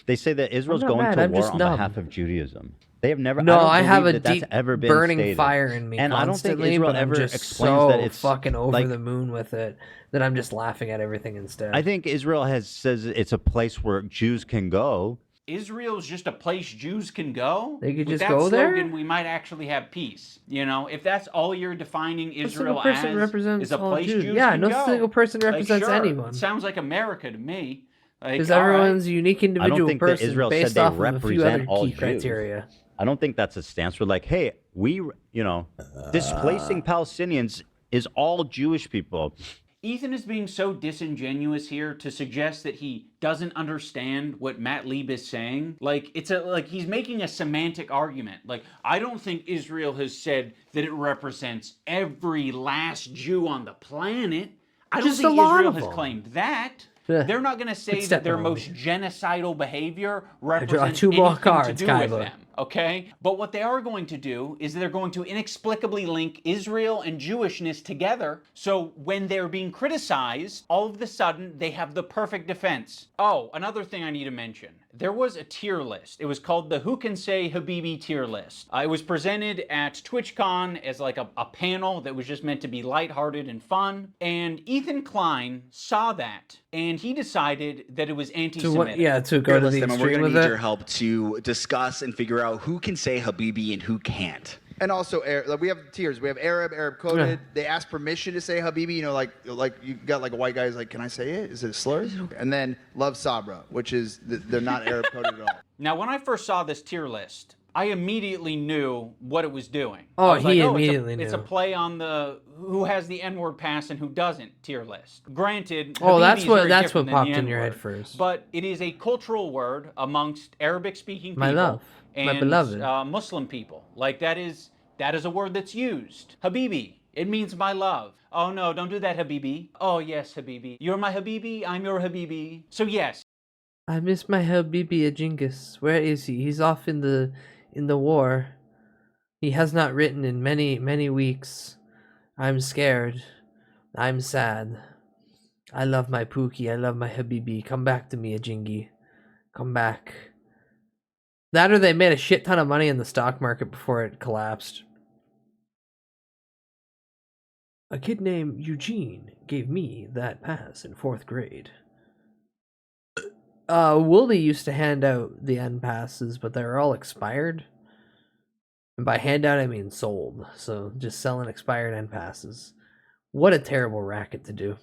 They say that Israel's not going mad, to I'm war just on numb. behalf of Judaism. They have never. No, I, don't I have believe a that that's deep ever been burning stated. fire in me and constantly, I don't think Israel but I'm ever just explains so that it's fucking over like, the moon with it that I'm just laughing at everything instead. I think Israel says it's a place where Jews can go. Israel's just a place Jews can go. They could With just that go there? slogan, we might actually have peace. You know, if that's all you're defining No Israel single person as, represents is a all place Jews. Jews Yeah, can no go. single person Like, represents sure, anyone. it sounds like America to me. Like, Because all right. everyone's a unique individual think that person Israel said based they off of a few other represent all key Jews. criteria. I don't think that's a stance. We're like, hey, displacing Palestinians is all Jewish people. Ethan is being so disingenuous here to suggest that he doesn't understand what Matt Lieb is saying. Like he's making a semantic argument. Like, I don't think Israel has said that it represents every last Jew on the planet. I don't Just think a lot Israel of has them. claimed that. Yeah. They're not going to say It's that their stepping on most genocidal behavior draw represents two more anything cards, to do Kaiba. with them. Okay? But what they are going to do is they're going to inexplicably link Israel and Jewishness together. So when they're being criticized, all of a sudden they have the perfect defense. Oh, another thing I need to mention. there was a tier list. It was called the Who Can Say Habibi tier list. It was presented at TwitchCon as like a panel that was just meant to be lighthearted and fun. And Ethan Klein saw that, and he decided that it was anti-Semitic. To go to the We're extreme gonna with need it. your help to discuss and figure out who can say Habibi and who can't. And also, like, we have tiers. We have Arab coded. They ask permission to say Habibi. You know, like you got like a white guy who's like, "Can I say it? Is it a slur?" And then Love Sabra, which is they're not Arab coded at all. Now, when I first saw this tier list, I immediately knew what it was doing. Oh, I was he like, immediately it's a knew. play on the who has the N-word pass and who doesn't tier list. Granted, Oh, Habibi that's is what very that's different what than the popped in your head N-word, first. But it is a cultural word amongst Arabic-speaking people My love, and my beloved. Muslim people. Like that is a word that's used. Habibi. It means my love. Oh no, don't do that, Habibi. Oh yes, Habibi. You're my Habibi, I'm your Habibi. So yes. I miss my Habibi Ajingus. Where is he? He's off in the war. He has not written in many weeks. I'm scared. I'm sad. I love my Pookie. I love my Habibi. Come back to me, Ajingi. Come back. That or they made a shit ton of money in the stock market before it collapsed. A kid named Eugene gave me that pass in 4th grade. Wooly used to hand out the N passes, but they were all expired. And by hand out, I mean sold. So just selling expired N passes. What a terrible racket to do.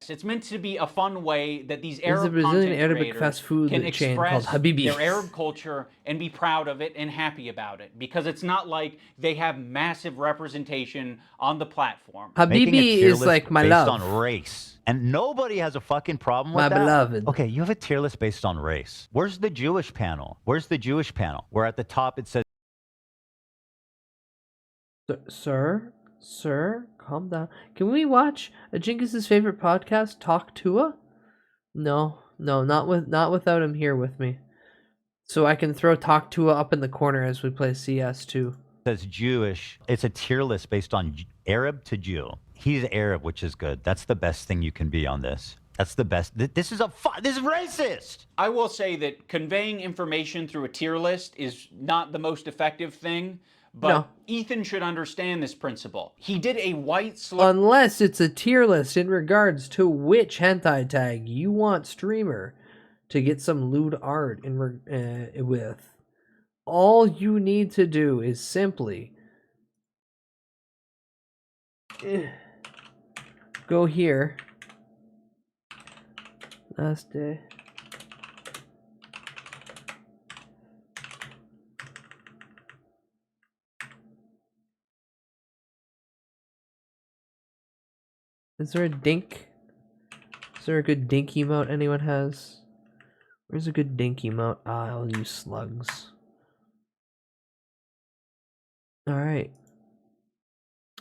It's meant to be a fun way that these There's a Arab Brazilian content Arabic creators fast food can chain called express Habibi. their Arab culture and be proud of it and happy about it. Because it's not like they have massive representation on the platform. Making a Habibi tier is list like my based love. on race. And nobody has a fucking problem with My that. beloved. Okay, you have a tier list based on race. Where's the Jewish panel? Where's the Jewish panel? Where at the top it says Sir, calm down. Can we watch Ajingus' favorite podcast, Talk Tua? No, not without him here with me. So I can throw Talk Tua up in the corner as we play CS too. says Jewish. It's a tier list based on Arab to Jew. He's Arab, which is good. That's the best thing you can be on this. That's the best. This is racist. I will say that conveying information through a tier list is not the most effective thing, but No. Ethan should understand this principle. He did a white slur. Unless it's a tier list in regards to which hentai tag you want streamer to get some lewd art with. All you need to do is simply go here. Last day. Is there a dink? Is there a good dink emote anyone has? Where's a good dink emote? Ah, I'll use slugs. Alright.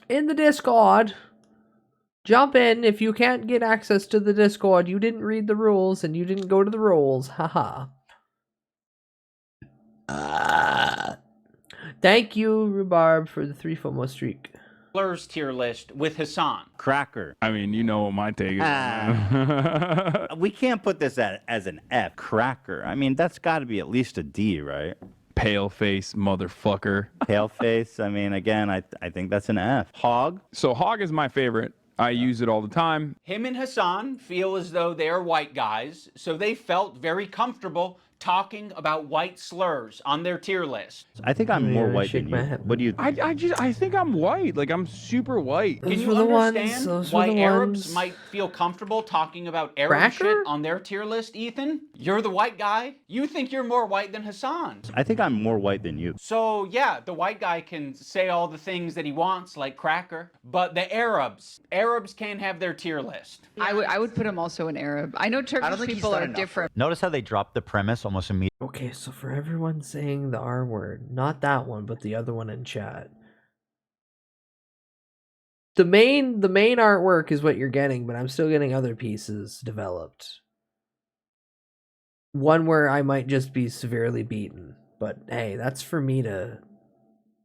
In the Discord. Jump in. If you can't get access to the Discord, you didn't read the rules and you didn't go to the rules. Haha. Thank you, Rhubarb, for the 3 FOMO streak. Slurs tier list with Hassan. Cracker. I mean, you know what my take is. We can't put this as an F. Cracker. I mean, that's got to be at least a D, right? Pale face motherfucker. Pale face. I mean, again, I think that's an F. Hog. So hog is my favorite. I use it all the time. Him and Hassan feel as though they are white guys, so they felt very comfortable talking about white slurs on their tier list. I think I'm more white than you. What do you think? I think I'm white. Like, I'm super white. Can you understand why Arabs might feel comfortable talking about Arab shit on their tier list, Ethan? You're the white guy. You think you're more white than Hassan. I think I'm more white than you. So, yeah, the white guy can say all the things that he wants, like cracker. But the Arabs can't have their tier list. I would put him also in Arab. I know Turkish people are different. Notice how they dropped the premise almost immediately. Okay, so for everyone saying the R word, not that one, but the other one in chat. The main artwork is what you're getting, but I'm still getting other pieces developed. One where I might just be severely beaten, but hey, that's for me to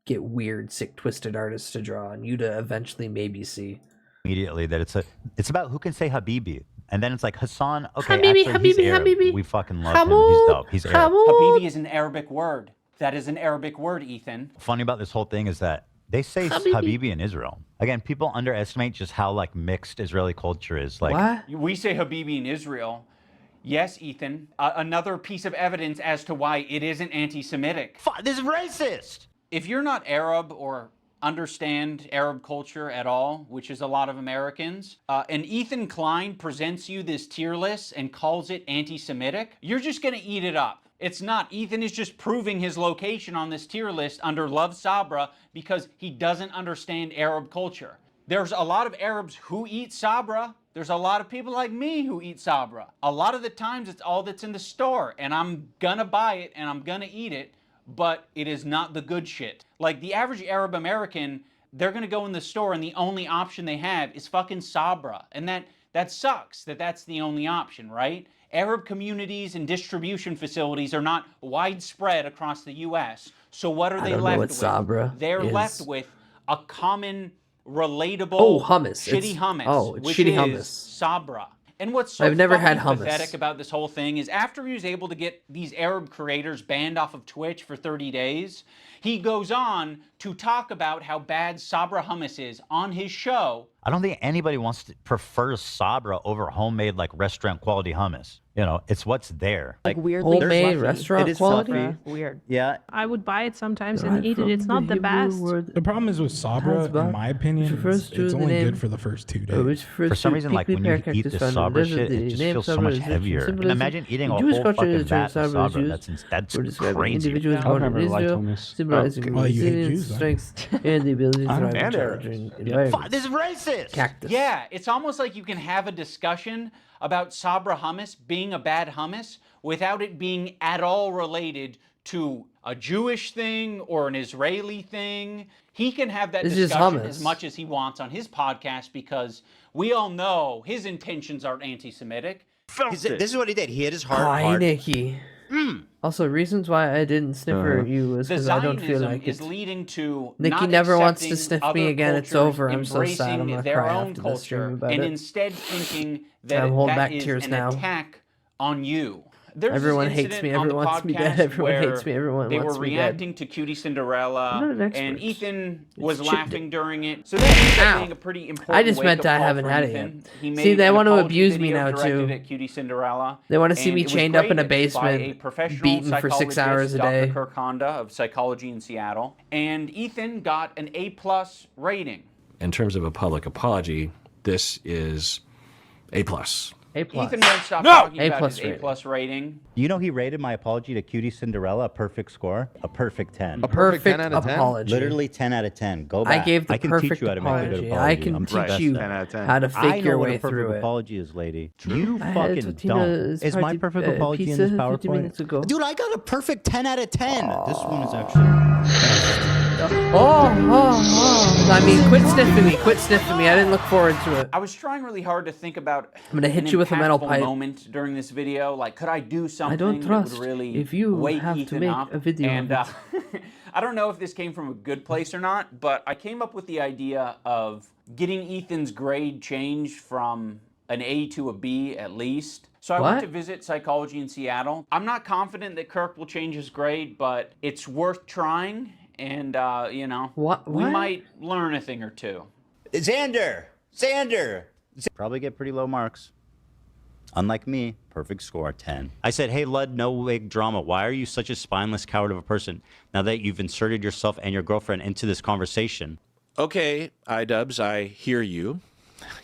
get weird, sick, twisted artists to draw, and you to eventually maybe see. Immediately that it's about who can say Habibi. And then it's like Hassan, okay, Habibi, actually, he's Habibi, Arab. Habibi. We fucking love him. He's dope. He's Arab. Habibi is an Arabic word. That is an Arabic word, Ethan. Funny about this whole thing is that they say Habibi in Israel. Again, people underestimate just how like mixed Israeli culture is. Like, What? We say Habibi in Israel. Yes, Ethan. Another piece of evidence as to why it isn't anti-Semitic. This is racist. If you're not Arab or understand Arab culture at all, which is a lot of Americans, and Ethan Klein presents you this tier list and calls it anti-Semitic, you're just gonna eat it up. It's not. Ethan is just proving his location on this tier list under Love Sabra because he doesn't understand Arab culture. There's a lot of Arabs who eat Sabra. There's a lot of people like me who eat Sabra. A lot of the times it's all that's in the store and I'm gonna buy it and I'm gonna eat it, but it is not the good shit. Like the average Arab American, they're gonna go in the store and the only option they have is fucking Sabra. And that sucks that that's the only option, right? Arab communities and distribution facilities are not widespread across the U.S. So what are they left with? Sabra They're is. left with a common, relatable, hummus. shitty It's- hummus, oh, it's which shitty is hummus. Sabra. And what's so I've never fucking had hummus. pathetic about this whole thing is after he was able to get these Arab creators banned off of Twitch for 30 days, he goes on to talk about how bad Sabra hummus is on his show. I don't think anybody wants to prefer Sabra over homemade like restaurant quality hummus. You know, it's what's there. Like weirdly Homemade fluffy. restaurant It is quality? fluffy. Weird. Yeah. I would buy it sometimes and eat it. It's not the best. The problem is with Sabra, in my opinion, it's only good for the first 2 days. For some reason, like when you eat the Sabra shit, it just feels so much heavier. And imagine eating a whole fucking vat of Sabra. That's crazy. Individuals I born don't in remember Israel, hummus. symbolizing Oh, you hate resilience, Jews, then. strength, and the ability to I'm thrive in and challenging Arabs. environments. This is racist. Cactus. Yeah, it's almost like you can have a discussion about Sabra hummus being a bad hummus without it being at all related to a Jewish thing or an Israeli thing. He can have that It's just discussion hummus. as much as he wants on his podcast because we all know his intentions are anti-Semitic. This is what he did. He hit his heart Hi, hard. Nikki. Also, reasons why I didn't sniffer you was The because I don't feel Zionism like is it's... leading to Nikki not never wants to accepting sniff me other again. It's cultures, over. I'm so sad. I'm embracing gonna their cry own after this stream culture, about and it. instead thinking that I'm holding that back is tears an now. attack on you. There's Everyone this hates incident me. on Everyone the wants me dead. podcast Everyone where hates me. Everyone they wants were me dead. reacting to Cutie I'm Cinderella, not an expert. and Ethan It's was chipped. laughing during it. So that ended up Ow. being a pretty important I just meant wake-up I call haven't for had it Ethan. yet. He See, made they an want to apology abuse me video now, directed too. at Cutie Cinderella, They want to see and me it was chained up in a graded by basement, a professional beaten for 6 psychologist, hours a Dr. day. Kirk Honda of Psychology in Seattle, and Ethan got an A+ rating. In terms of a public apology, this is A+. A+. Ethan won't stop talking A+ about his rating. A+ rating. You know he rated my apology to Cutie Cinderella a perfect score? A perfect 10. A perfect 10 out of 10? apology. Literally 10 out of 10. Go I back. gave the I can perfect teach you how to make a good apology. apology. I can I'm teach best you at it. how to fake I know your what way a perfect through it. apology is, lady. You I had fucking Tina don't. Is my party, perfect apology pizza in this 50 minutes PowerPoint? ago. Dude, I got a perfect 10 out of 10. This one is actually... I mean, quit sniffing me. Quit sniffing me. I didn't look forward to it. I was trying really hard to think about I'm gonna hit an you with a metal impactful pipe. moment during this video. Like, could I do something I don't that trust would really if you wake have to Ethan make up? a video And of I don't know if this came from a good place or not, but I came up with the idea of getting Ethan's grade changed from an A to a B at least. So I went What? to visit Psychology in Seattle. I'm not confident that Kirk will change his grade, but it's worth trying. And, you know, we What? might learn a thing or two. Xander! Probably get pretty low marks. Unlike me, perfect score, 10. I said, hey, Lud, no wig drama. Why are you such a spineless coward of a person now that you've inserted yourself and your girlfriend into this conversation? Okay, iDubbbz, I hear you.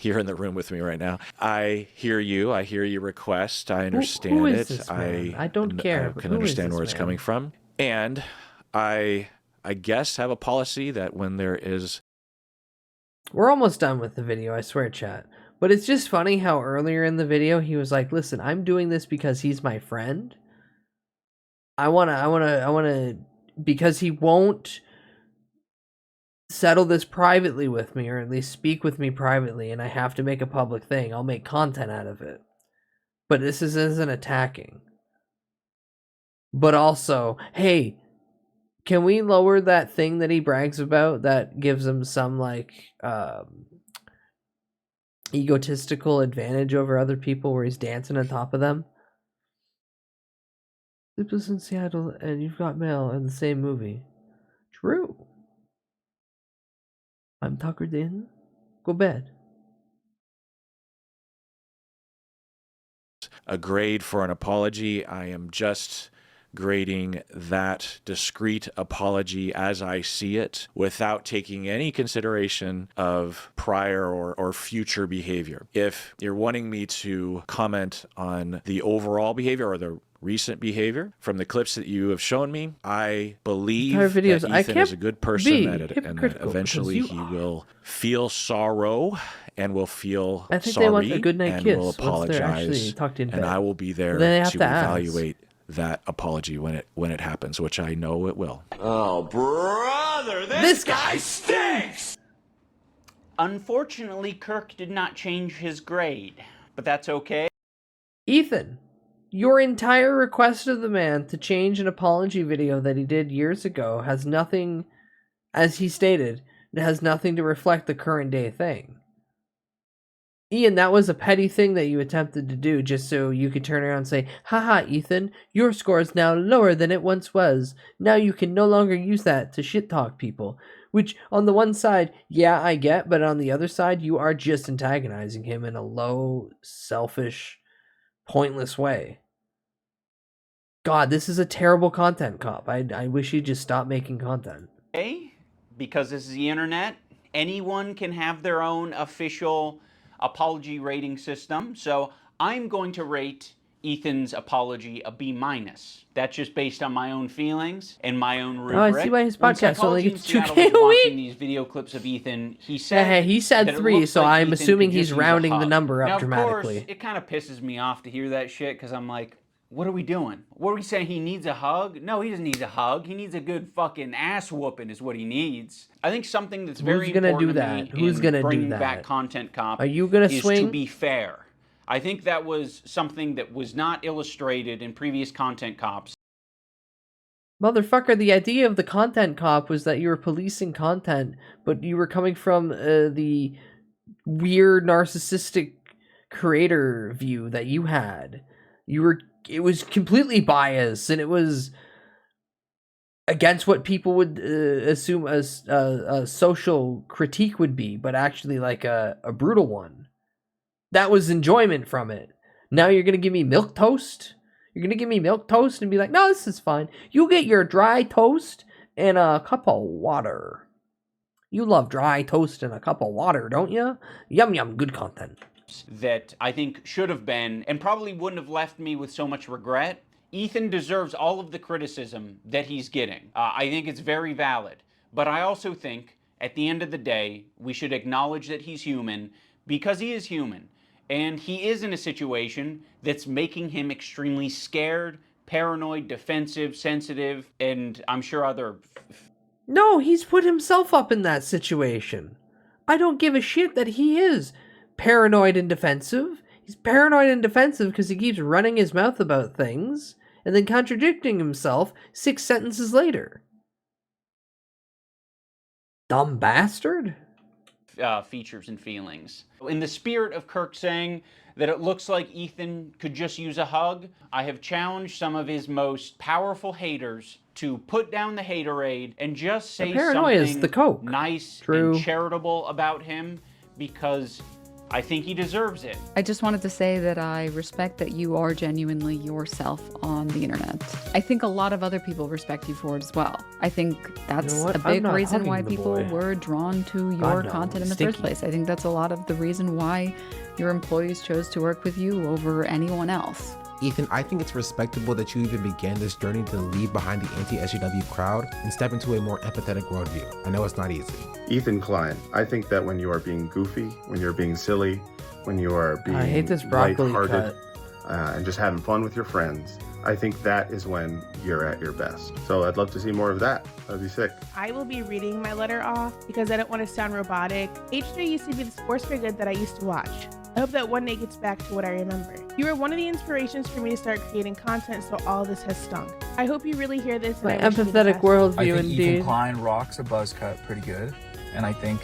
You're in the room with me right now. I hear you. I hear your request. I understand who it. is this man? I don't care, I but can who is understand this where it's man? coming from. And I guess have a policy that when there is... We're almost done with the video, I swear, chat. But it's just funny how earlier in the video he was like, "Listen, I'm doing this because he's my friend. I wanna, because he won't settle this privately with me, or at least speak with me privately, and I have to make a public thing. I'll make content out of it. But this isn't attacking. But also, hey, can we lower that thing that he brags about that gives him some, like, egotistical advantage over other people where he's dancing on top of them. Sleepless in Seattle and You've Got Mail are the same movie. True. I'm tuckered in. Go bed. A grade for an apology. I am just grading that discrete apology as I see it without taking any consideration of prior or future behavior. If you're wanting me to comment on the overall behavior or the recent behavior from the clips that you have shown me, I believe that Ethan is a good person and that eventually he will feel sorrow and will feel sorry and will apologize, and I will be there to evaluate that apology when it happens, which I know it will. Oh, brother, this guy stinks! Unfortunately, Kirk did not change his grade, but that's okay. Ethan, your entire request of the man to change an apology video that he did years ago has nothing, as he stated, it has nothing to reflect the current day thing. Ian, that was a petty thing that you attempted to do just so you could turn around and say, haha, Ethan, your score is now lower than it once was. Now you can no longer use that to shit talk people. Which, on the one side, yeah, I get, but on the other side, you are just antagonizing him in a low, selfish, pointless way. God, this is a terrible content cop. I wish he'd just stop making content. Okay, because this is the internet, anyone can have their own official apology rating system. So I'm going to rate Ethan's apology a B-. That's just based on my own feelings and my own rubric. Oh, I see why his podcast only gets 2K a watching these video clips of Ethan, he said, hey, he said 3, so like I'm Ethan assuming could he's just use a rounding the hug. number up now, dramatically. Of course, it kind of pisses me off to hear that shit because I'm like, what are we doing? What are we saying? He needs a hug? No, he doesn't need a hug. He needs a good fucking ass whooping is what he needs. I think something that's very important do that? to me Who's gonna in do bringing that? back Content Cop Are you gonna is swing? to be fair. I think that was something that was not illustrated in previous Content Cops. Motherfucker, the idea of the content cop was that you were policing content, but you were coming from the weird narcissistic creator view that you had. It was completely biased, and it was against what people would assume as a social critique would be, but actually like a brutal one. That was enjoyment from it. Now you're gonna give me milquetoast? You're gonna give me milquetoast and be like, no, this is fine. You get your dry toast and a cup of water. You love dry toast and a cup of water, don't you? Yum yum, good content. That I think should have been, and probably wouldn't have left me with so much regret. Ethan deserves all of the criticism that he's getting. I think it's very valid. But I also think, at the end of the day, we should acknowledge that he's human, because he is human. And he is in a situation that's making him extremely scared, paranoid, defensive, sensitive, and I'm sure other... No, he's put himself up in that situation. I don't give a shit that he is paranoid and defensive. He's paranoid and defensive because he keeps running his mouth about things and then contradicting himself 6 sentences later. Dumb bastard. Features and feelings. In the spirit of Kirk saying that it looks like Ethan could just use a hug, I have challenged some of his most powerful haters to put down the haterade and just say something nice and charitable about him, because I think he deserves it. I just wanted to say that I respect that you are genuinely yourself on the internet. I think a lot of other people respect you for it as well. I think that's a big reason why people were drawn to your content in the first place. I think that's a lot of the reason why your employees chose to work with you over anyone else. Ethan, I think it's respectable that you even began this journey to leave behind the anti-SJW crowd and step into a more empathetic worldview. I know it's not easy. Ethan Klein, I think that when you are being goofy, when you're being silly, when you are being I hate this broccoli lighthearted, and just having fun with your friends, I think that is when you're at your best. So I'd love to see more of that. That'd be sick. I will be reading my letter off because I don't want to sound robotic. H3 used to be the sports for good that I used to watch. I hope that one day gets back to what I remember. You were one of the inspirations for me to start creating content, so all this has stunk. I hope you really hear this. My empathetic worldview, I think indeed. Ethan Klein rocks a buzz cut pretty good, and I think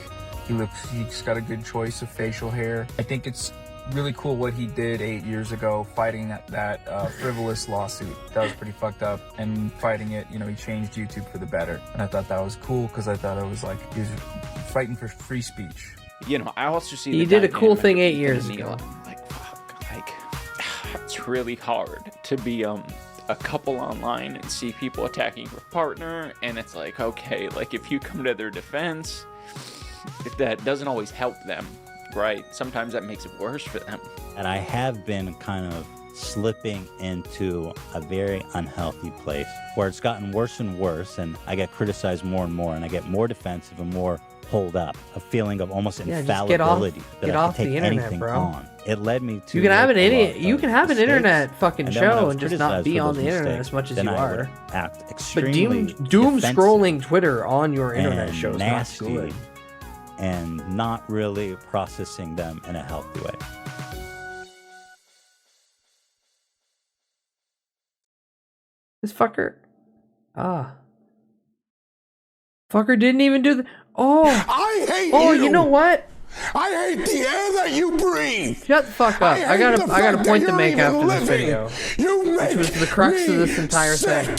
He's got a good choice of facial hair. I think it's really cool what he did 8 years ago, fighting that frivolous lawsuit. That was pretty fucked up. And fighting it, he changed YouTube for the better. And I thought that was cool because I thought it was like he was fighting for free speech. I also see he did a cool thing 8 years ago. Like, fuck, like, it's really hard to be a couple online and see people attacking your partner, and it's like, okay, like if you come to their defense, that doesn't always help them. Right, sometimes that makes it worse for them. And I have been kind of slipping into a very unhealthy place where it's gotten worse and worse, and I get criticized more and more, and I get more defensive and more hold up, a feeling of almost infallibility get that off I can take the internet, anything bro. on. It led me to you can have an idiot. You can have an internet fucking show and just not be on the internet mistakes, as much as then you I are. would act But extremely doom scrolling Twitter on your internet and show is nasty not good. and not really processing them in a healthy way. This fucker. Fucker didn't even do the. Oh. I hate Oh, you. You know what? I hate the air that you breathe. Shut the fuck up. I got a point to make after this video. Which was the crux of this entire thing.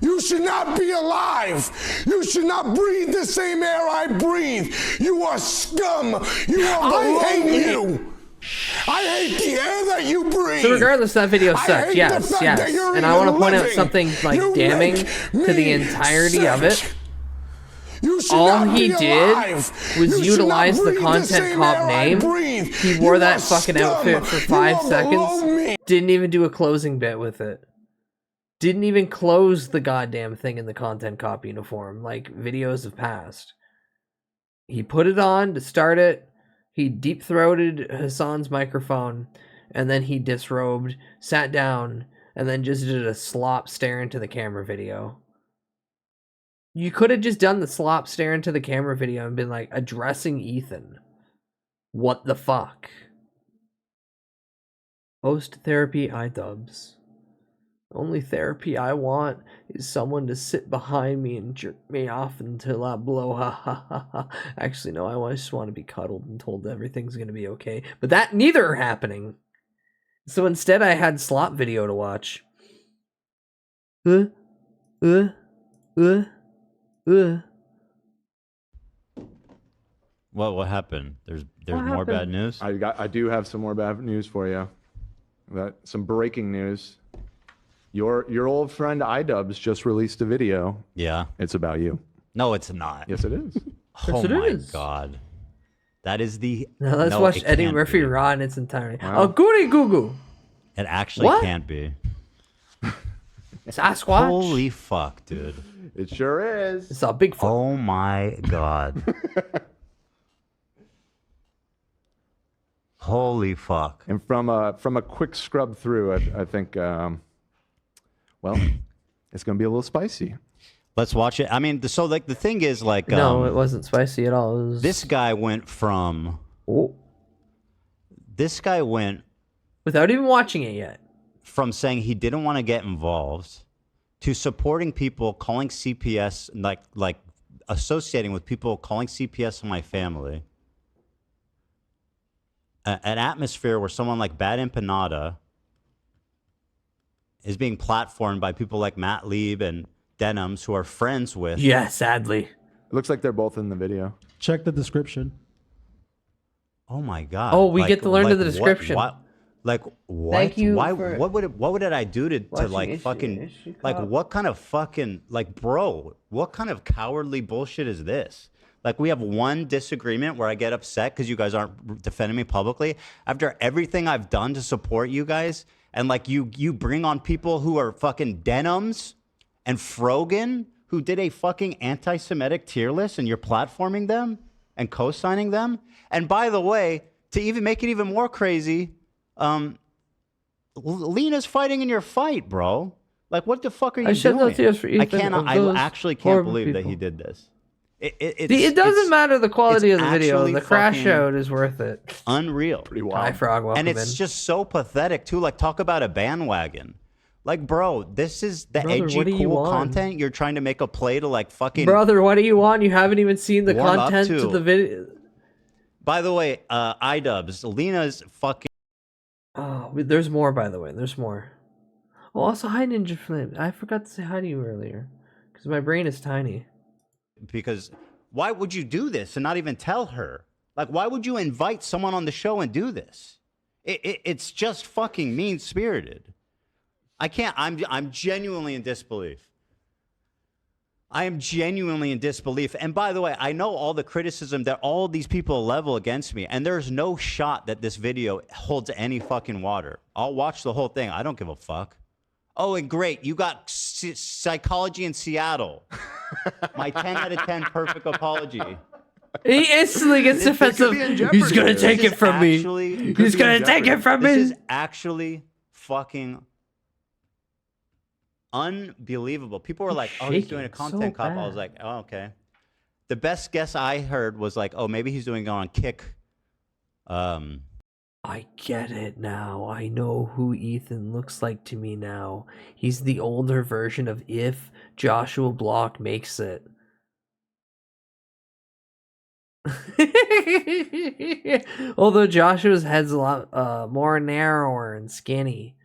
You should not be alive. You should not breathe the same air I breathe. You are scum. I hate you. I hate the air that you breathe. So regardless, that video sucked. Yes. And I want to point out something like damning to the entirety of it. All he did was utilize the content cop name. He wore that fucking outfit for 5 seconds. Didn't even do a closing bit with it. Didn't even close the goddamn thing in the content cop uniform like videos have passed. He put it on to start it. He deep-throated Hassan's microphone, and then he disrobed, sat down, and then just did a slop stare into the camera video. You could have just done the slop stare into the camera video and been like, addressing Ethan. What the fuck? Post-therapy iDubbbz. The only therapy I want is someone to sit behind me and jerk me off until I blow. Ha ha ha ha. Actually, no, I just want to be cuddled and told everything's going to be okay. But that neither are happening. So instead, I had slop video to watch. What happened? There's more bad news? I do have some more bad news for you. Some breaking news. Your old friend iDubbbz just released a video. Yeah. It's about you. No, it's not. Yes, it is. Oh my god. That is the... Now let's watch Eddie Murphy Raw in its entirety. Wow. Oh, goody goo goo. It actually can't be. Sasquatch? Holy fuck, dude. It sure is. It's a big fuck. Oh my god. Holy fuck. And from a quick scrub through, I think, well, it's going to be a little spicy. Let's watch it. I mean, so like the thing is like... No, it wasn't spicy at all. It was... This guy went from... Oh. This guy went... Without even watching it yet. From saying he didn't want to get involved to supporting people calling CPS, like associating with people calling CPS on my family. An atmosphere where someone like Bad Empanada is being platformed by people like Matt Lieb and Denims, who are friends with... Yeah, sadly. It looks like they're both in the video. Check the description. Oh my god. Oh, we get to learn the description. What? Thank you. Why? For What did I do to like fucking like what kind of fucking like bro? What kind of cowardly bullshit is this? Like we have one disagreement where I get upset because you guys aren't defending me publicly after everything I've done to support you guys, and like you bring on people who are fucking Denims and Frogan who did a fucking anti-Semitic tier list, and you're platforming them and co-signing them. And by the way, to even make it even more crazy, Lena's fighting in your fight, bro. Like, what the fuck are you doing? I actually can't believe that he did this. It doesn't matter the quality of the video. The crash out is worth it. Unreal. Pretty wild. Hi, Frog. Welcome And it's just so pathetic, too. Like, talk about a bandwagon. Like, bro, this is the Brother, what do edgy, you cool want? content. You're trying to make a play to like fucking. Brother, what do you want? You haven't even seen the warm up content to. to the video. By the way, iDubbbz, Lena's fucking. Oh, there's more, by the way. There's more. Oh, also, hi, Ninja Flip. I forgot to say hi to you earlier. Because my brain is tiny. Because why would you do this and not even tell her? Like, why would you invite someone on the show and do this? It's just fucking mean-spirited. I can't. I'm genuinely in disbelief. I am genuinely in disbelief. And by the way, I know all the criticism that all these people level against me, and there's no shot that this video holds any fucking water. I'll watch the whole thing. I don't give a fuck. Oh, and great, you got psychology in Seattle. My 10 out of 10 perfect apology. He instantly gets defensive. He's gonna take it from me. He's gonna take it from me. This is actually fucking unbelievable. People were like, oh, he's doing a content cop. I was like, oh, okay. The best guess I heard was like, oh, maybe he's doing it on Kick. I get it now. I know who Ethan looks like to me now. He's the older version of If Joshua Block Makes It. Although Joshua's head's a lot more narrower and skinny.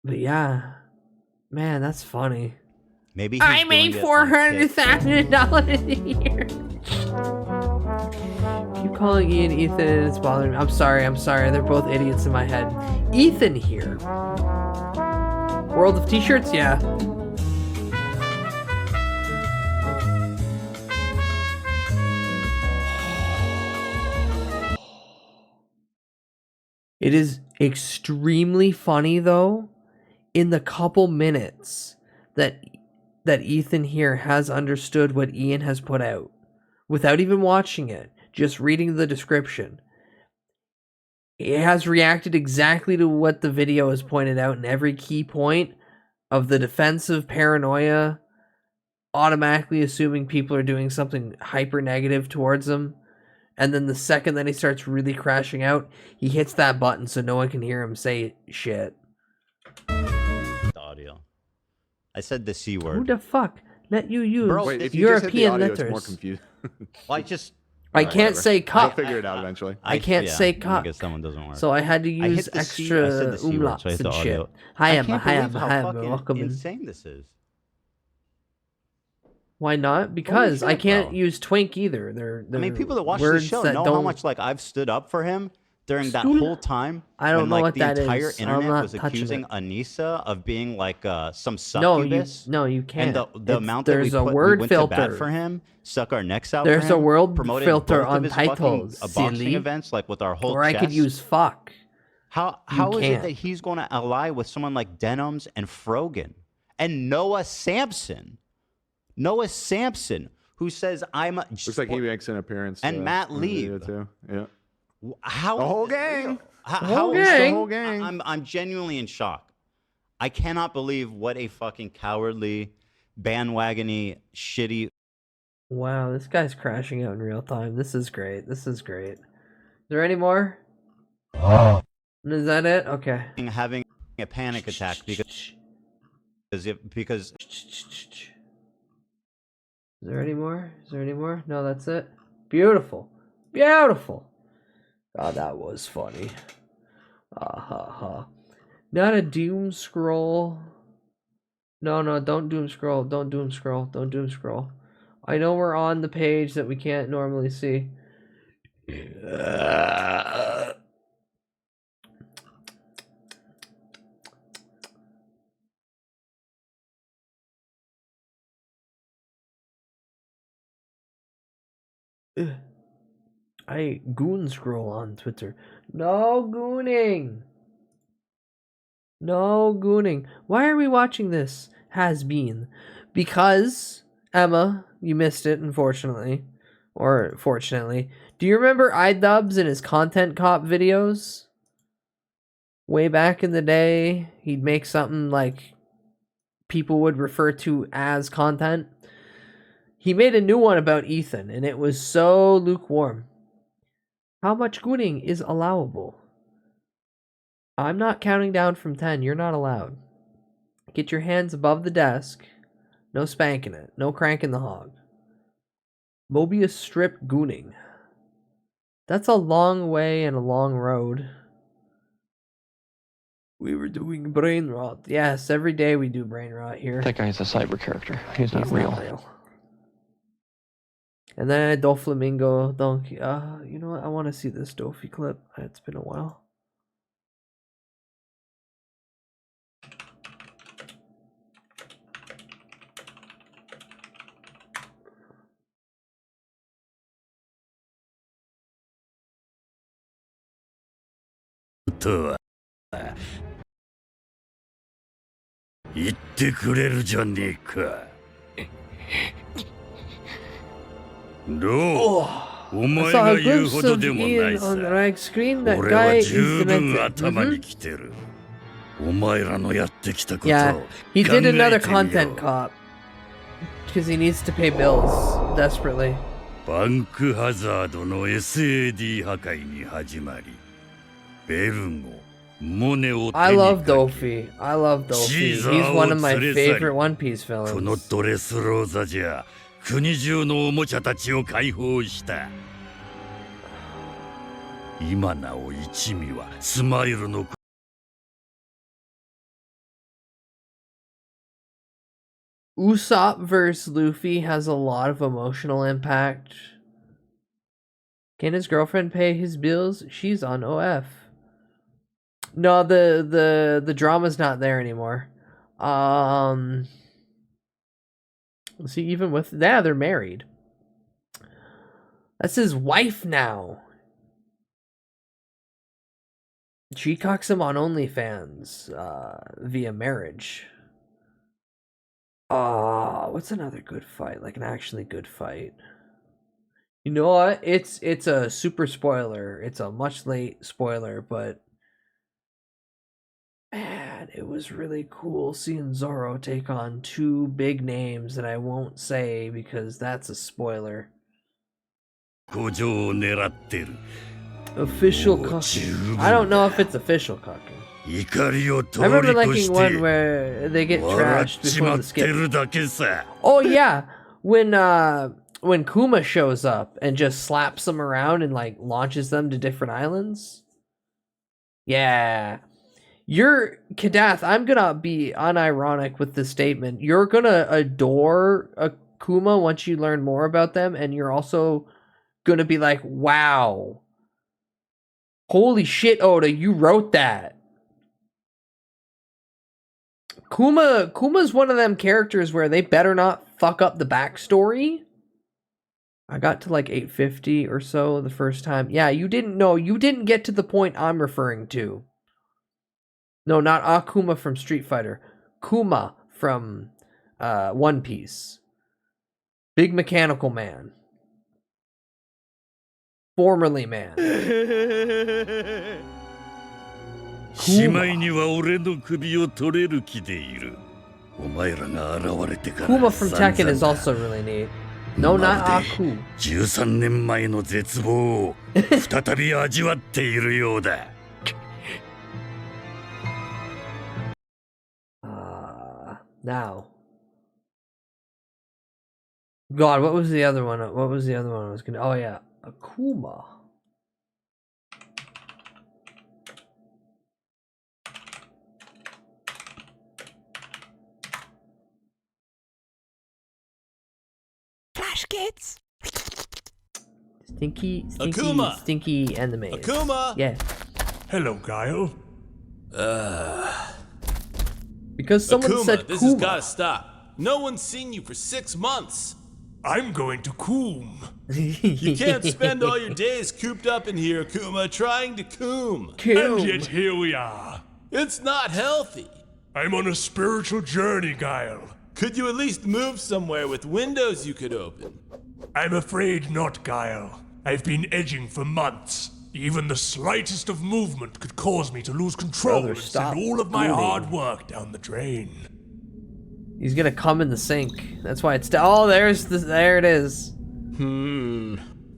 But yeah. Man, that's funny. Maybe I made $400,000 a year. Keep calling Ian Ethan and it's bothering me. I'm sorry. They're both idiots in my head. Ethan here. World of T-shirts? Yeah. It is extremely funny, though, in the couple minutes that Ethan here has understood what Ian has put out. Without even watching it, just reading the description. He has reacted exactly to what the video has pointed out in every key point of the defensive paranoia, automatically assuming people are doing something hyper negative towards him. And then the second that he starts really crashing out, he hits that button so no one can hear him say shit. The audio. I said the C word. Who the fuck let you use Wait, if you just hit the European audio, letters? it's more confusing. Well, I just... I can't say We'll cock. figure it out eventually. I can't say I cock. guess that one doesn't work. So I had to use extra umlauts and shit. Hi, welcome in. Insane this is. Why not? Because shit, I can't bro. use twink either. They're I mean, people that watch the show know how much like I've stood up for him during that whole time. I don't when, know like, what that the entire is, so I'm internet not was touching accusing it. Anissa of being like some No, succubus. you can't. And the amount that there's we a put, word we went filter to bat for him, stuck our necks out. There's for a him, word promoted filter both of on his fucking, titles, boxing silly. events, like with our whole Or I chest. could use fuck. How is it that he's going to ally with someone like Denims and Frogan and Noah Sampson? Noah Sampson, who says I'm a... Looks like he makes an appearance. And Matt in the video Lieb. too. Yeah. How The whole gang. How The is whole gang. I'm genuinely in shock. I cannot believe what a fucking cowardly, bandwagony, shitty... Wow, this guy's crashing out in real time. This is great. This is great. Is there any more? Is that it? Okay. Having a panic attack because Is there any more? Is there any more? No, that's it. Beautiful. Beautiful. God, that was funny. Not a doom scroll. No, don't doom scroll. Don't doom scroll. Don't doom scroll. I know we're on the page that we can't normally see. I goon scroll on Twitter. No gooning. No gooning. Why are we watching this? Has been. Because, Emma, you missed it, unfortunately. Or fortunately. Do you remember iDubbbz and his content cop videos? Way back in the day, he'd make something like people would refer to as content. He made a new one about Ethan, and it was so lukewarm. How much gooning is allowable? I'm not counting down from 10. You're not allowed. Get your hands above the desk. No spanking it. No cranking the hog. Mobius strip gooning. That's a long way and a long road. We were doing brain rot. Yes, every day we do brain rot here. That guy's a cyber character. He's not real. And then Doflamingo Donkey. You know what? I want to see this Dofi clip. It's been a while. I saw a glimpse of Ian on the rag screen. That guy is demented. Yeah, he did another content cop because he needs to pay bills desperately. I love Dofi. I love Dofi. He's one of my favorite One Piece villains. 国中のおもちゃたちを解放した。今なお一味はスマイルの Usopp vs. Luffy has a lot of emotional impact. Can his girlfriend pay his bills? She's on OF. No, the drama's not there anymore. See, even with they're married. That's his wife now. She cocks him on OnlyFans via marriage. What's another good fight? Like an actually good fight. You know what? It's a super spoiler. It's a much late spoiler, but man, it was really cool seeing Zoro take on two big names that I won't say because that's a spoiler. Official cucking. I don't know if it's official cucking. I remember liking one where they get trashed before the skip. Oh yeah, when Kuma shows up and just slaps them around and like launches them to different islands. Yeah. You're Kadath, I'm gonna be unironic with this statement. You're gonna adore Akuma once you learn more about them, and you're also gonna be like, wow. Holy shit, Oda, you wrote that. Kuma's one of them characters where they better not fuck up the backstory. I got to like 850 or so the first time. Yeah, you didn't get to the point I'm referring to. No, not Akuma from Street Fighter. Kuma from One Piece. Big mechanical man. Formerly man. Kuma from Tekken is also really neat. No, not Aku. 13年前の絶望を再び味わっているようだ。Now. God, what was the other one? What was the other one I was gonna... Oh, yeah. Akuma. Flash kids. Stinky, Akuma. Stinky, and the maid. Akuma. Yeah. Hello, Guile. Because someone Akuma, said this Kuma. has got to stop. No one's seen you for 6 months. I'm going to coom. You can't spend all your days cooped up in here, Akuma, trying to coom. Coom. And yet here we are. It's not healthy. I'm on a spiritual journey, Guile. Could you at least move somewhere with windows you could open? I'm afraid not, Guile. I've been edging for months. Even the slightest of movement could cause me to lose control Brother, and stop send all of my gooning. hard work down the drain. He's gonna come in the sink. That's why it's... Oh, there it is.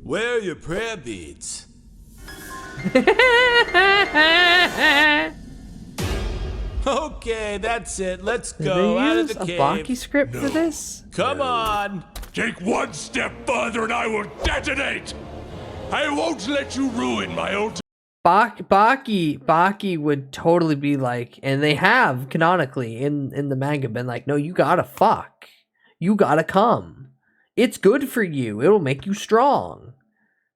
Where are your prayer beads? Okay, that's it. Let's Did go they out of use the a cave. Baki script for this? Come on. Take one step further and I will detonate. I won't let you ruin my ultimate. Baki would totally be like, and they have canonically in the manga been like, no, you gotta fuck. You gotta come. It's good for you. It'll make you strong.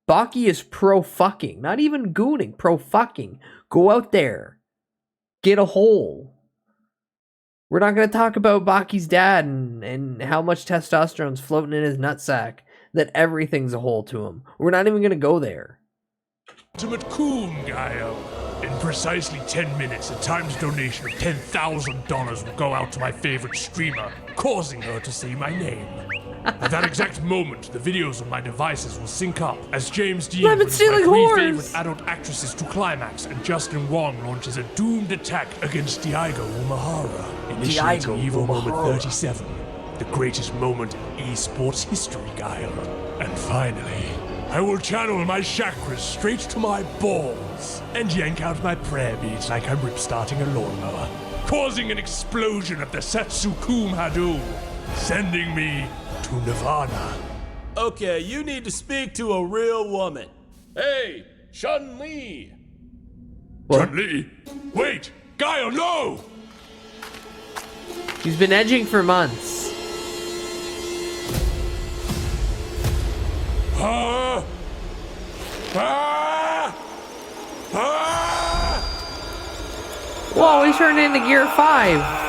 Baki is pro-fucking. Not even gooning. Pro-fucking. Go out there. Get a hole. We're not going to talk about Baki's dad and how much testosterone's floating in his nutsack. That everything's a hole to him. We're not even going to go there. Ultimate coon, Gaio. In precisely 10 minutes, a timed donation of $10,000 will go out to my favorite streamer, causing her to say my name. At that exact moment, the videos on my devices will sync up as James Dean brings my three favorite adult actresses to climax and Justin Wong launches a doomed attack against Daigo Umehara, initiating Evo Moment 37, the greatest moment in esports history, Gaio. And finally, I will channel my chakras straight to my balls and yank out my prayer beads like I'm rip-starting a lawnmower, causing an explosion of the Satsukum Hadou, sending me to Nirvana. Okay, you need to speak to a real woman. Hey, Chun-Li! Chun-Li? Wait! Gaio, no! He's been edging for months. Ah! Ah! Ah! Whoa, he turned into Gear 5.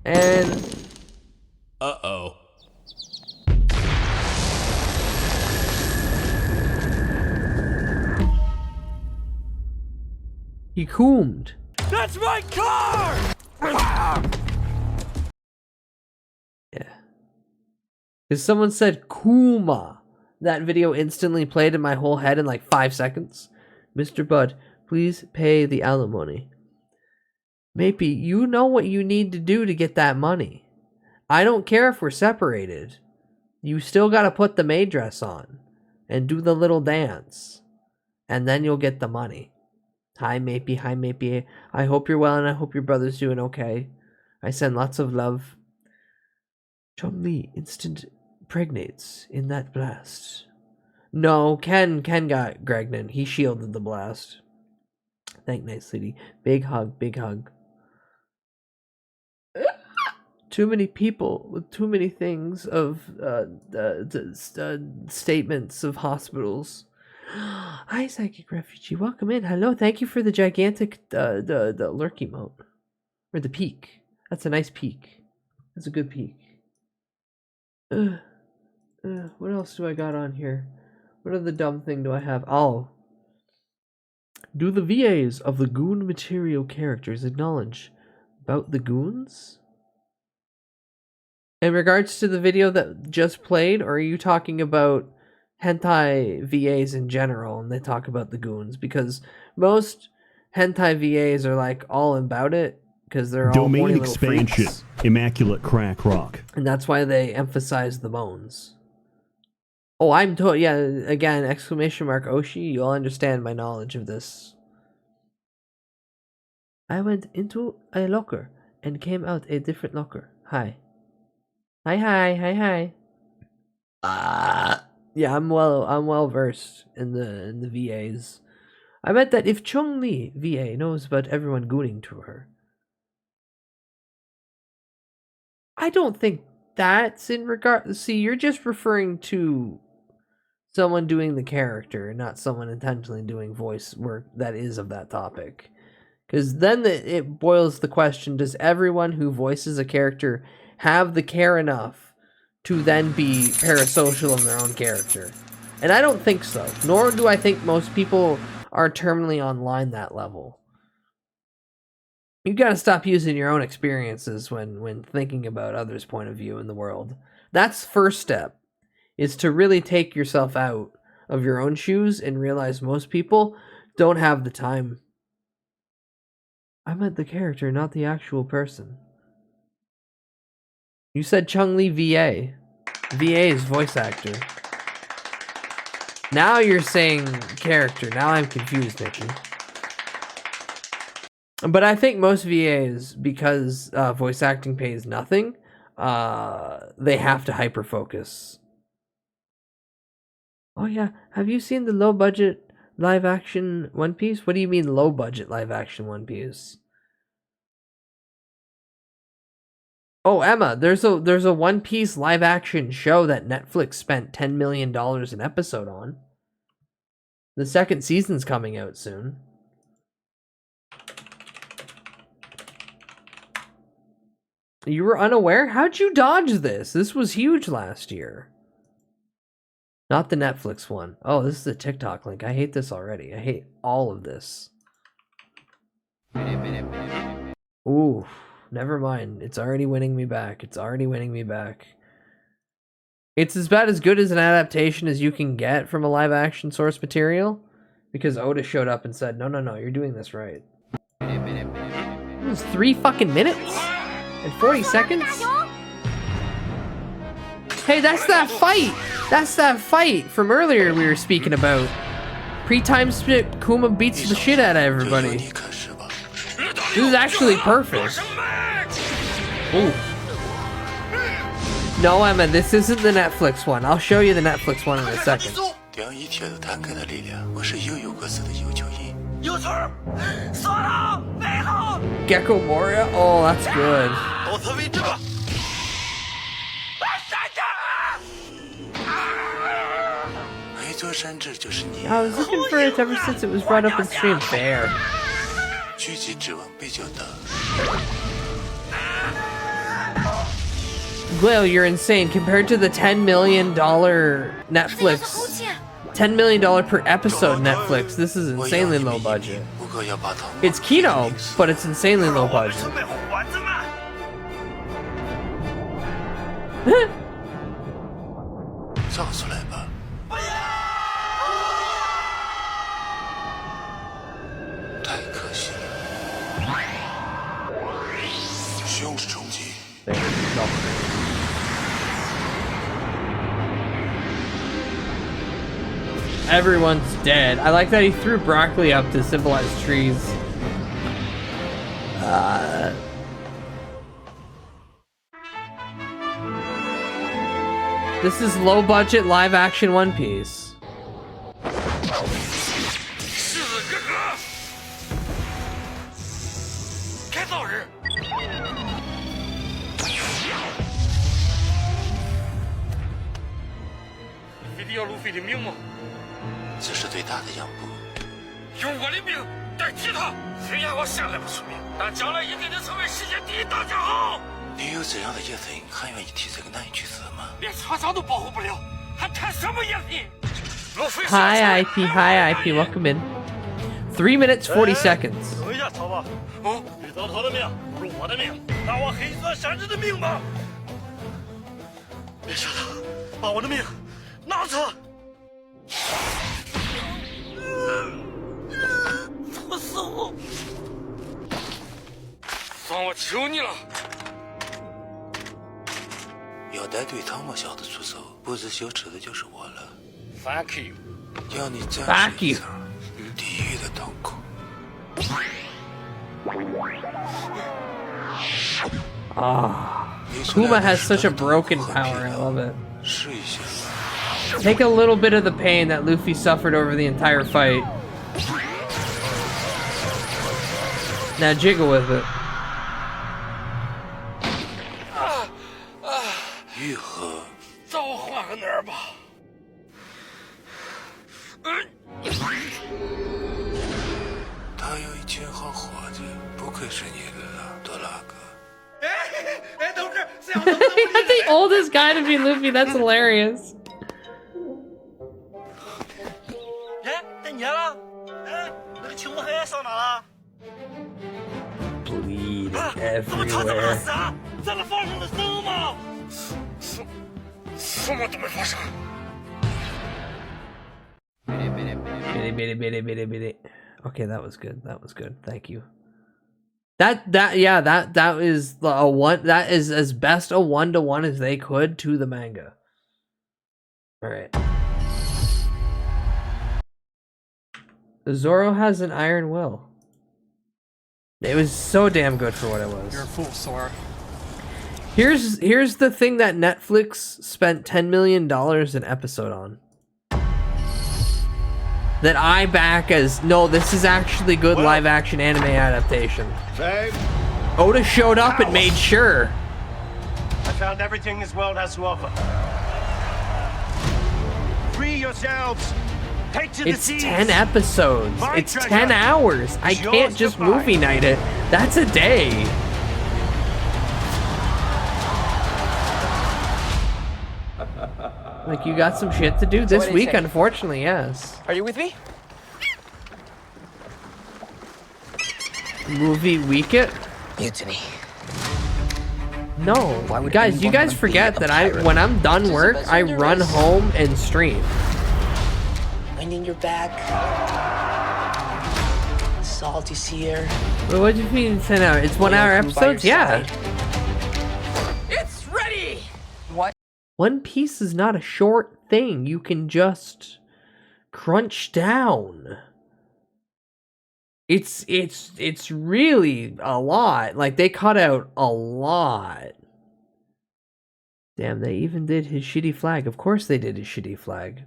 And... Uh-oh. He coomed. That's my car! Yeah. Because someone said Kuma. That video instantly played in my whole head in like 5 seconds. Mr. Bud, please pay the alimony. Maybe you know what you need to do to get that money. I don't care if we're separated. You still gotta put the maid dress on and do the little dance. And then you'll get the money. Hi, Mapey. Hi, Mapey. I hope you're well and I hope your brother's doing okay. I send lots of love. Chun-Li instant pregnates in that blast. No, Ken got pregnant. He shielded the blast. Thank nice lady. Big hug, big hug. Too many people with too many things of statements of hospitals. Hi, psychic refugee. Welcome in. Hello. Thank you for the gigantic the lurk emote or the peak. That's a nice peak. That's a good peak. What else do I got on here? What other dumb thing do I have? Oh. Do the VAs of the goon material characters acknowledge about the goons? In regards to the video that just played, or are you talking about hentai VAs in general and they talk about the goons? Because most hentai VAs are like all about it because they're all domain expansion, freaks. Immaculate crack rock. And that's why they emphasize the bones. Oh, I'm told. Yeah, again, exclamation mark Oshi. You'll understand my knowledge of this. I went into a locker and came out a different locker. Hi. Hi. Yeah, I'm well versed in the VAs. I bet that if Chun-Li VA knows about everyone gooning to her, I don't think that's in regard. See, you're just referring to someone doing the character, not someone intentionally doing voice work that is of that topic. Because then it boils the question: does everyone who voices a character have the care enough to then be parasocial in their own character? And I don't think so. Nor do I think most people are terminally online that level. You gotta stop using your own experiences when thinking about others' point of view in the world. That's first step, is to really take yourself out of your own shoes and realize most people don't have the time. I meant the character, not the actual person. You said Chun-Li VA. VA is voice actor. Now you're saying character. Now I'm confused, Nikki. But I think most VAs, because voice acting pays nothing, they have to hyper focus. Oh yeah, have you seen the low budget live action One Piece? What do you mean low budget live action One Piece? Oh, Emma, there's a One Piece live action show that Netflix spent $10 million an episode on. The second season's coming out soon. You were unaware? How'd you dodge this? This was huge last year. Not the Netflix one. Oh, this is a TikTok link. I hate this already. I hate all of this. Ooh, never mind. It's already winning me back. It's already winning me back. It's about as good as an adaptation as you can get from a live action source material. Because Oda showed up and said, no, you're doing this right. It was 3 fucking minutes? And 40 seconds? Hey, that's that fight! That's that fight from earlier we were speaking about. Pre-time split, Kuma beats the shit out of everybody. This is actually perfect. Ooh. No, Emma, this isn't the Netflix one. I'll show you the Netflix one in a second. Gecko Moria? Oh, that's good. I was looking for it ever since it was brought up in stream. Fair. Well, you're insane. Compared to the $10 million Netflix, $10 million per episode Netflix, this is insanely low budget. It's Kino, but it's insanely low budget. Everyone's dead. I like that he threw broccoli up to symbolize trees. This is low budget live action One Piece. Hi IP, hi IP, welcome in. 3 minutes 40 seconds. Fuck you. Fuck you. Kuma has such a broken power, I love it. Take a little bit of the pain that Luffy suffered over the entire fight. Now jiggle with it. The oldest guy to be Luffy, that's hilarious. Bleed everywhere. Okay, that was good. That was good. Thank you. That is a one. That is as best a 1-to-1 as they could to the manga. All right. Zoro has an iron will. It was so damn good for what it was. You're a fool, Sora. Here's the thing that Netflix spent $10 million an episode on. That I back as, no, this is actually good live action anime adaptation. Babe. Oda showed up and made sure. I found everything this world has to offer. Free yourselves. Take to the It's seas. 10 episodes. My It's treasure 10 hours. I is can't yours just to find. movie night it. That's a day. Like, you got some shit to do So this what do you week, say? unfortunately, yes. Are you with me? Movie week it? Mutiny. No. Guys, you guys forget that when I'm done work, I run home and stream. Wind in your back. Salty sear. But what do you mean 10 hours? It's 1 hour episodes? Yeah. It's ready! What? One Piece is not a short thing. You can just crunch down. It's really a lot. Like, they cut out a lot. Damn, they even did his shitty flag. Of course they did his shitty flag.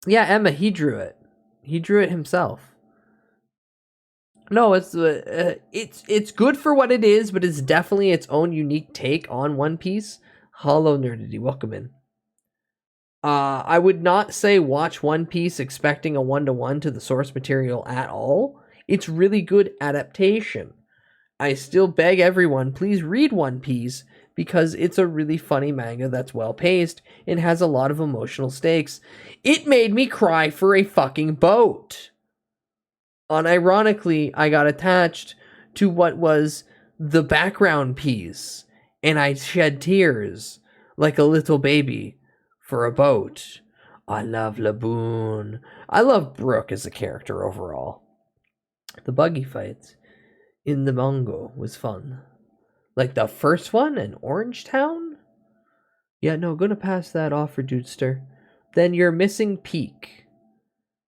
Yeah, Emma, he drew it. He drew it himself. No, it's good for what it is, but it's definitely its own unique take on One Piece. Hollow Nerdity, welcome in. I would not say watch One Piece expecting a 1-to-1 to the source material at all. It's really good adaptation. I still beg everyone, please read One Piece because it's a really funny manga that's well paced and has a lot of emotional stakes. It made me cry for a fucking boat. Unironically, I got attached to what was the background piece, and I shed tears like a little baby for a boat. I love Laboon. I love Brooke as a character overall. The buggy fights in the manga was fun. Like the first one in Orange Town? Yeah, no, gonna pass that off for Dudester. Then you're missing Peak.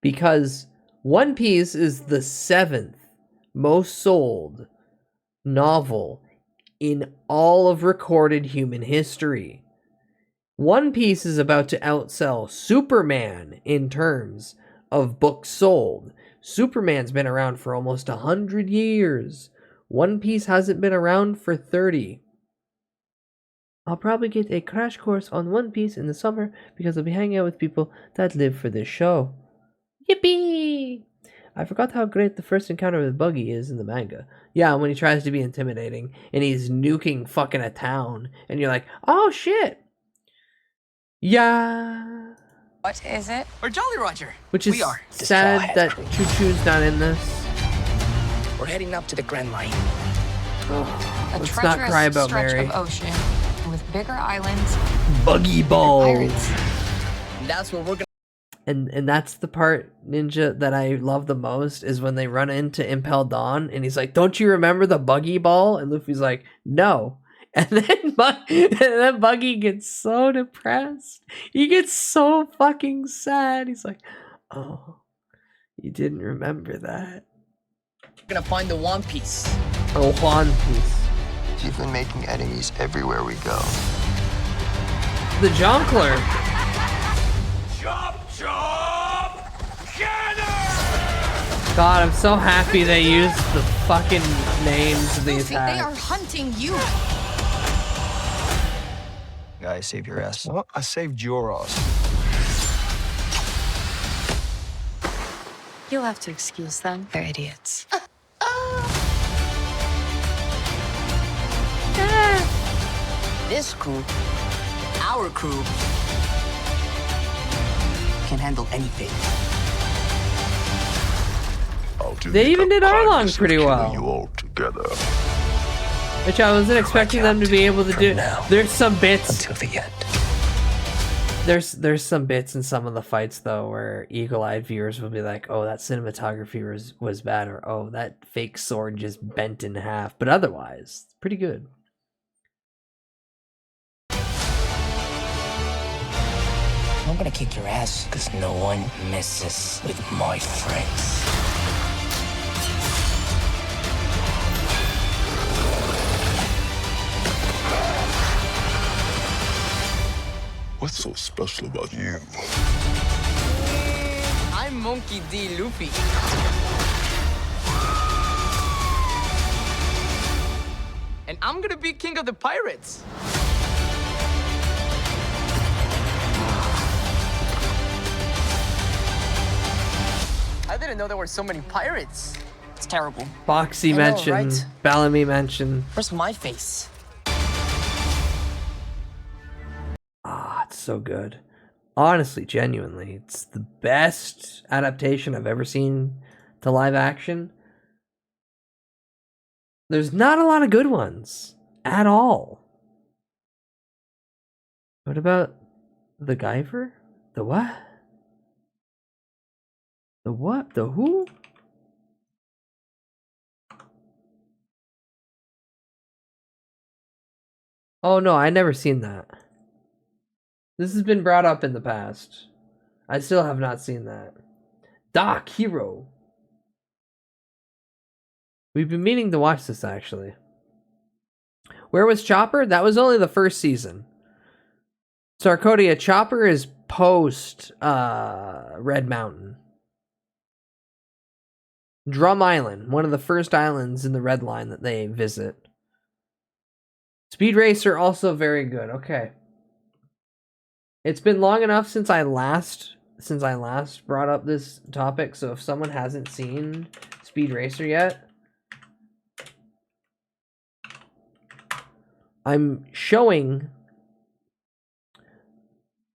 Because One Piece is the 7th most sold novel in all of recorded human history. One Piece is about to outsell Superman in terms of books sold. Superman's been around for almost 100 years. One Piece hasn't been around for 30. I'll probably get a crash course on One Piece in the summer because I'll be hanging out with people that live for this show. Yippee! I forgot how great the first encounter with Buggy is in the manga. Yeah, when he tries to be intimidating and he's nuking fucking a town and you're like, oh shit! Yeah. What is it? Or Jolly Roger. Which is sad that Choo Choo's not in this. We're heading up to the Grand Line. Let's not cry about stretch Mary. of ocean with bigger islands. Buggy balls. That's what we're gonna. And that's the part, Ninja, that I love the most is when they run into Impel Down and he's like, "Don't you remember the buggy ball?" And Luffy's like, "No." And then Buggy gets so depressed. He gets so fucking sad. He's like, "Oh, you didn't remember that." We're gonna find the One Piece. Oh, One Piece. You've been making enemies everywhere we go. The Jonkler. Chop, chop, cannon! God, I'm so happy they used the fucking names of these Luffy, they are hats. hunting you. Guy, save your ass. What? I saved your ass. You'll have to excuse them. They're idiots. This crew, our crew, can handle anything. They even did Arlong pretty well. You all together. Which I wasn't expecting them to be able to do. There's some bits. Until the end. There's some bits in some of the fights though where eagle-eyed viewers will be like, "Oh, that cinematography was bad," or "Oh, that fake sword just bent in half." But otherwise, pretty good. I'm gonna kick your ass because no one messes with my friends. What's so special about you? I'm Monkey D. Luffy. And I'm gonna be king of the pirates. I didn't know there were so many pirates. It's terrible. Boxy mention, right? Bellamy mention. Where's my face? Ah, it's so good. Honestly, genuinely, it's the best adaptation I've ever seen to live action. There's not a lot of good ones at all. What about the Guyver? The what? The what? The who? Oh no, I never seen that. This has been brought up in the past. I still have not seen that. Doc Hero. We've been meaning to watch this, actually. Where was Chopper? That was only the first season. Sarkodia, Chopper is post Red Mountain. Drum Island, one of the first islands in the Red Line that they visit. Speed Racer, also very good. Okay. It's been long enough since I last brought up this topic, so if someone hasn't seen Speed Racer yet, I'm showing...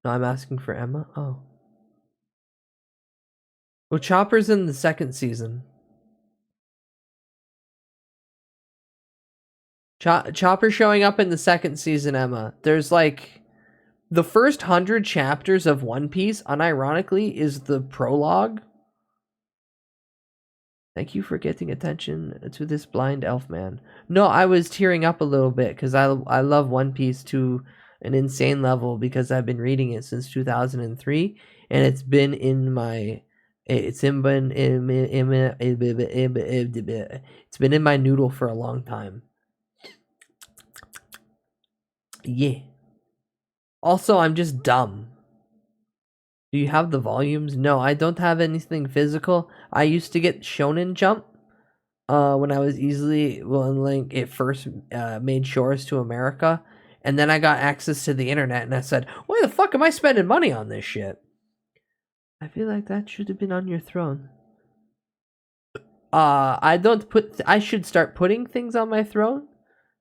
No, I'm asking for Emma? Oh. Well, Chopper's in the second season. Chopper showing up in the second season, Emma. There's like... The first 100 chapters of One Piece, unironically, is the prologue. Thank you for getting attention to this blind elf man. No, I was tearing up a little bit because I love One Piece to an insane level because I've been reading it since 2003 and it's been in my noodle for a long time. Yeah. Also, I'm just dumb. Do you have the volumes? No, I don't have anything physical. I used to get Shonen Jump when I was when it first made shores to America. And then I got access to the internet and I said, why the fuck am I spending money on this shit? I feel like that should have been on your throne. I should start putting things on my throne.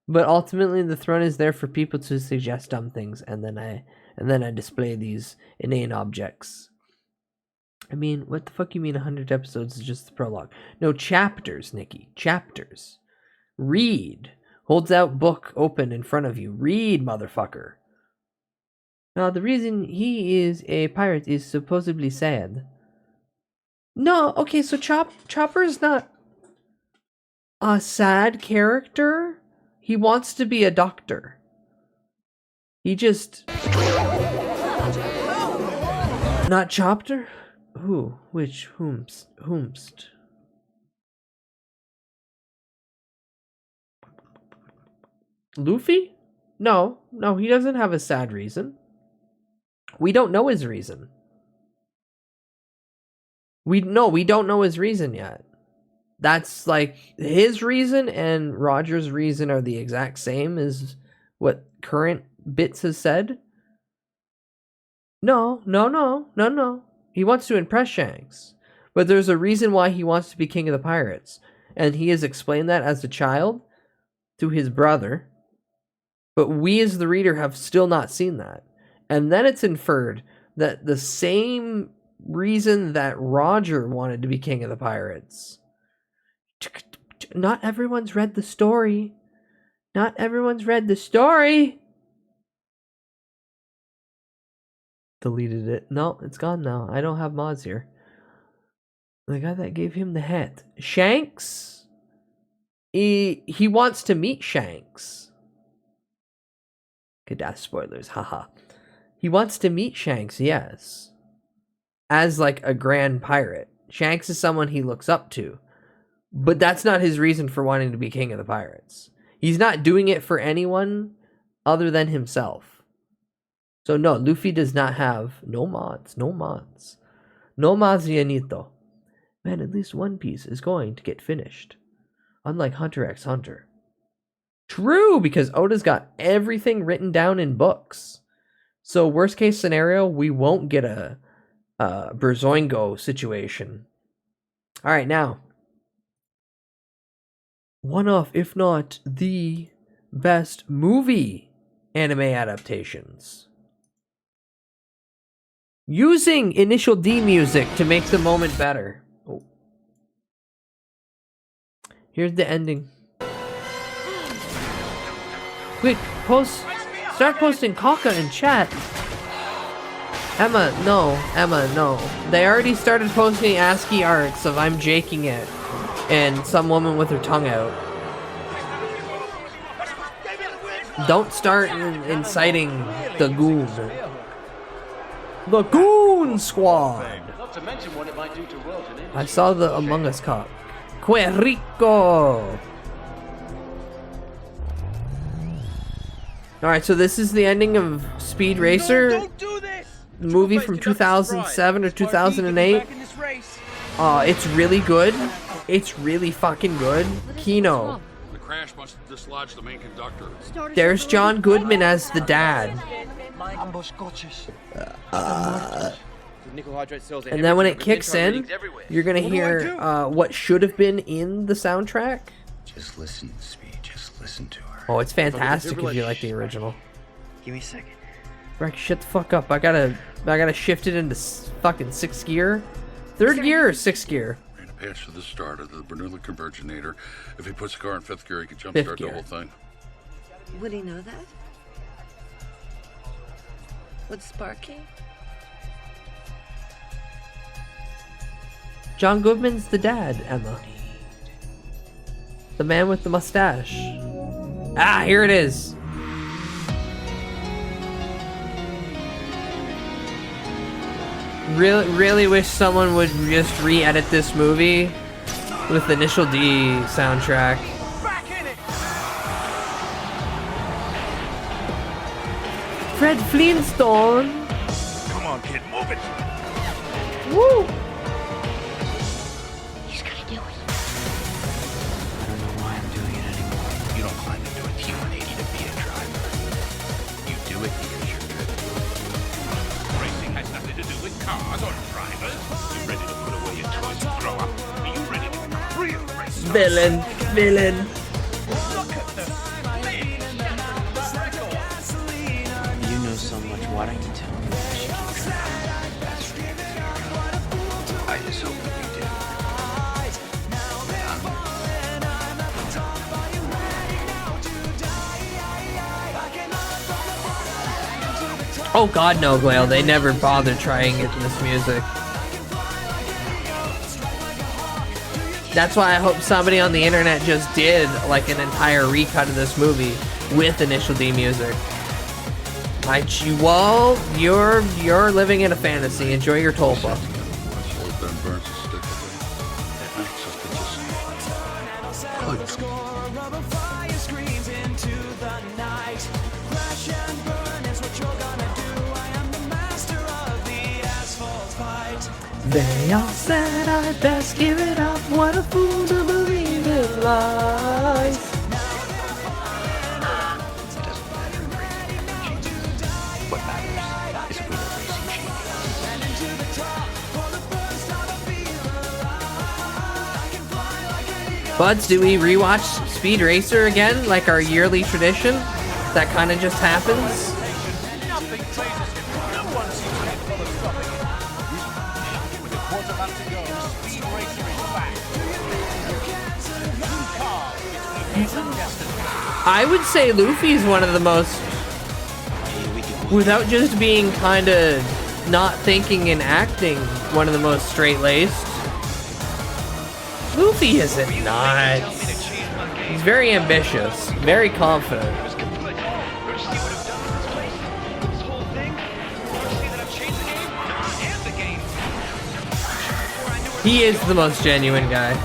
But ultimately, the throne is there for people to suggest dumb things, and then I display these inane objects. I mean, what the fuck you mean 100 episodes is just the prologue? No, chapters, Nikki. Chapters. Read. Holds out book open in front of you. Read, motherfucker. Now, the reason he is a pirate is supposedly sad. No, okay, so Chopper's not a sad character. He wants to be a doctor. He just... Not Chopper? Who? Which? Whomst? Luffy? No, he doesn't have a sad reason. We don't know his reason. We don't know his reason yet. That's like his reason and Roger's reason are the exact same as what current bits has said. No. He wants to impress Shanks. But there's a reason why he wants to be king of the pirates. And he has explained that as a child to his brother. But we as the reader have still not seen that. And then it's inferred that the same reason that Roger wanted to be king of the pirates. Not everyone's read the story. Not everyone's read the story. Deleted it. No, it's gone now. I don't have mods here. The guy that gave him the hat. Shanks? He wants to meet Shanks. Good ass spoilers, haha. He wants to meet Shanks, yes. As like a grand pirate. Shanks is someone he looks up to. But that's not his reason for wanting to be king of the pirates. He's not doing it for anyone other than himself. So no, Luffy does not have no mods. No mods, Yanito. Man, at least One Piece is going to get finished. Unlike Hunter x Hunter. True, because Oda's got everything written down in books. So worst case scenario, we won't get a Berzoingo situation. All right, now. One of, if not the best movie anime adaptations. Using Initial D music to make the moment better. Oh. Here's the ending. Quick, start posting Kaka in chat. Emma, no. They already started posting ASCII arts of I'm jaking it and some woman with her tongue out. Don't start inciting the goon. The Goon Squad! I saw the Among Us cop. Que rico! Alright, so this is the ending of Speed Racer. Don't do this! The movie from 2007 or 2008. It's really good. It's really fucking good. Kino. The crash must have dislodged the main conductor. There's John Goodman as the dad. And then when it kicks in, you're gonna hear what should have been in the soundtrack. Just listen, Speed. Just listen to her. Oh, it's fantastic if you like the original. Give me a second. Rick, shut the fuck up. I gotta shift it into fucking 6th gear. 3rd gear or 6th gear? Ran a patch to the starter, the Bernoulli converginator. If he puts the car in 5th gear, he can 5th jumpstart gear. the whole thing. Would he know that? Would Sparky? John Goodman's the dad, Emma. The man with the mustache. Ah, here it is. Really wish someone would just re-edit this movie with Initial D soundtrack. Fred Flintstone. Come on, kid, move it. Woo! He's gonna do it. I don't know why I'm doing it anymore. You don't climb into a T-180 to be a driver. You do it because you're driven. Racing has nothing to do with cars or drivers. You ready to put away your toys and grow up? Are you ready to become a real racer? Villain. Look at the speed. You know so much. Why don't you tell me that she keeps track? That's right. I just hope that you do. Oh god, no, Glail. They never bothered trying it in this music. That's why I hope somebody on the internet just did like an entire recut of this movie with Initial D music. Well, you're living in a fantasy. Enjoy your tulpa. They all said I'd best give it up. What a fool to believe in lies. What matters is if we let racing change. Buds, do we rewatch Speed Racer again, like our yearly tradition? That kind of just happens. I would say Luffy's one of the most, without just being kind of not thinking and acting, one of the most straight-laced. Luffy isn't nuts. He's very ambitious, very confident. He is the most genuine guy.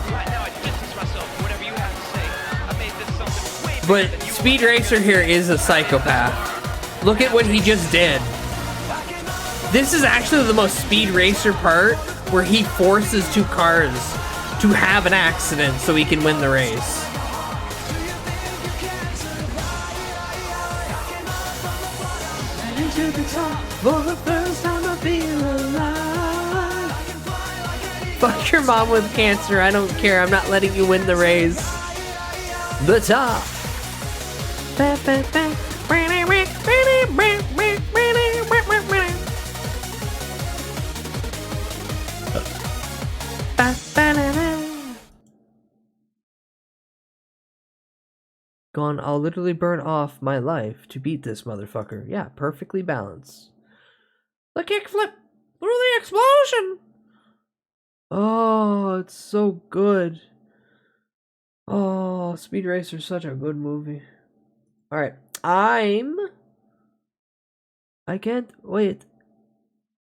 But Speed Racer here is a psychopath. Look at what he just did. This is actually the most Speed Racer part, where he forces two cars to have an accident so he can win the race. To the top for the first time I feel alive. Fuck your mom with cancer, I don't care, I'm not letting you win the race. The top. Gone, I'll literally burn off my life to beat this motherfucker. Yeah, perfectly balanced. The kickflip through the explosion. Oh, it's so good. Oh, Speed Racer is such a good movie. Alright, I can't wait.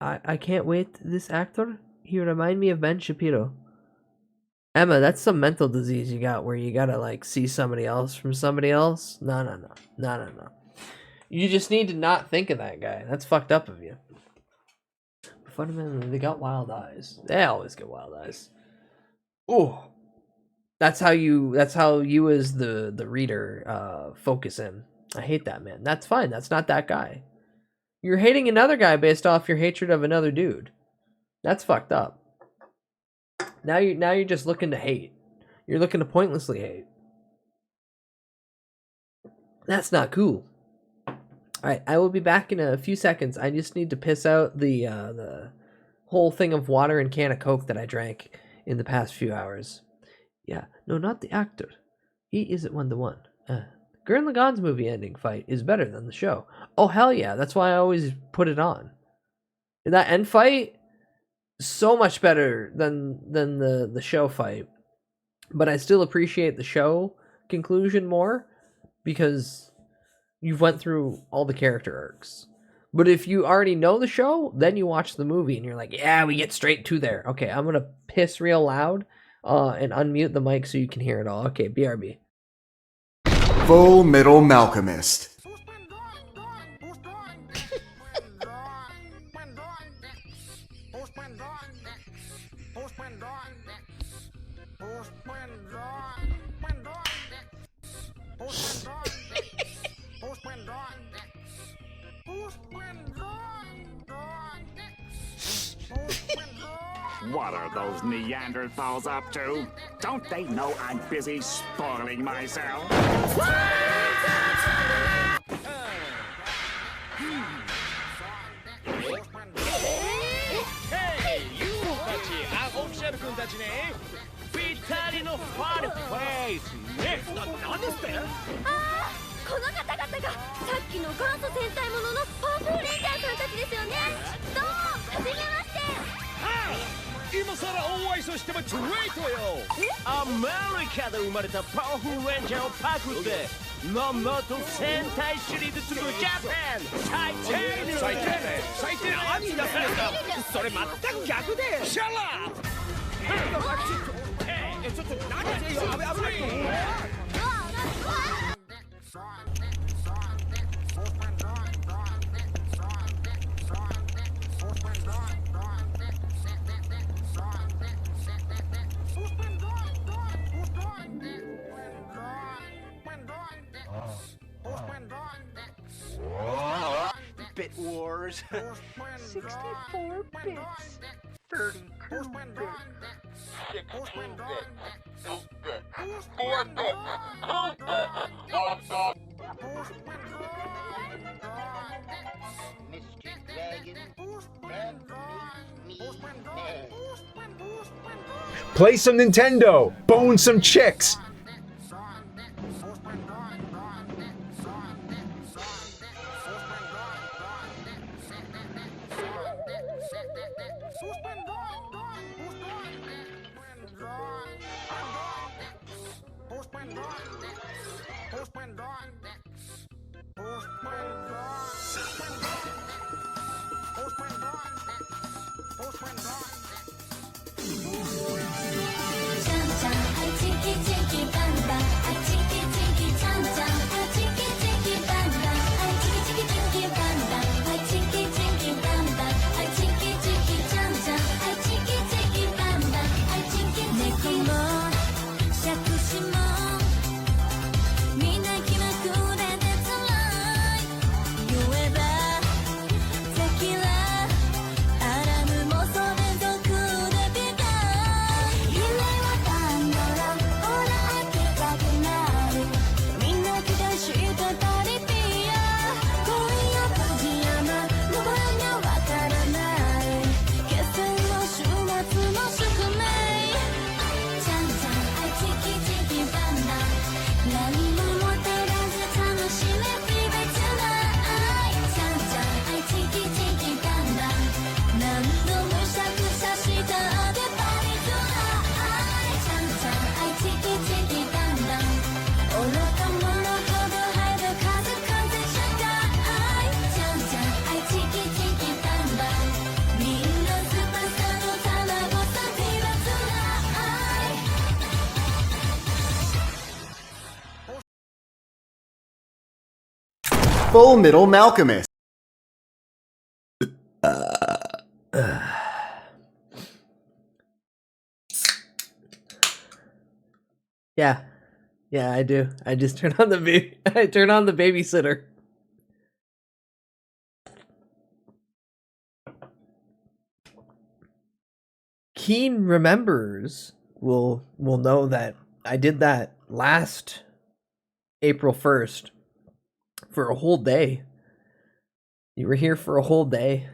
I can't wait. This actor, he remind me of Ben Shapiro. Emma, that's some mental disease you got where you gotta like see somebody else from somebody else. No. You just need to not think of that guy. That's fucked up of you. Fundamentally, they got wild eyes. They always get wild eyes. Ooh. That's how you as the reader focus in. I hate that man. That's fine. That's not that guy. You're hating another guy based off your hatred of another dude. That's fucked up. Now you're just looking to hate. You're looking to pointlessly hate. That's not cool. Alright, I will be back in a few seconds. I just need to piss out the whole thing of water and can of Coke that I drank in the past few hours. Yeah, no, not the actor. He isn't one-to-one. Gurren Lagann's movie ending fight is better than the show. Oh, hell yeah. That's why I always put it on. And that end fight, so much better than the show fight. But I still appreciate the show conclusion more because you've went through all the character arcs. But if you already know the show, then you watch the movie and you're like, yeah, we get straight to there. Okay, I'm going to piss real loud and unmute the mic so you can hear it all. Okay, BRB. Full Metal Malcolmist. What are those Neanderthals up to? Don't they know I'm busy spoiling myself? Hey, you たち、オフィシャル君たちね。ぴったりのファールフェイスね。なんですって？ああ、この方々がさっきの元祖戦隊もののパープルレンジャーさんたちですよね。どうも、はじめまして。今さらお会いそしてもトレートよ。アメリカで生まれたパワフルレンジャーをパクってまんまと戦隊シリーズするジャパン最低ね。最低ね。最低何言い出すんですか。それ全く逆で。シャラップ。ちょっと何してんの。危ないよ。Bit Wars. 64 bits. 32 bits. 16 bits. 8 bits. 4 bits. 2 bits. 1 bit. Mr. Dragon, that makes me mad. Play some Nintendo. Bone some chicks. Full Metal Malcolmist. Yeah. Yeah, I do. I just turn on the I turn on the babysitter. Keen remembers will know that I did that last April 1st for a whole day. You were here for a whole day.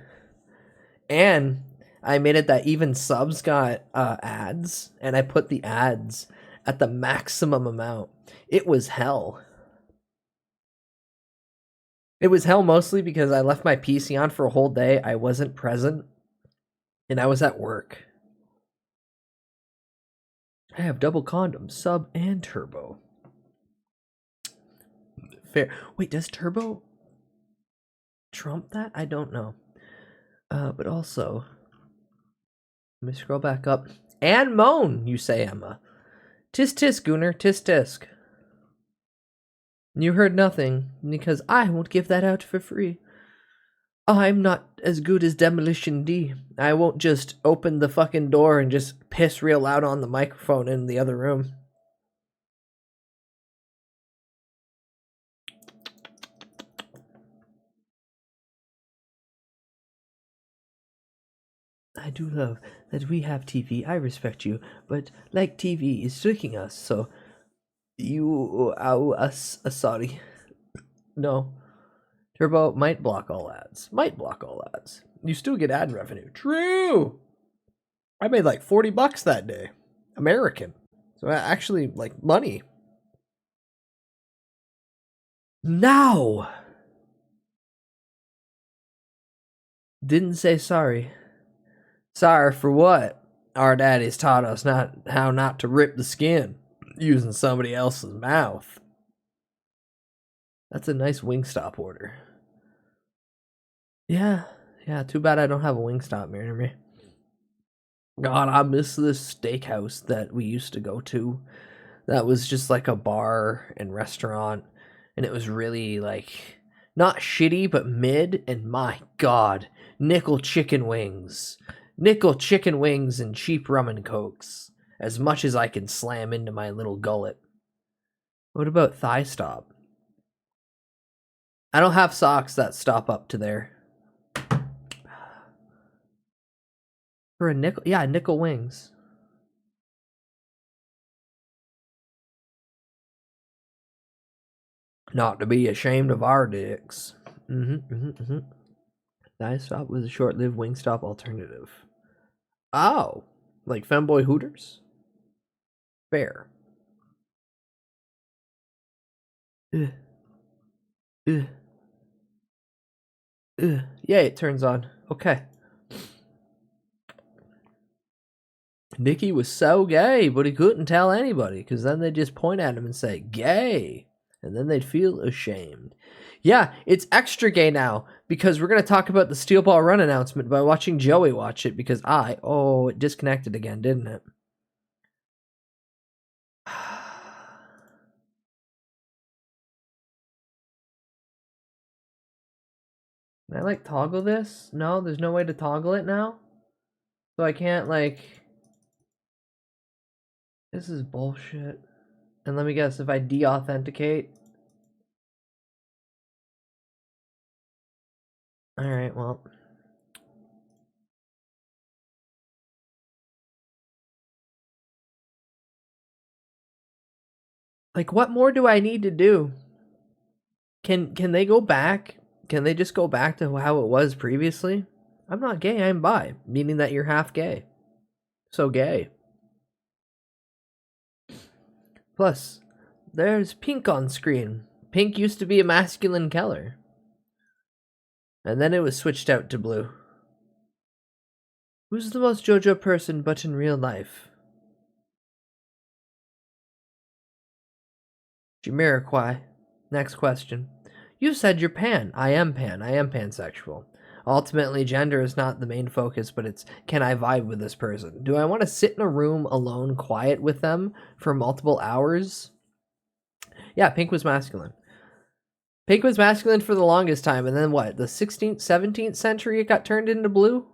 And I made it that even subs got ads, and I put the ads at the maximum amount. It was hell. It was hell mostly because I left my PC on for a whole day. I wasn't present, and I was at work. I have double condoms, sub and turbo. Fair. Wait, does turbo trump that? I don't know. But also, let me scroll back up. And moan, you say, Emma. Tisk tisk, Gunnar, tisk tisk. You heard nothing, because I won't give that out for free. I'm not as good as Demolition D. I won't just open the fucking door and just piss real loud on the microphone in the other room. I do love that we have TV. I respect you, but like TV is tricking us, so you owe us a sorry. No. Turbo might block all ads. Might block all ads. You still get ad revenue. True! I made like $40 that day. American. So actually, like, money. Now! Didn't say sorry. Sorry for what? Our daddies taught us how not to rip the skin using somebody else's mouth. That's a nice Wingstop order. Yeah, too bad I don't have a Wingstop near me. God, I miss this steakhouse that we used to go to. That was just like a bar and restaurant, and it was really like not shitty but mid, and my god, nickel chicken wings and cheap rum and cokes, as much as I can slam into my little gullet. What about Thigh Stop? I don't have socks that stop up to there. For a nickel? Yeah, nickel wings. Not to be ashamed of our dicks. Thigh Stop was a short-lived Wingstop alternative. Oh, like Femboy Hooters? Fair. Yeah, it turns on. Okay. Nicky was so gay, but he couldn't tell anybody, because then they'd just point at him and say, gay, and then they'd feel ashamed. Yeah, it's extra gay now, because we're going to talk about the Steel Ball Run announcement by watching Joey watch it, because it disconnected again, didn't it? Can I, like, toggle this? No, there's no way to toggle it now? So I can't, like... This is bullshit. And let me guess, if I de-authenticate... Alright, well... Like, what more do I need to do? Can they go back? Can they just go back to how it was previously? I'm not gay, I'm bi, meaning that you're half gay. So gay. Plus, there's pink on screen. Pink used to be a masculine color. And then it was switched out to blue. Who's the most JoJo person but in real life? Jamiroquai. Next question. You said you're pan. I am pan. I am pansexual. Ultimately, gender is not the main focus, but it's, can I vibe with this person? Do I want to sit in a room alone, quiet with them for multiple hours? Yeah, pink was masculine. Pink was masculine for the longest time, and then what? The 16th, 17th century it got turned into blue?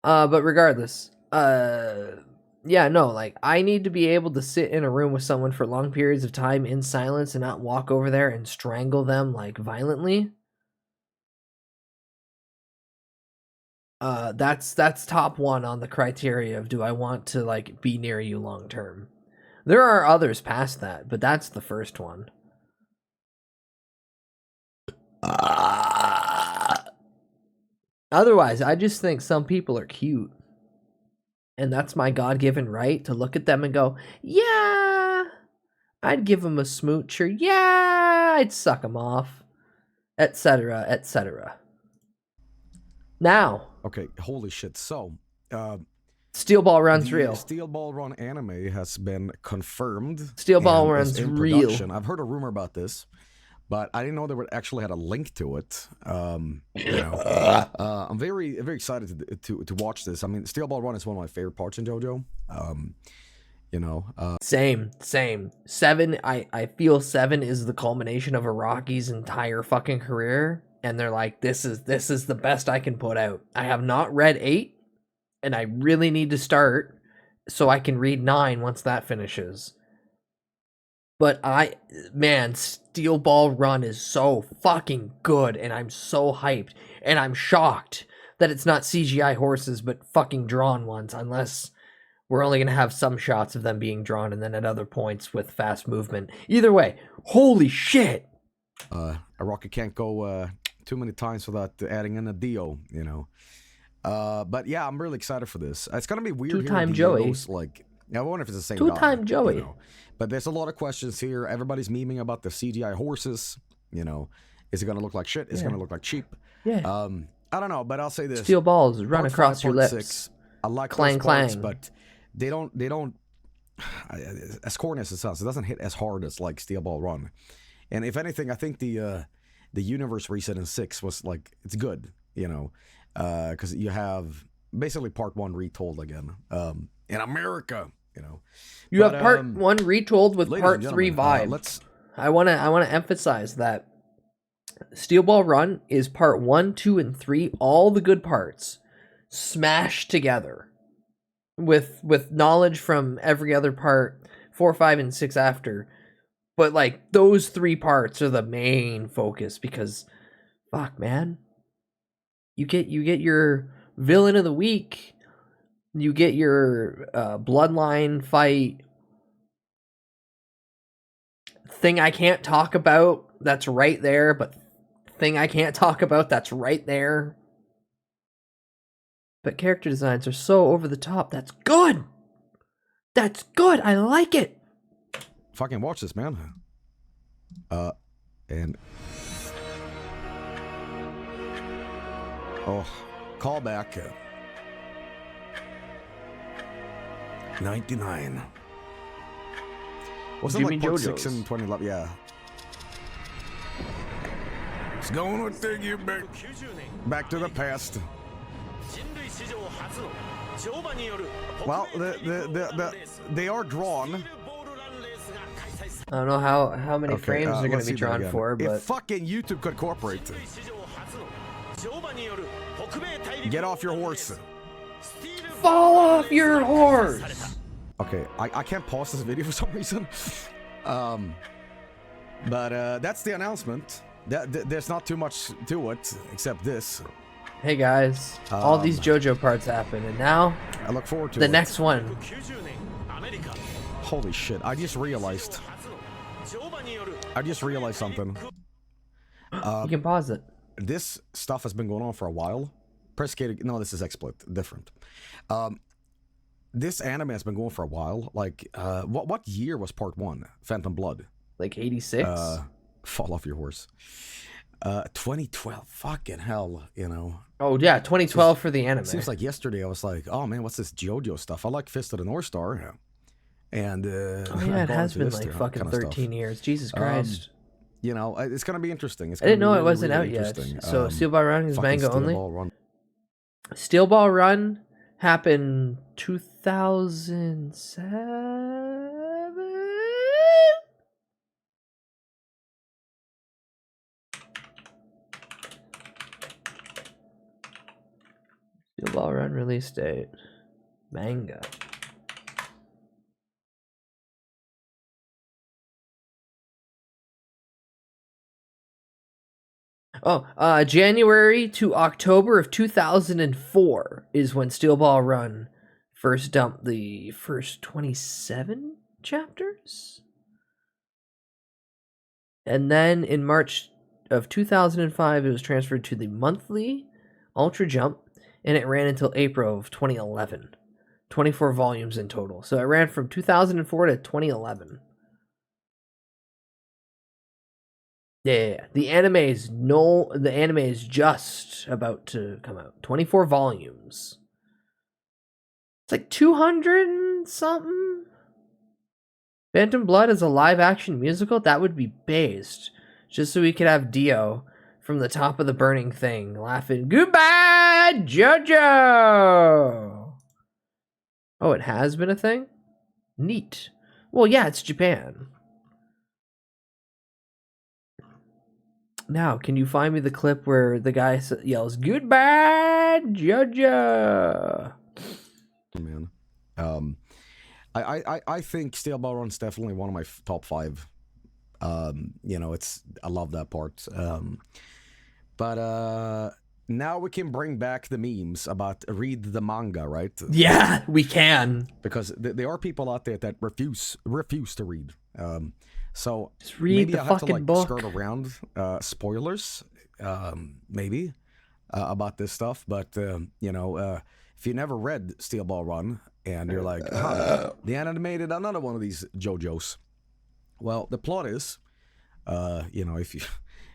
But regardless, yeah, no, like, I need to be able to sit in a room with someone for long periods of time in silence and not walk over there and strangle them, like, violently. That's top one on the criteria of do I want to, like, be near you long term. There are others past that, but that's the first one. Otherwise, I just think some people are cute. And that's my God-given right to look at them and go, yeah, I'd give them a smooch, or yeah, I'd suck them off, etc., etc. Now. Okay, holy shit. So, Steel Ball Run's real. Steel Ball Run anime has been confirmed. Steel Ball Run's real. I've heard a rumor about this, but I didn't know they would actually had a link to it. I'm very excited to watch this. I mean, Steel Ball Run is one of my favorite parts in JoJo. Same. 7. I feel 7 is the culmination of Araki's entire fucking career, and they're like, this is the best I can put out. I have not read 8, and I really need to start so I can read 9 once that finishes. But Steel Ball Run is so fucking good, and I'm so hyped, and I'm shocked that it's not CGI horses, but fucking drawn ones, unless we're only going to have some shots of them being drawn, and then at other points with fast movement. Either way, holy shit! Araki can't go too many times without adding in a Dio, But yeah, I'm really excited for this. It's going to be weird. Two-time Joey. I wonder if it's the same Two-time guy, Joey. But there's a lot of questions here. Everybody's memeing about the CGI horses. Is it going to look like shit? Is it going to look like cheap? Yeah. I don't know, but I'll say this: steel balls run part across 5, your part lips. 6, I like clang those parts, clang, but they don't. As corny as it sounds, it doesn't hit as hard as like Steel Ball Run. And if anything, I think the universe reset in 6 was like it's good, because you have basically part 1 retold again in America. You have part 1 retold with part 3 vibe. I want to emphasize that Steel Ball Run is part 1, 2, and 3, all the good parts smashed together with knowledge from every other part, 4, 5, and 6 after. But like those 3 parts are the main focus because fuck, man. You get your villain of the week. You get your bloodline fight thing I can't talk about, that's right there, but thing I can't talk about, that's right there. But character designs are so over the top. That's good. That's good. I like it. Fucking watch this, man. And callback. 99. Wasn't Jimmy like part JoJo's. 6 in 2011? Yeah. It's going to take you back to the past. Well, they are drawn. I don't know how many frames they're going to be drawn for, but if fucking YouTube could cooperate. Get off your horse. Fall off your horse. Okay, I can't pause this video for some reason. But that's the announcement. There's not too much to it except this. Hey guys, all these JoJo parts happen, and now I look forward to the next one. Holy shit! I just realized something. You can pause it. This stuff has been going on for a while. No, this is XSplit. Different. This anime has been going for a while. Like, what year was part 1? Phantom Blood. Like 86? Fall off your horse. 2012. Fucking hell, Oh yeah, 2012 for the anime. Seems like yesterday I was like, oh man, what's this JoJo stuff? I like Fist of the North Star. And oh yeah, it has been like fucking 13 years. Jesus Christ. It's gonna be interesting. I didn't know it wasn't out yet. So Steel Ball Run is manga only. Steel Ball Run happened 2007. Steel Ball Run release date. Manga. Oh, January to October of 2004 is when Steel Ball Run first dumped the first 27 chapters. And then in March of 2005, it was transferred to the monthly Ultra Jump, and it ran until April of 2011. 24 volumes in total. So it ran from 2004 to 2011. Yeah. The anime is just about to come out. 24 volumes. It's like 200 and something. Phantom Blood is a live action musical? That would be based. Just so we could have Dio from the top of the burning thing laughing, "Goodbye, JoJo!" Oh, it has been a thing? Neat. Well, yeah, it's Japan. Now, can you find me the clip where the guy yells, "Goodbye, JoJo!" Man. I think Steel Ball Run's definitely one of my top 5. You know, I love that part. But now we can bring back the memes about read the manga, right? Yeah, we can. Because there are people out there that refuse to read. So just read maybe the I have fucking to like book. skirt around spoilers, maybe about this stuff. But you know, if you never read Steel Ball Run and you're like, they animated another one of these JoJos. Well, the plot is, you know, if you're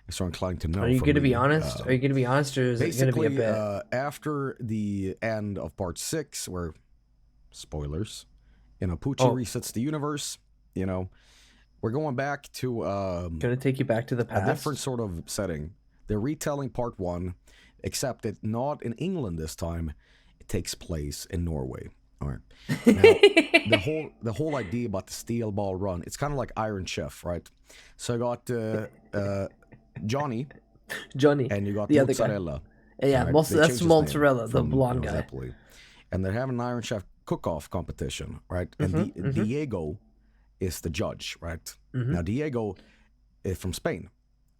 so inclined to know. Are you going to be honest? Are you going to be honest, or is it going to be a bit? After the end of part 6, where spoilers, you know, Pucci resets the universe. You know, we're going back to going to take you back to the past. A different sort of setting. They're retelling part 1, except that not in England this time. It takes place in Norway. All right. Now, the whole idea about the Steel Ball Run, it's kind of like Iron Chef, right? So I got Johnny, and you got the Mozzarella. Yeah, right? That's Mozzarella, the blonde guy. Zeppeli. And they're having an Iron Chef cook-off competition, right? And Diego is the judge, right? Now Diego is from Spain,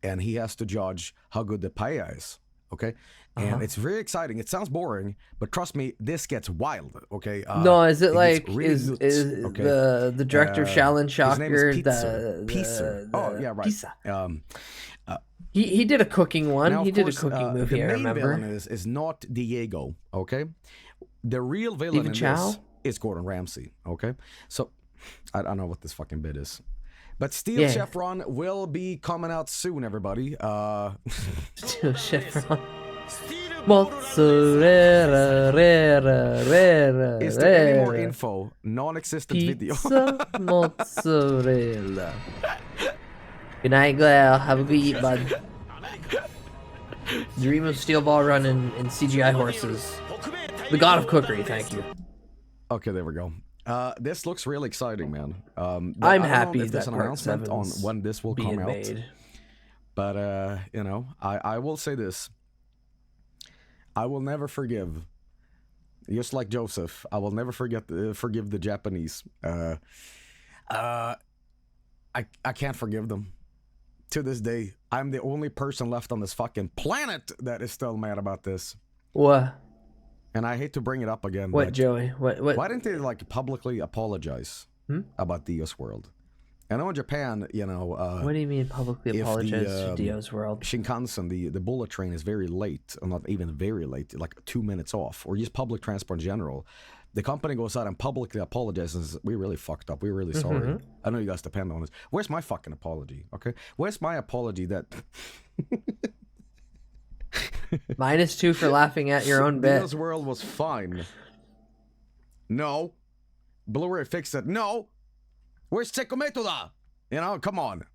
and he has to judge how good the paella is. Okay, and it's very exciting. It sounds boring, but trust me, this gets wild. Okay. No, is it like really is the director Shaolin Shocker? His name is Pizza. Oh yeah, right. Pizza. He did a cooking one. Now, he did a course, cooking movie. The I main remember. villain is not Diego. Okay, the real villain in this is Gordon Ramsay. Okay, so I don't know what this fucking bit is. But Steel Chef Run will be coming out soon, everybody. Steel Chef Run. Mozzarella, Is there any more info? Non-existent video. Pizza, mozzarella. Good night, Glale. Have a good eat, bud. Dream of Steel Ball Run and CGI horses. The god of cookery, thank you. Okay, there we go. This looks really exciting, man. I'm happy if there's that an announcement on when this will come out. Made. But you know, I will say this. I will never forgive. Just like Joseph, I will never forgive the Japanese. I can't forgive them. To this day, I'm the only person left on this fucking planet that is still mad about this. What? And I hate to bring it up again. What, Joey? What? Why didn't they like publicly apologize about Dio's World? I know in Japan, you know. What do you mean publicly apologize to Dio's World? Shinkansen, the bullet train is very late, or not even very late, like 2 minutes off, or just public transport in general. The company goes out and publicly apologizes and says, "We really fucked up. We're really sorry. I know you guys depend on this. Where's my fucking apology? Okay, where's my apology that?" -2 for laughing at your own bit. Dio's World was fine. No. Blu-ray fixed it. No. Where's Tsekometoda? You know, come on.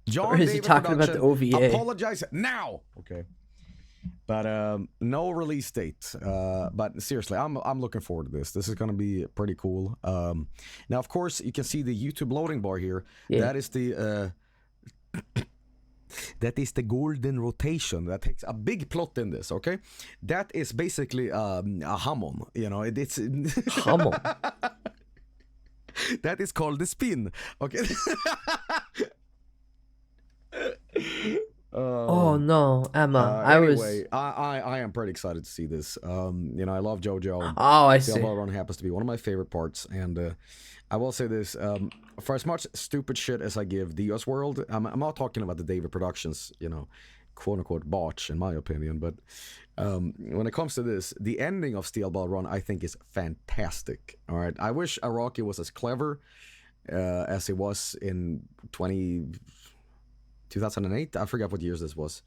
John or is David he talking about the OVA? Apologize now. Okay. But no release date. But seriously, I'm looking forward to this. This is going to be pretty cool. Now, of course, you can see the YouTube loading bar here. Yeah. That is the That is the golden rotation. That takes a big plot in this, okay? That is basically a hamon, you know. It's Hamon. That is called the spin, okay? Oh no, Emma! Anyway, I am pretty excited to see this. You know, I love JoJo. Oh, I Steel see. Ball Run happens to be one of my favorite parts, and I will say this: for as much stupid shit as I give Dios World, I'm not talking about the David Productions, you know, quote unquote botch, in my opinion. But when it comes to this, the ending of Steel Ball Run, I think, is fantastic. All right, I wish Araki was as clever as he was in 2008. I forgot what years this was,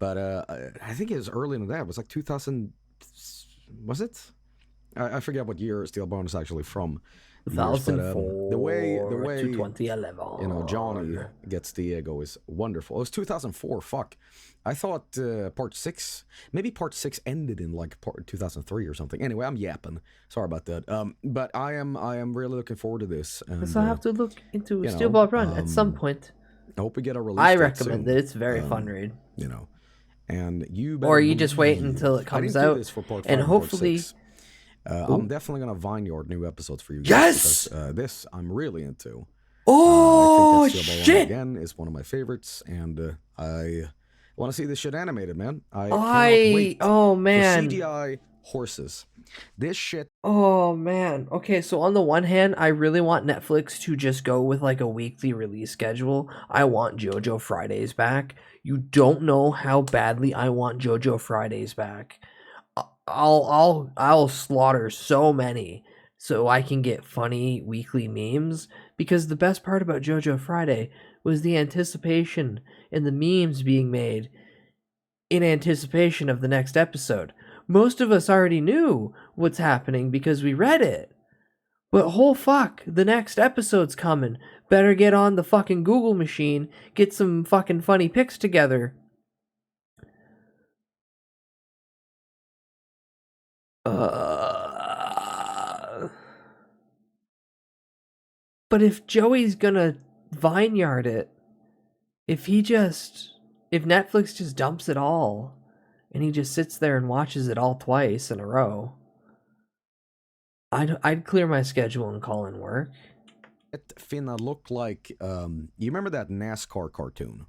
but I think it was earlier than that. It was like 2000. Was it? I forget what year Steel Ball is actually from. 2004 the way to 2011. You know, Johnny gets Diego is wonderful. It was 2004. Fuck, I thought part 6, maybe part 6 ended in like part 2003 or something. Anyway, I'm yapping. Sorry about that. But I am really looking forward to this. And, So I have to look into you Steel know, Ball Run at some point. I hope we get a release. I date recommend soon. it. It's a very fun read. You know, and you Or better you just wait believe- until it I comes didn't do out, this for part and 5 part hopefully- 6. I'm definitely gonna vineyard new episodes for you guys. Yes! Because, this I'm really into. Oh I think that Steel Ball Run shit! again is one of my favorites, and I want to see this shit animated, man. I cannot wait oh for man. CGI horses. This shit. Oh man. Okay, so on the one hand, I really want Netflix to just go with like a weekly release schedule. I want JoJo Fridays back. You don't know how badly I want JoJo Fridays back. I'll slaughter so many so I can get funny weekly memes, because the best part about JoJo Friday was the anticipation and the memes being made in anticipation of the next episode. Most of us already knew what's happening because we read it. But fuck, the next episode's coming. Better get on the fucking Google machine, get some fucking funny pics together. But if Joey's gonna vineyard it, if Netflix just dumps it all, and he just sits there and watches it all twice in a row, I'd clear my schedule and call in work. It finna look like you remember that NASCAR cartoon?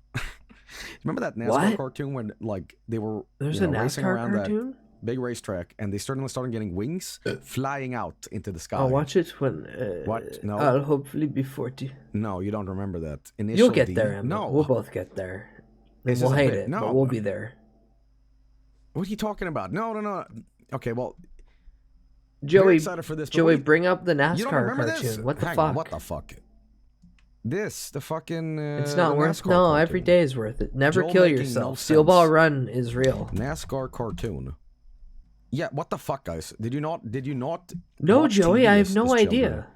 Remember that NASCAR What? cartoon when like they were There's you a know, racing NASCAR around cartoon? that big racetrack, and they suddenly started getting wings flying out into the sky. I'll watch it when What? No. I'll hopefully be 40. No, you don't remember that. Initial You'll get D- there, Emma. No, We'll both get there. This We'll is a hate bit- it, no. but we'll be there. What are you talking about? No. Okay, well, Joey, very excited for this. but Joey, wait, bring up the you don't NASCAR remember cartoon. this? What the Hang on, fuck? what the fuck? This, the fucking. It's not the worth. NASCAR No, cartoon. every day is worth it. Never Joe kill making no yourself. Steel Ball sense. Run is real. NASCAR cartoon. Yeah, what the fuck, guys? Did you not? No, watch Joey, TV I have as no children? idea.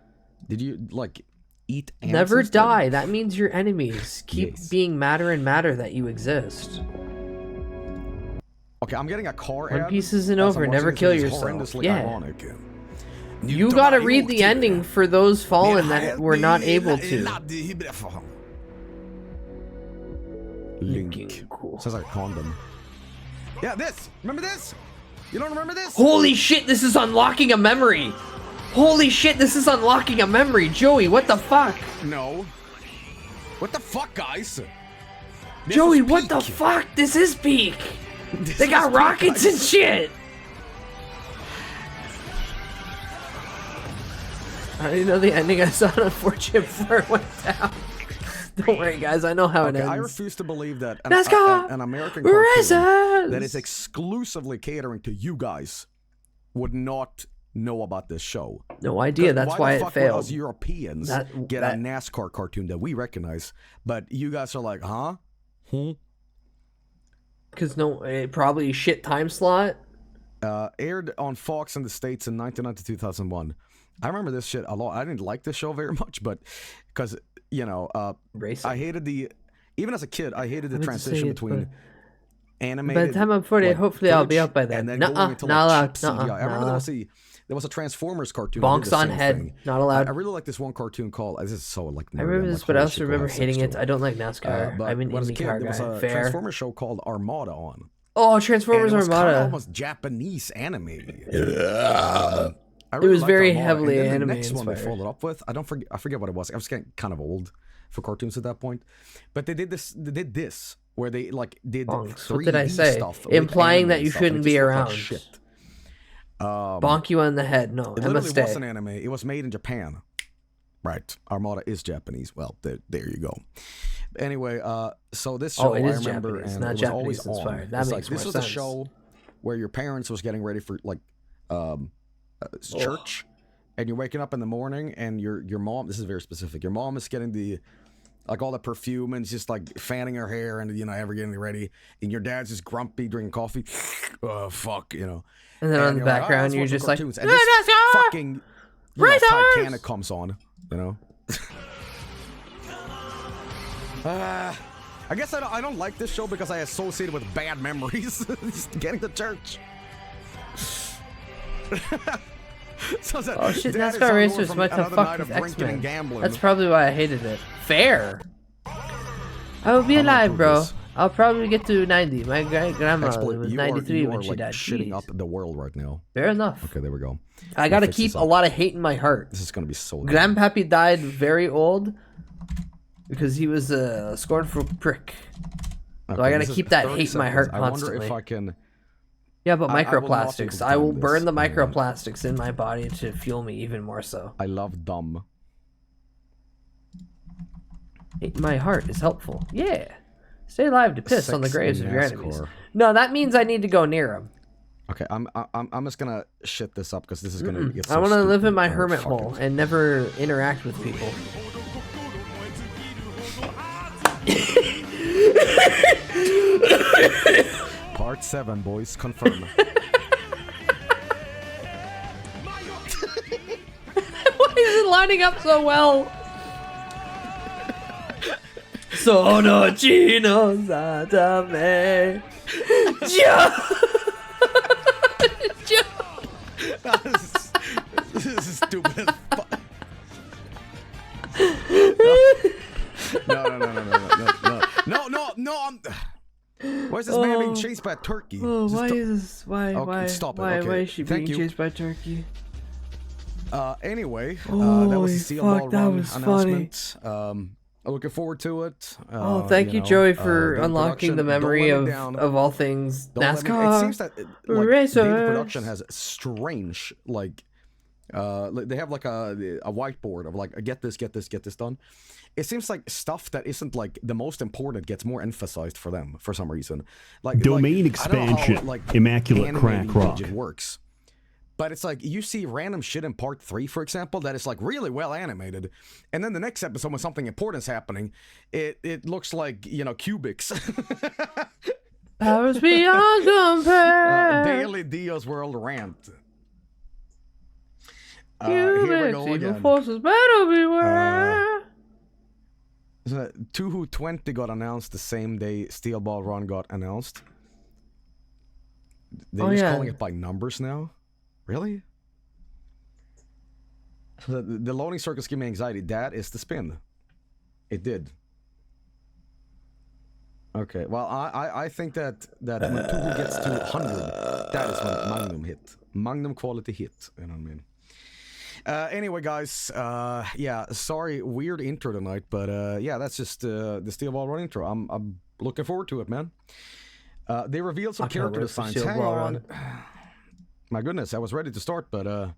Did you like eat ants Never instead? die. That means you're enemies. Keep Yes. being madder and madder that you exist. Okay, I'm getting a car One ad Piece isn't as over. I'm Never watching kill this, which is yourself. horrendously Yeah. ironic. You gotta read the ending for those fallen that were not able to. Link. Sounds like a condom. Yeah, this. Remember this? You don't remember this? Holy shit, this is unlocking a memory. Holy shit, this is unlocking a memory. Joey, what the fuck? No. What the fuck, guys? This Joey, was what the peak. fuck? This is peak. This They got was peak, rockets and guys. shit. I already know the ending. I saw it on 4chan before it went down. Don't worry, guys. I know how it Okay, ends. I refuse to believe that NASCAR an American races! cartoon that is exclusively catering to you guys would not know about this show. No idea. That's why the it fuck would failed. us Europeans get a NASCAR cartoon that we recognize, but you guys are like, huh? Because it probably shit time slot. Aired on Fox in the States in 1990 2001. I remember this shit a lot. I didn't like this show very much, but because, you know, I hated even as a kid, I hated the I meant to transition say it, between but animated. by the time I'm 40, like, hopefully I'll be footage up by then. And then Nuh-uh, going into not like allowed, cheap CGI. nuh-uh, I remember nuh-uh. there There was a Transformers cartoon. that did Bonks the on same head. thing. Not allowed. I really like this one cartoon called. This is so like. I remember nerdy. this, I'm but like, I holy also shit, remember classics hating it. too. I don't like NASCAR. But I'm an when I was a kid, IndyCar there was guy. a Fair. Transformers show called Armada on. Oh, Transformers and it was kinda Armada. almost Japanese anime. I It was liked very Armada. heavily and then anime the next one they inspired. followed up with, I forget what it was. I was getting kind of old for cartoons at that point. But they did this where they like did Bonks. 3D What did I say? stuff with Implying that anime you stuff, and shouldn't it be just looked around. like shit. Bonk you on the head. No, It Emma, literally stay. was an anime. It was made in Japan. Right. Armada is Japanese. Well, there you go. Anyway, so this show it I is remember, Japanese, and not it was always Japanese on. inspired. That It's makes like, this more was a sense. show where your parents was getting ready for like church, and you're waking up in the morning, and your mom. This is very specific. Your mom is getting the like all the perfume and just like fanning her hair and ever getting ready, and your dad's just grumpy drinking coffee. Oh fuck, And then on the you're background, you're let's watch just some like, cartoons." And this fucking Titanic comes on, I guess I don't like this show because I associate it with bad memories. Just getting to church. So Oh shit, Dad is NASCAR hungover Racers from might have another fucked night with of drinking and X-Men. gambling. That's probably why I hated it. Fair. I will be alive, bro. I'll probably get to 90. My grandma Exploit, was you 93 are when she like died. shitting Jeez. up the world right now. Fair enough. Okay, there we go. I gotta Fix keep this a up. lot of hate in my heart. This is gonna be so good. Grandpappy died very old because he was a scornful prick. So I gotta this is keep that 30 hate in my seconds. heart I wonder constantly. if I can. Yeah, but I will not be able microplastics. to I will time burn this. the microplastics in my body to fuel me even more so. I love dumb. Hate in my heart is helpful. Yeah. Stay alive to piss on the Sex graves in of your enemies. NASCAR. No, that means I need to go near them. Okay, I'm just gonna shit this up because this is gonna get so I want to live in stupid. my Oh, hermit fuck hole it. and never interact with people. Part 7, boys, confirm. Why is it lining up so well? Sono chino satame. This is stupid as fuck. No, I'm... Why is this man being chased by a turkey? Oh, Just why to- is this? Why? Okay, Why? stop it. Why? Okay, Why is she being thank you. chased by a turkey? Anyway, that Holy was the Steel fuck, Ball that Run was announcement. Looking forward to it. Oh, thank you, Joey, for Daily unlocking the Production, memory don't let of me down. all things Don't let me- NASCAR. It seems that like, racers. Daily Production has strange like they have like a whiteboard of like get this done. It seems like stuff that isn't like the most important gets more emphasized for them for some reason. Like Domain I don't know how, expansion. like, Immaculate animating crack rock. widget works. But it's like you see random shit in part 3, for example, that is like really well animated, and then the next episode when something important is happening, it looks like cubics. Powers beyond compare. Daily Dio's World rant. Here we go Evil again. forces better beware. 2 Who 20 got announced the same day Steel Ball Run got announced. They're just calling it by numbers now? Really? The loading circuits give me anxiety. That is the spin. It did. Okay, well, I think that when 2 Who gets to 100, that is when Magnum hit. Magnum quality hit, you know what I mean? Anyway, guys, yeah, sorry, weird intro tonight, but yeah, that's just the Steel Ball Run intro. I'm looking forward to it, man. They revealed some character designs. Hang on. My goodness, I was ready to start, but No,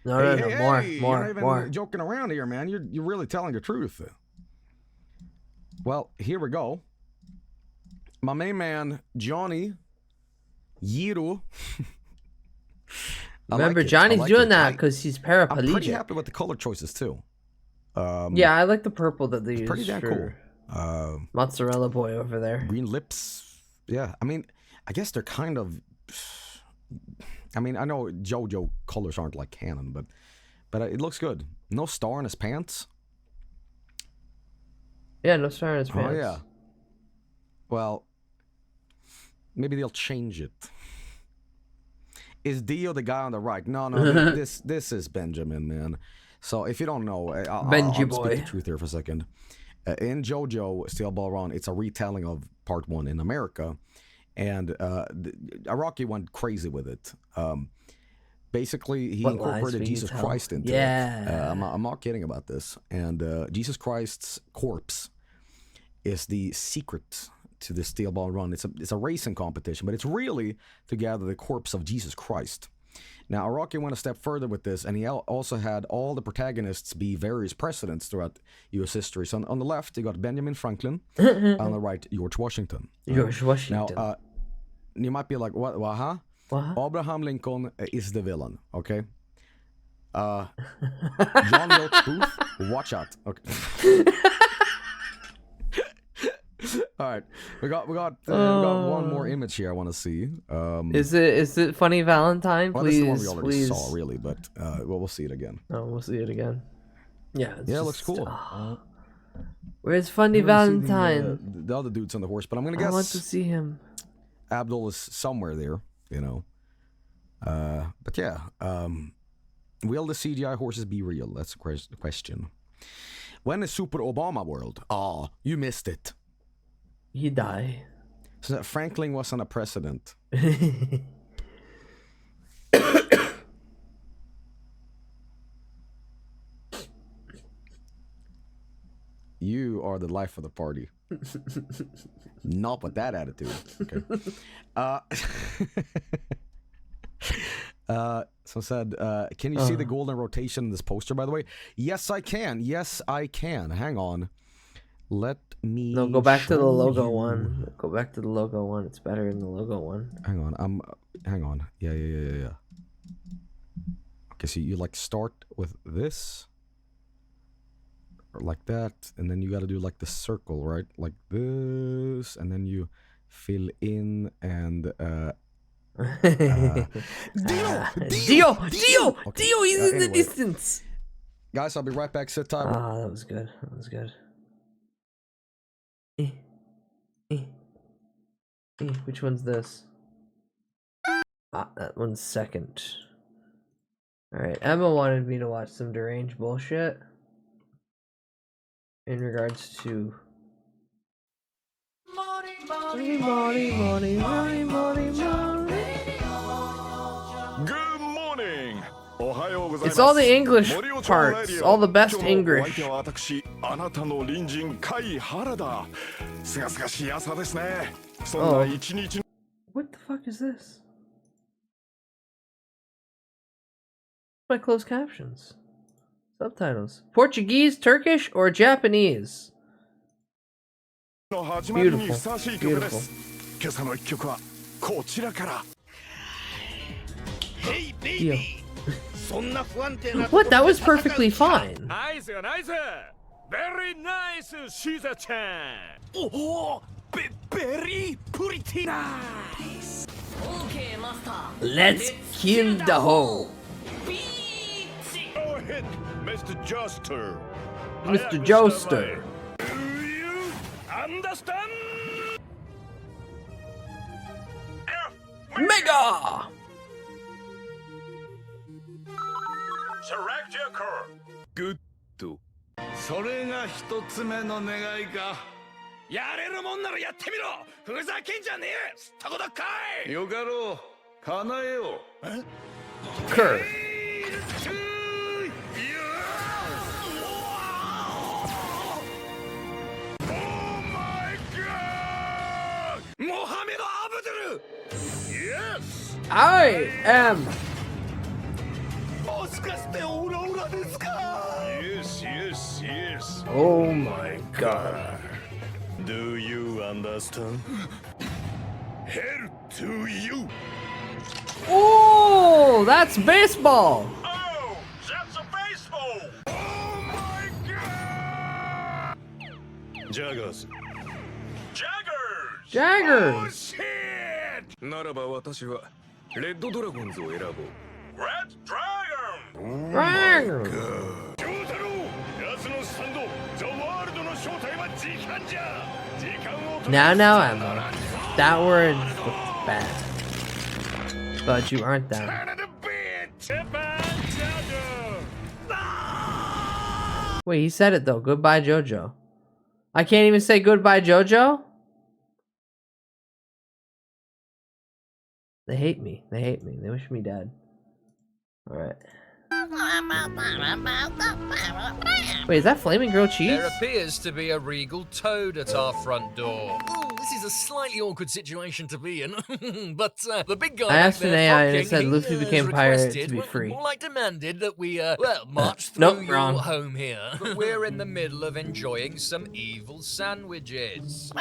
more. more, You're not even more. joking around here, man. You're really telling the truth. Well, here we go. My main man, Johnny Yiro. Remember, Johnny's doing that because he's I'm pretty paraplegic. happy with the color choices too. Yeah, I like the purple that they use. Pretty damn for cool. Mozzarella boy over there. Green lips. Yeah, I mean, I guess they're kind of. I mean, I know JoJo colors aren't like canon, but it looks good. No star in his pants. Yeah, no star in his pants. Oh yeah. Well, maybe they'll change it. Is Dio the guy on the right? No. This is Benjamin, man. So if you don't know, I'll speak the truth here for a second. In JoJo Steel Ball Run, it's a retelling of Part 1 in America, and Araki went crazy with it. Basically, he incorporated Jesus Christ into it. I'm not kidding about this. And Jesus Christ's corpse is the secret to the Steel Ball Run. It's a racing competition, but it's really to gather the corpse of Jesus Christ. Now, Araki went a step further with this, and he also had all the protagonists be various presidents throughout U.S. history. So on the left, you got Benjamin Franklin. On the right, George Washington. George Washington. Now, you might be like, what, huh? Abraham Lincoln is the villain, okay? John Wilkes Booth, watch out. Okay. All right, we got one more image here I want to see. Is it Funny Valentine? Well, Please, this is the one we already please. saw, really, but we'll see it again. Oh, we'll see it again. Yeah, it looks cool. Where's Funny Valentine? The other dude's on the horse, but I'm gonna guess I want to see him. Abdul is somewhere there, you know. But yeah, will the CGI horses be real? That's the question. When is Super Obama World? Oh, you missed it. He died. So that Franklin wasn't a president. You are the life of the party. Not with that attitude. Okay. So said, can you see the golden rotation in this poster, by the way? Yes, I can. Yes, I can. Hang on. Let me. No, go back to the logo one. Go back to the logo one. It's better in the logo one. Hang on. Hang on. Yeah. Okay, so you like start with this, or like that, and then you got to do like the circle, right? Like this, and then you fill in and. Dio! He's in the distance. Guys, I'll be right back. Sit tight. Ah, that was good. Which one's this? Ah, that one's second. Alright, Emma wanted me to watch some deranged bullshit in regards to Good morning. It's all the English parts, all the best English. What the fuck is this? My closed captions. Subtitles. Portuguese, Turkish, or Japanese? Beautiful. Hey baby. What? That was perfectly fine. Nice. Very nice, Shiza-chan. Oh, very pretty nice. Okay, master. Let's kill the hoe. Go ahead, Mr. Joster. Mr. Joster. Do you understand? Mega! Select your car. Good. それが一つ目の願いか。やれるもんならやってみろ。ふざけんじゃねえ。すったことかい。よかろう。叶えよう。え？Cur. Oh my God! Mohammed Abdul. Yes. I am. Yes. Oh my God. Do you understand? Hell to you. Oh, that's baseball. Oh, that's a baseball. Oh my God. Jaggers. Jaggers. Oh shit. ならば私はレッドドラゴンズを選ぼう。Red Dragon. Dragon. ジョータロウ、奴のスタンド、ザワールドの正体は時間じゃ。時間を。Now, Emma. That word looked bad. But you aren't them. Wait, he said it though. Goodbye, Jojo. I can't even say goodbye, Jojo? They hate me. They hate me. They wish me dead. Alright. Wait, is that flaming grilled cheese? There appears to be a regal toad at our front door. This is a slightly awkward situation to be in, but the big guy I asked back an there AI and it fucking, said Luffy became pirate to be free. More like demanded that we, march through Nope, your wrong. home here. But we're in the middle of enjoying some evil sandwiches.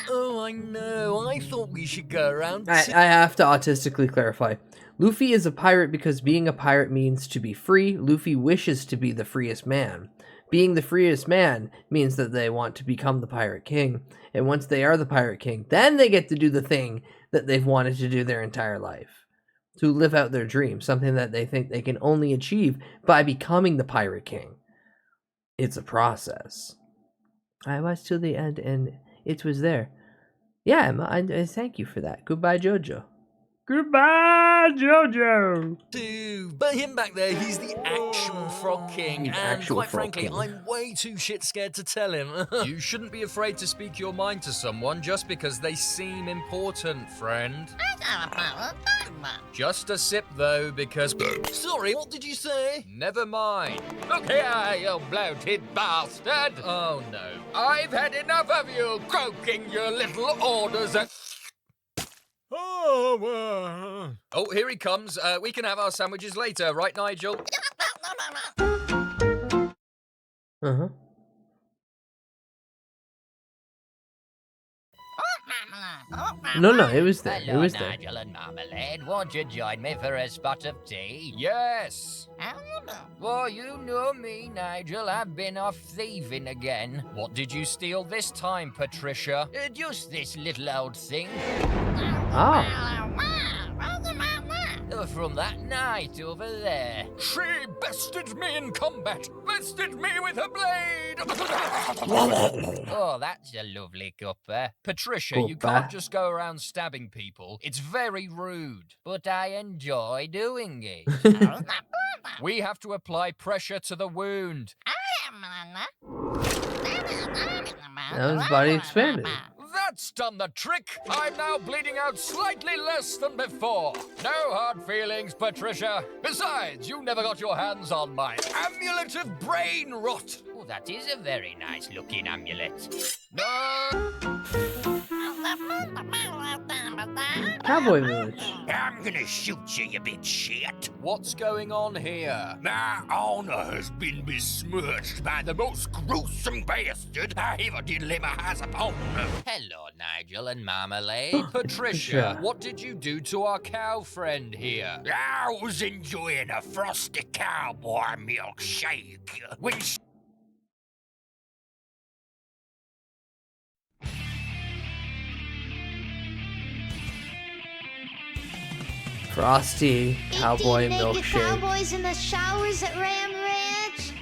Oh, I know. I thought we should go around. I have to autistically clarify. Luffy is a pirate because being a pirate means to be free. Luffy wishes to be the freest man. Being the freest man means that they want to become the Pirate King. And once they are the Pirate King, then they get to do the thing that they've wanted to do their entire life. To live out their dream, something that they think they can only achieve by becoming the Pirate King. It's a process. I watched till the end and it was there. Yeah, I thank you for that. Goodbye, Jojo. Goodbye, Jojo. But him back there, he's the actual Frog King, and actual quite Frog frankly, King. I'm way too shit scared to tell him. You shouldn't be afraid to speak your mind to someone just because they seem important, friend. Just a sip though, because... Sorry, what did you say? Never mind. Look here, you bloated bastard! Oh no. I've had enough of you croaking your little orders at... Oh, here he comes. We can have our sandwiches later, right, Nigel? Uh-huh. No, it was there. Hello, It was there. Nigel and Marmalade. Won't you join me for a spot of tea? Yes. Well, you know me, Nigel. I've been off thieving again. What did you steal this time, Patricia? Just this little old thing. Ah. From that night over there. She bested me in combat. Bested me with her blade. Oh, that's a lovely cuppa. Patricia, you can't just go around stabbing people. It's very rude. But I enjoy doing it. We have to apply pressure to the wound. Now his body expanded. That's done the trick. I'm now bleeding out slightly less than before. No hard feelings, Patricia. Besides, you never got your hands on my amulet of brain rot. Oh, that is a very nice looking amulet. Cowboy Village. I'm gonna shoot you, you big shit. What's going on here? My honor has been besmirched by the most gruesome bastard I ever did lay my eyes upon. Hello, Nigel and Marmalade. Patricia, what did you do to our cow friend here? I was enjoying a frosty cowboy milkshake when Frosty Cowboy naked Milkshake. cowboys in the showers at Ram Ranch.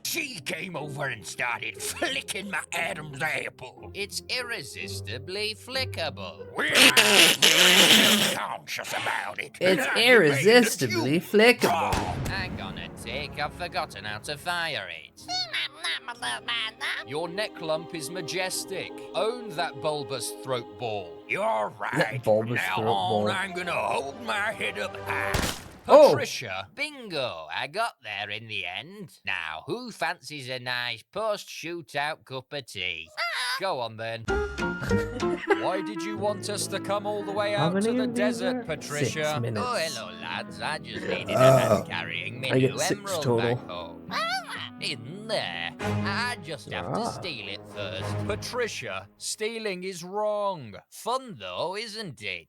she came over and started flicking my Adam's apple. It's irresistibly flickable. We're really conscious about it. It's irresistibly flickable. Hang on a tick, I've forgotten how to fire it. Your neck lump is majestic. Own that bulbous throat ball. You're right. From now on, I'm gonna hold my head up high. Patricia. Bingo, I got there in the end. Now, who fancies a nice post-shootout cup of tea? Go on then. Why did you want us to come all the way out to the desert, Patricia? 6 minutes. Oh, hello, lads. I just needed a hand carrying me I get new 6 emerald total. back home. In there. I just have to steal it first. Patricia, stealing is wrong. Fun, though, isn't it?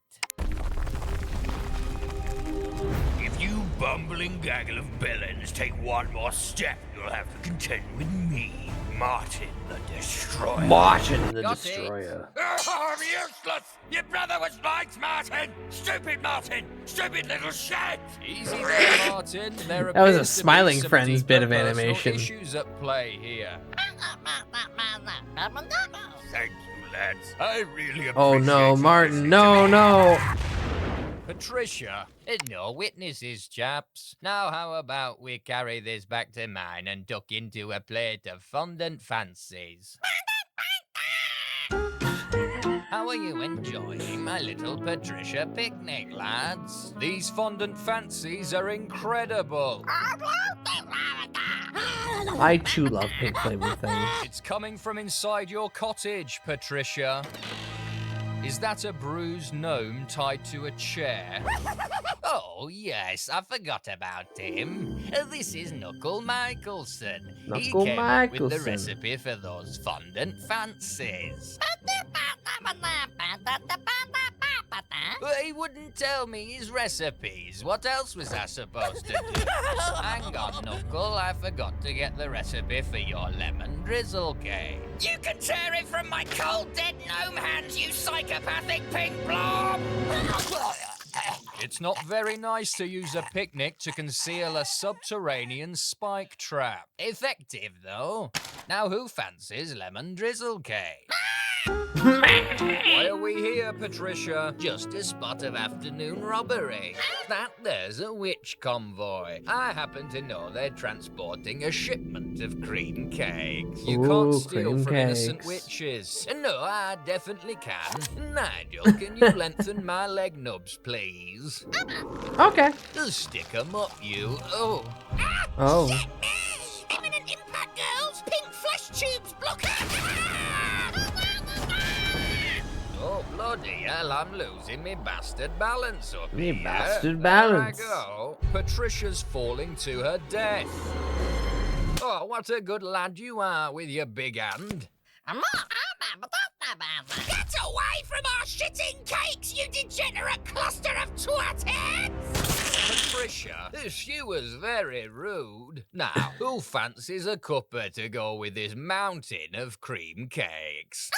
If you bumbling gaggle of bellends take one more step, you'll have to contend with me, Martin the Destroyer. Martin the Got Destroyer. Oh, I'm useless! Your brother was right, Martin! Stupid Martin! Stupid little shit! Easy there, Martin. There That was a appears to be Smiling some Friends bit of deeper personal animation. Issues at play here. Thank you, lads. I really appreciate Oh no, you Martin, listening no, to me. no. Patricia, no witnesses, chaps. Now how about we carry this back to mine and duck into a plate of fondant fancies? How are you enjoying my little Patricia picnic, lads? These fondant fancies are incredible. I too love pink flavored things. It's coming from inside your cottage, Patricia. Is that a bruised gnome tied to a chair? Oh, yes, I forgot about him. This is Knuckle Michelson. He Knuckle came up with the Michelson. recipe for those fondant fancies. But he wouldn't tell me his recipes. What else was I supposed to do? Hang on, Knuckle, I forgot to get the recipe for your lemon drizzle cake. You can tear it from my cold dead gnome hands, you psychopathic pink blob! It's not very nice to use a picnic to conceal a subterranean spike trap. Effective, though. Now who fancies lemon drizzle cake? Why are we here, Patricia? Just a spot of afternoon robbery. That there's a witch convoy. I happen to know they're transporting a shipment of cream cakes. You can't steal cream from innocent cakes. witches. No, I definitely can. Nigel, can you lengthen my leg nubs, please? Okay. Just stick 'em up, you. Oh. Oh. Imminent impact, girls! Pink flesh tubes blocking! Oh, bloody hell, I'm losing me bastard balance up Me here. bastard balance. There I go. Patricia's falling to her death. Oh, what a good lad you are with your big hand. Get away from our shitting cakes, you degenerate cluster of twat heads! Patricia, she was very rude. Now, who fancies a cuppa to go with this mountain of cream cakes?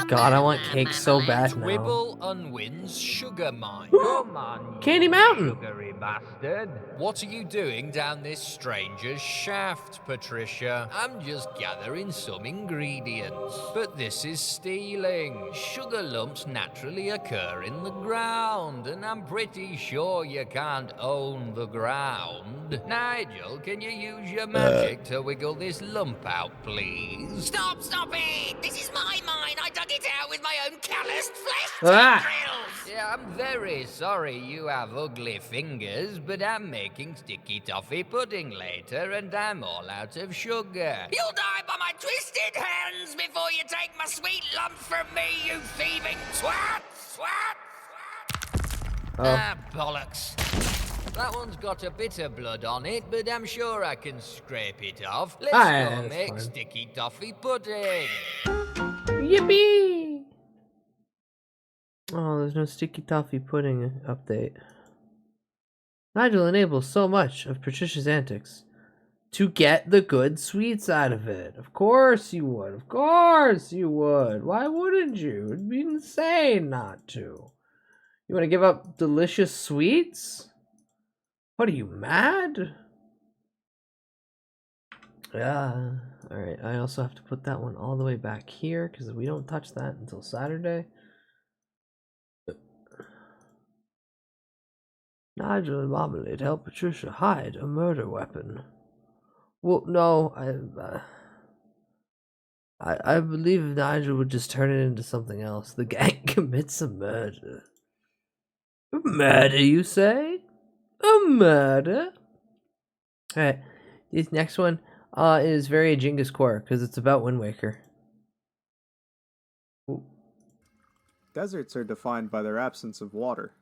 God, I want cake so bad now. Twibble unwins sugar mine. Come on, you Candy Mountain. sugary bastard. What are you doing down this stranger's shaft, Patricia? I'm just gathering some ingredients. But this is stealing. Sugar lumps naturally occur in the ground, and I'm pretty sure you can't own the ground. Nigel, can you use your magic to wiggle this lump out, please? Stop it! This is my mine! I dug it out with my own calloused flesh Ah. tendrils! Yeah, I'm very sorry you have ugly fingers, but I'm making sticky toffee pudding later, and I'm all out of sugar. You'll die by my twisted hands before you take my sweet lump from me, you thieving twat! Ah, bollocks. That one's got a bit of blood on it, but I'm sure I can scrape it off. Let's yeah, go that's make fine. sticky toffee pudding. Yippee! Oh, there's no sticky toffee pudding update. Nigel enables so much of Patricia's antics to get the good sweets out of it. Of course you would. Of course you would. Why wouldn't you? It'd be insane not to. You want to give up delicious sweets? What are you, mad? Yeah. Alright, I also have to put that one all the way back here because we don't touch that until Saturday. Nigel and Marmalade help Patricia hide a murder weapon. Well, no, I believe if Nigel would just turn it into something else, the gang commits a murder. A murder, you say? A murder? Alright, this next one is very Genghis Core because it's about Wind Waker. Ooh. Deserts are defined by their absence of water.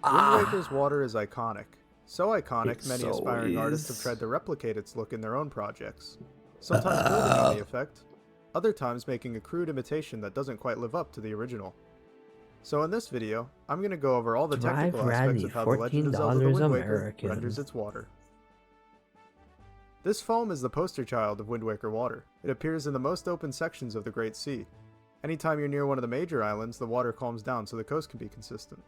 Wind Waker's water is iconic. So iconic, It many so aspiring artists have is. tried to replicate its look in their own projects. Sometimes building on the effect, other times making a crude imitation that doesn't quite live up to the original. So in this video, I'm going to go over all the Drive technical aspects Rally, of how the Legend of Zelda The $14 Wind Waker American. renders its water. This foam is the poster child of Wind Waker water. It appears in the most open sections of the Great Sea. Anytime you're near one of the major islands, the water calms down so the coast can be consistent.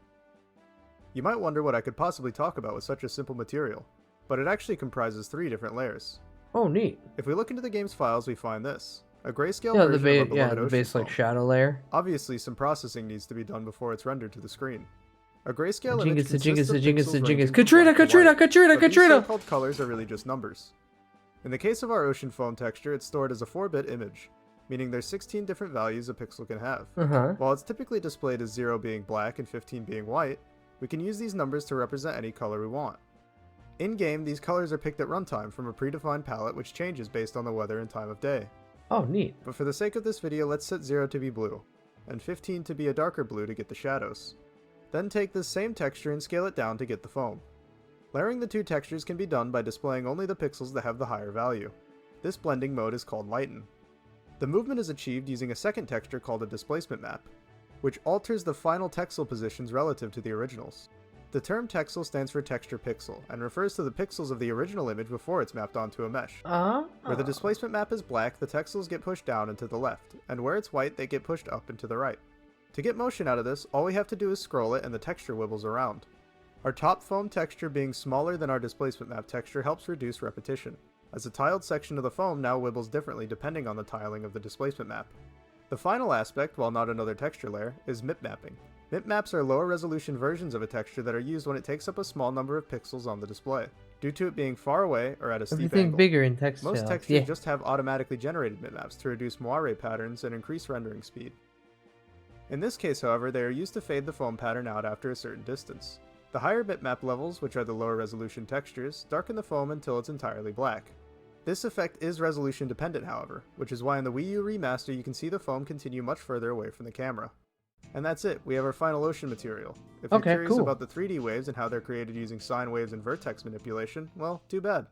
You might wonder what I could possibly talk about with such a simple material, but it actually comprises 3 different layers. Oh, neat. If we look into the game's files, we find this. a grayscale Yeah, version of our beloved the ocean base like foam. shadow layer. Obviously, some processing needs to be done before it's rendered to the screen. A grayscale Jingus, image the consists of jingus, the jingus, pixels the ranging jingus. from Katrina, black to Katrina, white, Katrina, but these Katrina! so-called colors are really just numbers. In the case of our ocean foam texture, it's stored as a 4-bit image, meaning there's 16 different values a pixel can have. While it's typically displayed as 0 being black and 15 being white, we can use these numbers to represent any color we want. In-game, these colors are picked at runtime from a predefined palette which changes based on the weather and time of day. Oh, neat. But for the sake of this video, let's set 0 to be blue, and 15 to be a darker blue to get the shadows. Then take this same texture and scale it down to get the foam. Layering the two textures can be done by displaying only the pixels that have the higher value. This blending mode is called lighten. The movement is achieved using a second texture called a displacement map, which alters the final texel positions relative to the originals. The term texel stands for texture pixel, and refers to the pixels of the original image before it's mapped onto a mesh. Where the displacement map is black, the texels get pushed down and to the left, and where it's white, they get pushed up and to the right. To get motion out of this, all we have to do is scroll it and the texture wibbles around. Our top foam texture being smaller than our displacement map texture helps reduce repetition, as the tiled section of the foam now wibbles differently depending on the tiling of the displacement map. The final aspect, while not another texture layer, is MIP mapping. MIP maps are lower resolution versions of a texture that are used when it takes up a small number of pixels on the display, due to it being far away or at a steep Everything angle. bigger in text Most fields, textures yeah. just have automatically generated MIP maps to reduce moire patterns and increase rendering speed. In this case, however, they are used to fade the foam pattern out after a certain distance. The higher bitmap levels, which are the lower resolution textures, darken the foam until it's entirely black. This effect is resolution dependent, however, which is why in the Wii U remaster you can see the foam continue much further away from the camera. And that's it, we have our final ocean material. If you're curious cool. about the 3D waves and how they're created using sine waves and vertex manipulation, well, too bad.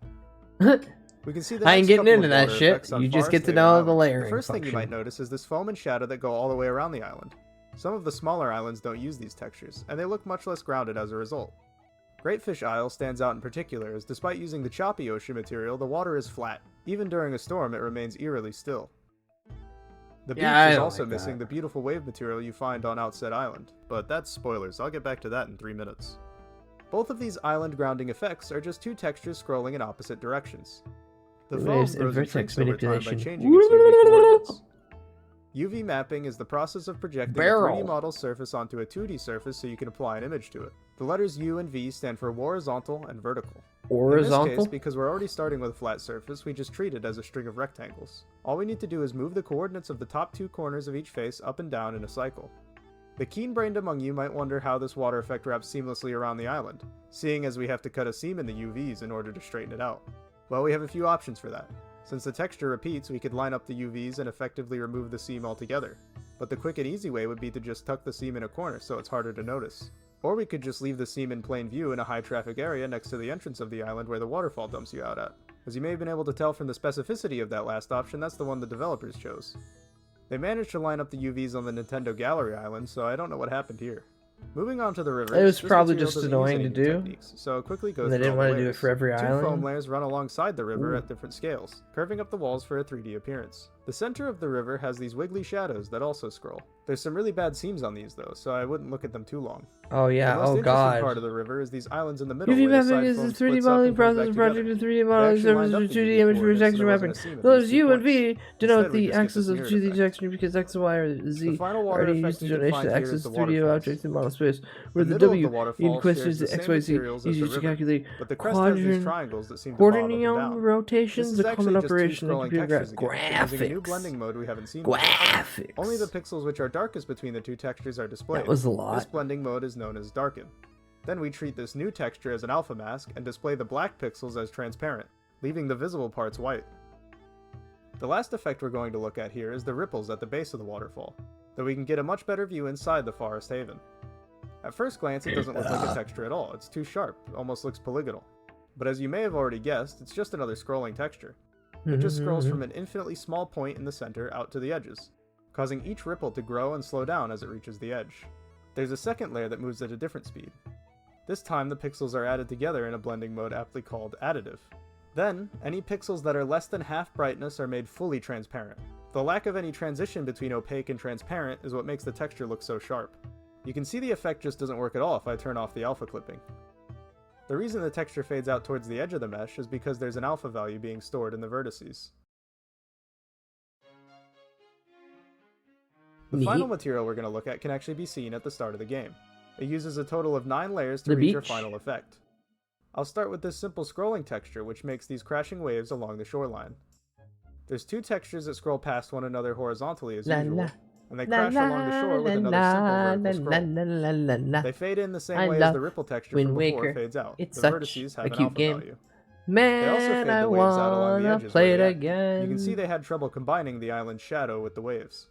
We can see the I ain't next getting couple into of that water shit. effects on You just get to Forest know Haven the Island. layering The first thing you might function. notice is this foam and shadow that go all the way around the island. Some of the smaller islands don't use these textures, and they look much less grounded as a result. Greatfish Isle stands out in particular, as despite using the choppy ocean material, the water is flat. Even during a storm, it remains eerily still. The beach is also missing the beautiful wave material you find on Outset Island, but that's spoilers, I'll get back to that in 3 minutes. Both of these island grounding effects are just two textures scrolling in opposite directions. The foam Waves and grows and vertex shrinks over time by manipulation. changing its UV coordinates. UV mapping is the process of projecting a Barrel. 3D model surface onto a 2D surface so you can apply an image to it. The letters U and V stand for horizontal and vertical. In Horizontal? this case, because we're already starting with a flat surface, we just treat it as a string of rectangles. All we need to do is move the coordinates of the top two corners of each face up and down in a cycle. The keen-brained among you might wonder how this water effect wraps seamlessly around the island, seeing as we have to cut a seam in the UVs in order to straighten it out. Well, we have a few options for that. Since the texture repeats, we could line up the UVs and effectively remove the seam altogether. But the quick and easy way would be to just tuck the seam in a corner so it's harder to notice. Or we could just leave the seam in plain view in a high traffic area next to the entrance of the island where the waterfall dumps you out at. As you may have been able to tell from the specificity of that last option, that's the one the developers chose. They managed to line up the UVs on the Nintendo Gallery Island, so I don't know what happened here. Moving on to the rivers, It was this probably material just doesn't annoying use to any do. techniques, so I'll quickly go And through they didn't all the want to do it layers. for every Two island. foam layers run alongside the river Ooh. at different scales, curving up the walls for a 3D appearance. The center of the river has these wiggly shadows that also scroll. There's some really bad seams on these though, so I wouldn't look at them too long. Oh yeah, The most oh interesting god. part of the river is these islands in the middle UV where the mapping side is foam the 3D splits up modeling and comes process, back project together. of 3D They modeling actually lined surfaces up with the 2D UV image for coordinates, so texture there wasn't mapping. a seam at Those these U and points. V denote Instead, we the just get axis this of mirrored 2D effect. texture because X and Y are Z. The final water Already effect used to we can donation find the here axis is the 3D of waterfalls. objects in model space, where The the middle of the W waterfall in question shares is the the same XYZ materials as is the used to river, calculate but the crest has these quadrant triangles that seem to bob up and quaternion down. This rotations, is a actually common just two operation in scrolling computer textures again, but using a new graphics. blending mode we haven't seen before. Graphics. Only the pixels which are darkest between the two textures are displayed. That was a lot. This blending mode is known as darken. Then we treat this new texture as an alpha mask and display the black pixels as transparent, leaving the visible parts white. The last effect we're going to look at here is the ripples at the base of the waterfall, though we can get a much better view inside the Forest Haven. At first glance, it doesn't look like a texture at all. It's too sharp, almost looks polygonal. But as you may have already guessed, it's just another scrolling texture. It just scrolls from an infinitely small point in the center out to the edges, causing each ripple to grow and slow down as it reaches the edge. There's a second layer that moves at a different speed. This time the pixels are added together in a blending mode aptly called additive. Then, any pixels that are less than half brightness are made fully transparent. The lack of any transition between opaque and transparent is what makes the texture look so sharp. You can see the effect just doesn't work at all if I turn off the alpha clipping. The reason the texture fades out towards the edge of the mesh is because there's an alpha value being stored in the vertices. The Neat. final material we're going to look at can actually be seen at the start of the game. It uses a total of 9 layers to The reach your beach. final effect. I'll start with this simple scrolling texture, which makes these crashing waves along the shoreline. There's 2 textures that scroll past one another horizontally as La, usual, la. and they La, crash along the shore with la, another la, simple vertical la, scroll. la, la, la, la. They fade in the same I way as love the ripple texture Wind from before Waker. fades out. It's The such vertices have a an cute alpha game. value. Man, They also fade I the waves out along the wanna edges play where it they end. again. You can see they had trouble combining the island's shadow with the waves.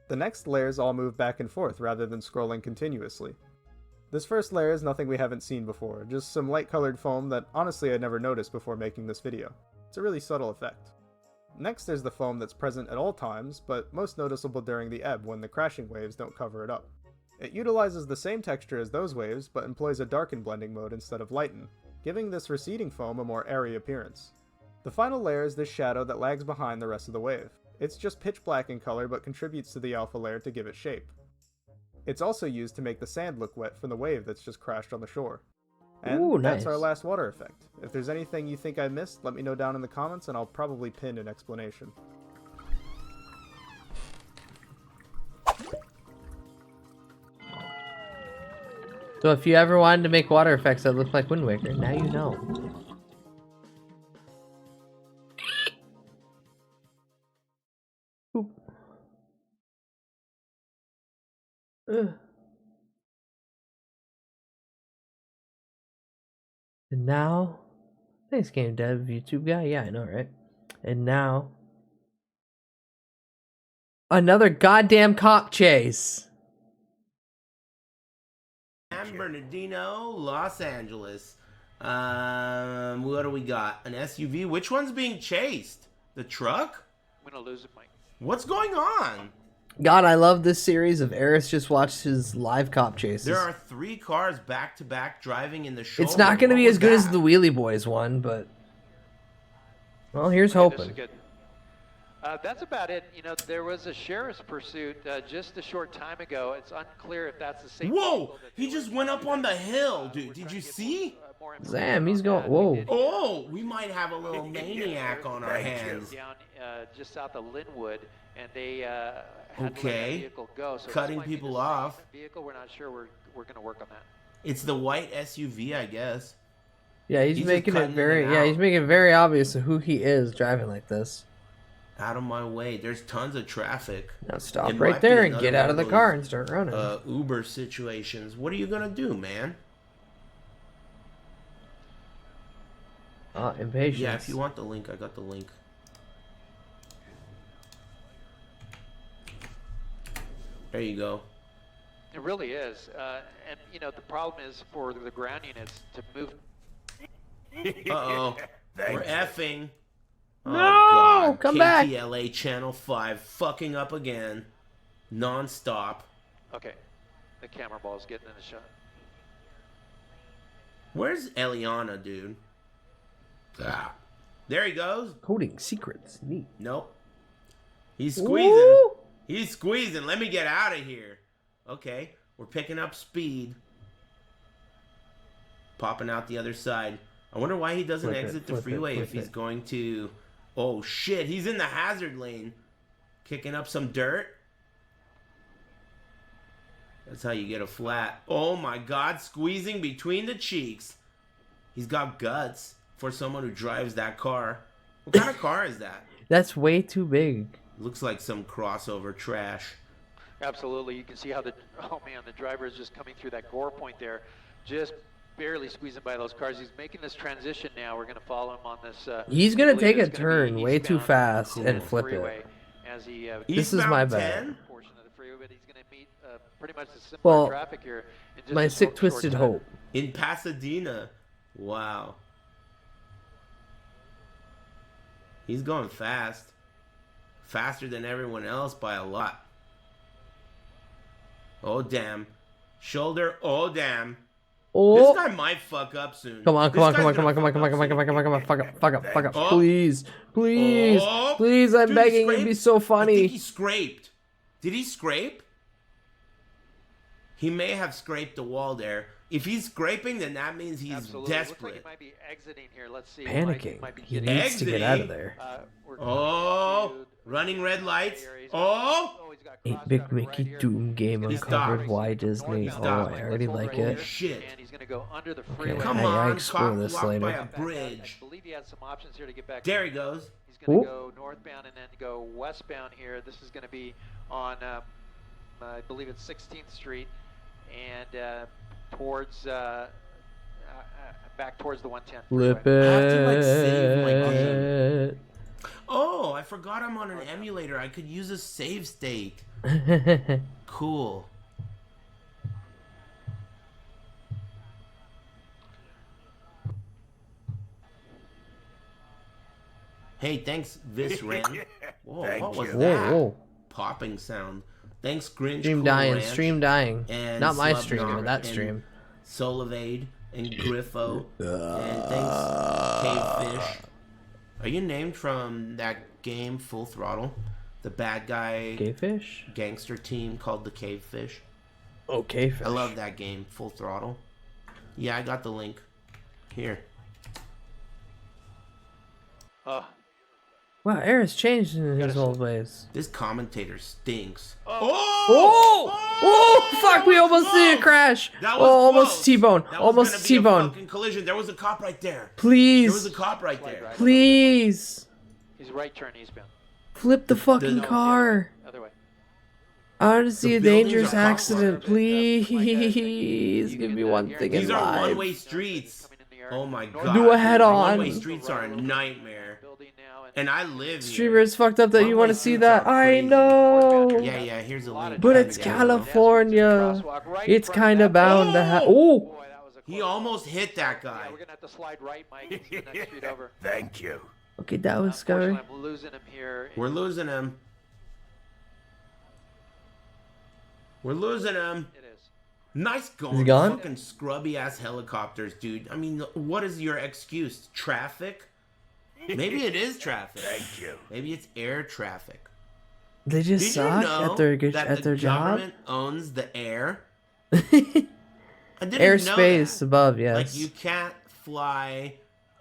The next layers all move back and forth rather than scrolling continuously. This first layer is nothing we haven't seen before, just some light colored foam that honestly I'd never noticed before making this video. It's a really subtle effect. Next there's the foam that's present at all times, but most noticeable during the ebb when the crashing waves don't cover it up. It utilizes the same texture as those waves, but employs a darken blending mode instead of lighten, giving this receding foam a more airy appearance. The final layer is this shadow that lags behind the rest of the wave. It's just pitch black in color but contributes to the alpha layer to give it shape. It's also used to make the sand look wet from the wave that's just crashed on the shore. And Ooh, that's nice. our last water effect. If there's anything you think I missed, let me know down in the comments and I'll probably pin an explanation. So if you ever wanted to make water effects that look like Wind Waker, now you know. Oop. Ugh. And now, thanks game dev YouTube guy. Yeah, I know, right? And now, another goddamn cop chase. San Bernardino, Los Angeles. What do we got? An SUV. Which one's being chased? The truck? I'm gonna lose it, Mike. What's going on? God, I love this series of Eris just watched his live cop chases. There are 3 cars back to back driving in the shoulder. It's not going to What be was as good as that? the Wheelie Boys one, but well, here's hoping. This is good. That's about it. You know, there was a sheriff's pursuit just a short time ago. It's unclear if that's the same. Whoa! He just went up on the hill, dude. Did you see? Zam, he's going. Whoa. Oh, we might have a little maniac on our hands. Down just south of Linwood, and they had to let that Okay. vehicle go. So this Cutting might be people the same off. Vehicle. We're not sure. We're going to work on that. It's the white SUV, I guess. Yeah, he's just making it cutting very. and Yeah, out. he's making it very obvious who he is driving like this. Out of my way. There's tons of traffic. Now stop It right might be there and another get one out of the those, car and start running. Uber situations. What are you gonna do, man? Impatience. Yeah, if you want the link, I got the link. There you go. It really is. And, you know, the problem is for the ground units to move. Uh-oh. We're effing. Oh, No, God. come back. KTLA Channel 5 fucking up again. Non-stop. Okay. The camera ball is getting in the shot. Where's Eliana, dude? Ah. There he goes. Coding secrets. Neat. Nope. He's squeezing. Ooh. He's squeezing. Let me get out of here. Okay. We're picking up speed. Popping out the other side. I wonder why he doesn't Flip it, exit the flip it, freeway flip if he's it. going to... Oh, shit. He's in the hazard lane. Kicking up some dirt. That's how you get a flat. Oh, my God. Squeezing between the cheeks. He's got guts for someone who drives that car. What kind of car is that? That's way too big. Looks like some crossover trash. Absolutely. You can see how the driver is just coming through that gore point there, just barely squeezing by those cars. He's making this transition now. We're going to follow him on this. He's gonna I believe take a it's gonna be turn way too eastbound fast on and the flip freeway it. As he, This is my Eastbound bad. 10? portion of the freeway, but he's going to meet pretty much the similar Well, traffic here. In just my a sick short twisted time. hope. In Pasadena. Wow. He's going fast. Faster than everyone else by a lot. Oh, damn. Shoulder. Oh, damn. Oh. This guy might fuck up soon. Come on, This come on, guy's come on, gonna come on, come on, fuck come on, up come on, come on, come on, fuck up, fuck up, fuck up. Oh. Please, please, Oh. please, I'm Dude, he begging you, scraped? be so I think funny. he scraped. Did he scrape? He may have scraped the wall there. If he's scraping, then that means he's Absolutely. desperate. Looks like he might be exiting here. Let's see. Panicking. Might be He getting needs to get out of Exiting? there. Oh, running red lights. Oh, 8-Bit Mickey Doom game He uncovered. stopped. Why Disney? He Oh, stopped. I already like it. Shit. And he's going to go under the Okay, freeway. Come I on, explore this walk by a later. bridge. I believe he had some options here to get back. There he goes. He's going Ooh. to go northbound and then go westbound here. This is going to be on, I believe it's 16th Street, and towards back towards the 110. Flip freeway. I have to, like, save my it. Oh, I forgot I'm on an emulator. I could use a save state. Cool. Hey, thanks, Visren. Whoa, Thank what was you. that? Whoa. Popping sound. Thanks, Grinch. Stream Cool dying, Ranch, stream dying. and Not my Slub stream, Nar, but that and stream. Solivade and Griffo. And thanks, Cavefish. Are you named from that game, Full Throttle? The bad guy Cavefish? gangster team called the Cavefish. Oh, Cavefish. I love that game, Full Throttle. Yeah, I got the link. Here. Wow, Air's changed in his old ways. This commentator stinks. Oh! Oh! Fuck, we almost did a crash. That Oh, was almost close. T-bone. That was Almost gonna be a T-bone. fucking collision. There was a cop right there. Please. There was a cop right there. Please. He's right turn eastbound. Flip the fucking car. Other way. I want to see a buildings dangerous are accident. Please. Give me one thing in These are life. one-way streets. Oh my god. Do a head-on. One-way streets are a nightmare. And I live here. Streamer is fucked up that you want to see that. I know. Yeah, here's a link. But it's California. It's kind of bound to happen. Oh! He almost hit that guy. We're gonna have to slide right, Mike. It's the next street over. Thank you. Okay, that was scary. I'm losing him here. We're losing him. We're losing him. It is. Nice going. Is he gone? Fucking scrubby ass helicopters, dude. I mean, what is your excuse? Traffic? Maybe it is traffic. Thank you. Maybe it's air traffic. They just Did suck you know at their that at the their job. government owns the air? I didn't know Airspace that. above, yes. Like you can't fly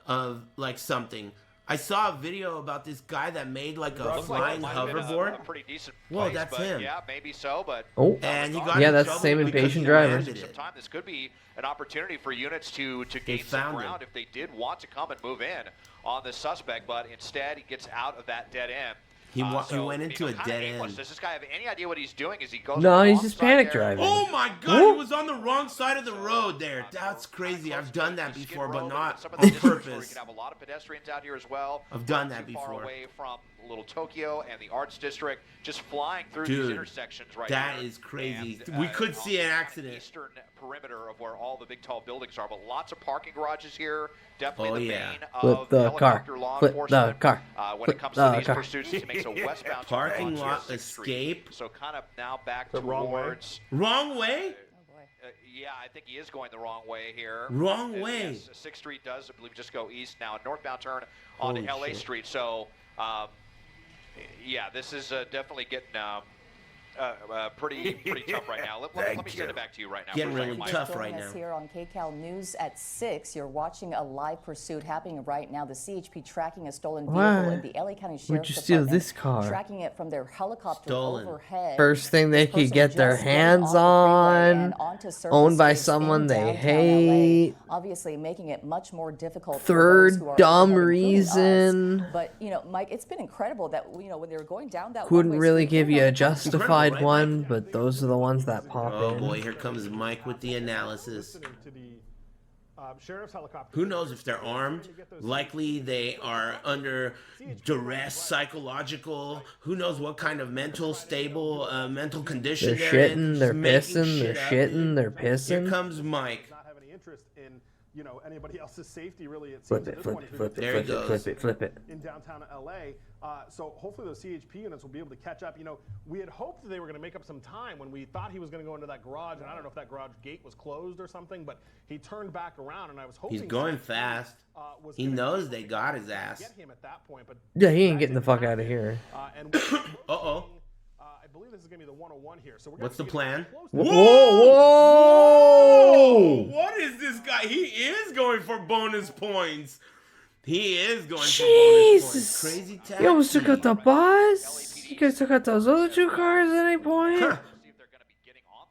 of like something. I saw a video about this guy that made like a flying hoverboard. A pretty decent Whoa, place, that's but him. Yeah, maybe so, but Oh. And he got Yeah, in that's the trouble same because impatient he driver. landed it. sometime this could be an opportunity for units to gain found some him. ground if they did want to come and move in on this suspect, but instead he gets out of that dead end. He went into a kinda dead aimless. end. Does this guy have any idea what he's doing? Is he goes No, on the he's wrong just side panic there? driving. Oh my god, Ooh. he was on the wrong side of the road there. That's crazy. I've done that before, but not Some of on the districts where you purpose. can have a lot of pedestrians out here as well. I've done Not that too far before. away from Little Tokyo and the Arts District, just flying through these Dude, intersections right that here. is crazy. And, We could on see an the accident. Eastern perimeter of where all the big tall buildings are, but lots of parking garages here. Definitely Oh, the yeah. bane Flip of the helicopter car. law Flip the enforcement. car. When Flip it comes the to these car. pursuits, he makes a westbound Parking turn lot onto 6th Street. escape. So kind of now back The wrong way? towards. Wrong way? Yeah, I think he is going the wrong way here. Wrong way. Yes, 6th Street does, I believe, just go east now. A northbound turn onto Holy LA shit. Street. So, yeah, this is definitely getting pretty tough right now. Let me send it back to you right now. Getting for a second, really Mike. tough Joining right us now. here on KCAL News at 6. You're watching a live pursuit happening right now. The CHP tracking a stolen vehicle Why in the LA County would Sheriff's you steal Department, this car? tracking it from their helicopter Stolen. overhead. First thing they This could person get their just getting hands off the freeway on, and onto owned by surfaces someone in they downtown hate. LA, obviously making it much more difficult. Third for those who are dumb overhead, including us. reason. But Mike, it's been incredible that when they were going down that Couldn't one-way really street, give they you were a not- justified right, one, but those are the ones that pop Oh in. boy, here comes Mike with the analysis. To the sheriff's helicopter. Who knows if they're armed? Likely they are under duress, psychological. Who knows what kind of mental condition They're they're in. shitting, they're Just making pissing, they're shit up. shitting, they're Here pissing. comes Mike. Not have any interest in anybody else's safety really. It seems Flip at it, this flip point it, as we flip get it, There he flip it, goes. flip it, flip it. in downtown LA. So hopefully those CHP units will be able to catch up. We had hoped that they were going to make up some time when we thought he was going to go into that garage, and I don't know if that garage gate was closed or something, but he turned back around, and I was hoping He's going CHP, fast. was He gonna knows they got his ass. get him at that point, but Yeah, he ain't getting the fuck out of here. and Uh-oh. I believe this is going to be the 101 here. So we're What's the plan? Whoa! Whoa! What is this guy? He is going for bonus points. He is going for bonus points. Jesus! Crazy taxi. You almost took out the bus. You guys took out those other 2 cars at any point.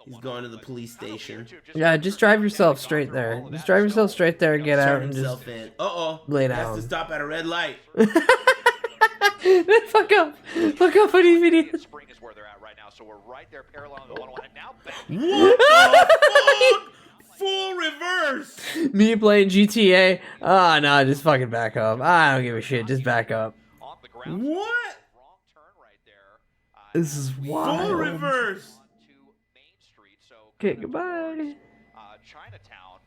He's going to the police station. Yeah, just drive yourself straight there. Just drive yourself straight there, get out, Turn and himself just in. Uh-oh. lay He has down. to stop at a red light. Fuck up! Fuck up, funny video. Spring is where they're at right now, so we're right there parallel to the 101. And now back. What the fuck? Full reverse. Me playing GTA. Ah, no, just fucking back up. I don't give a shit. Just back up. What? This is Full wild. reverse. Okay, goodbye. Chinatown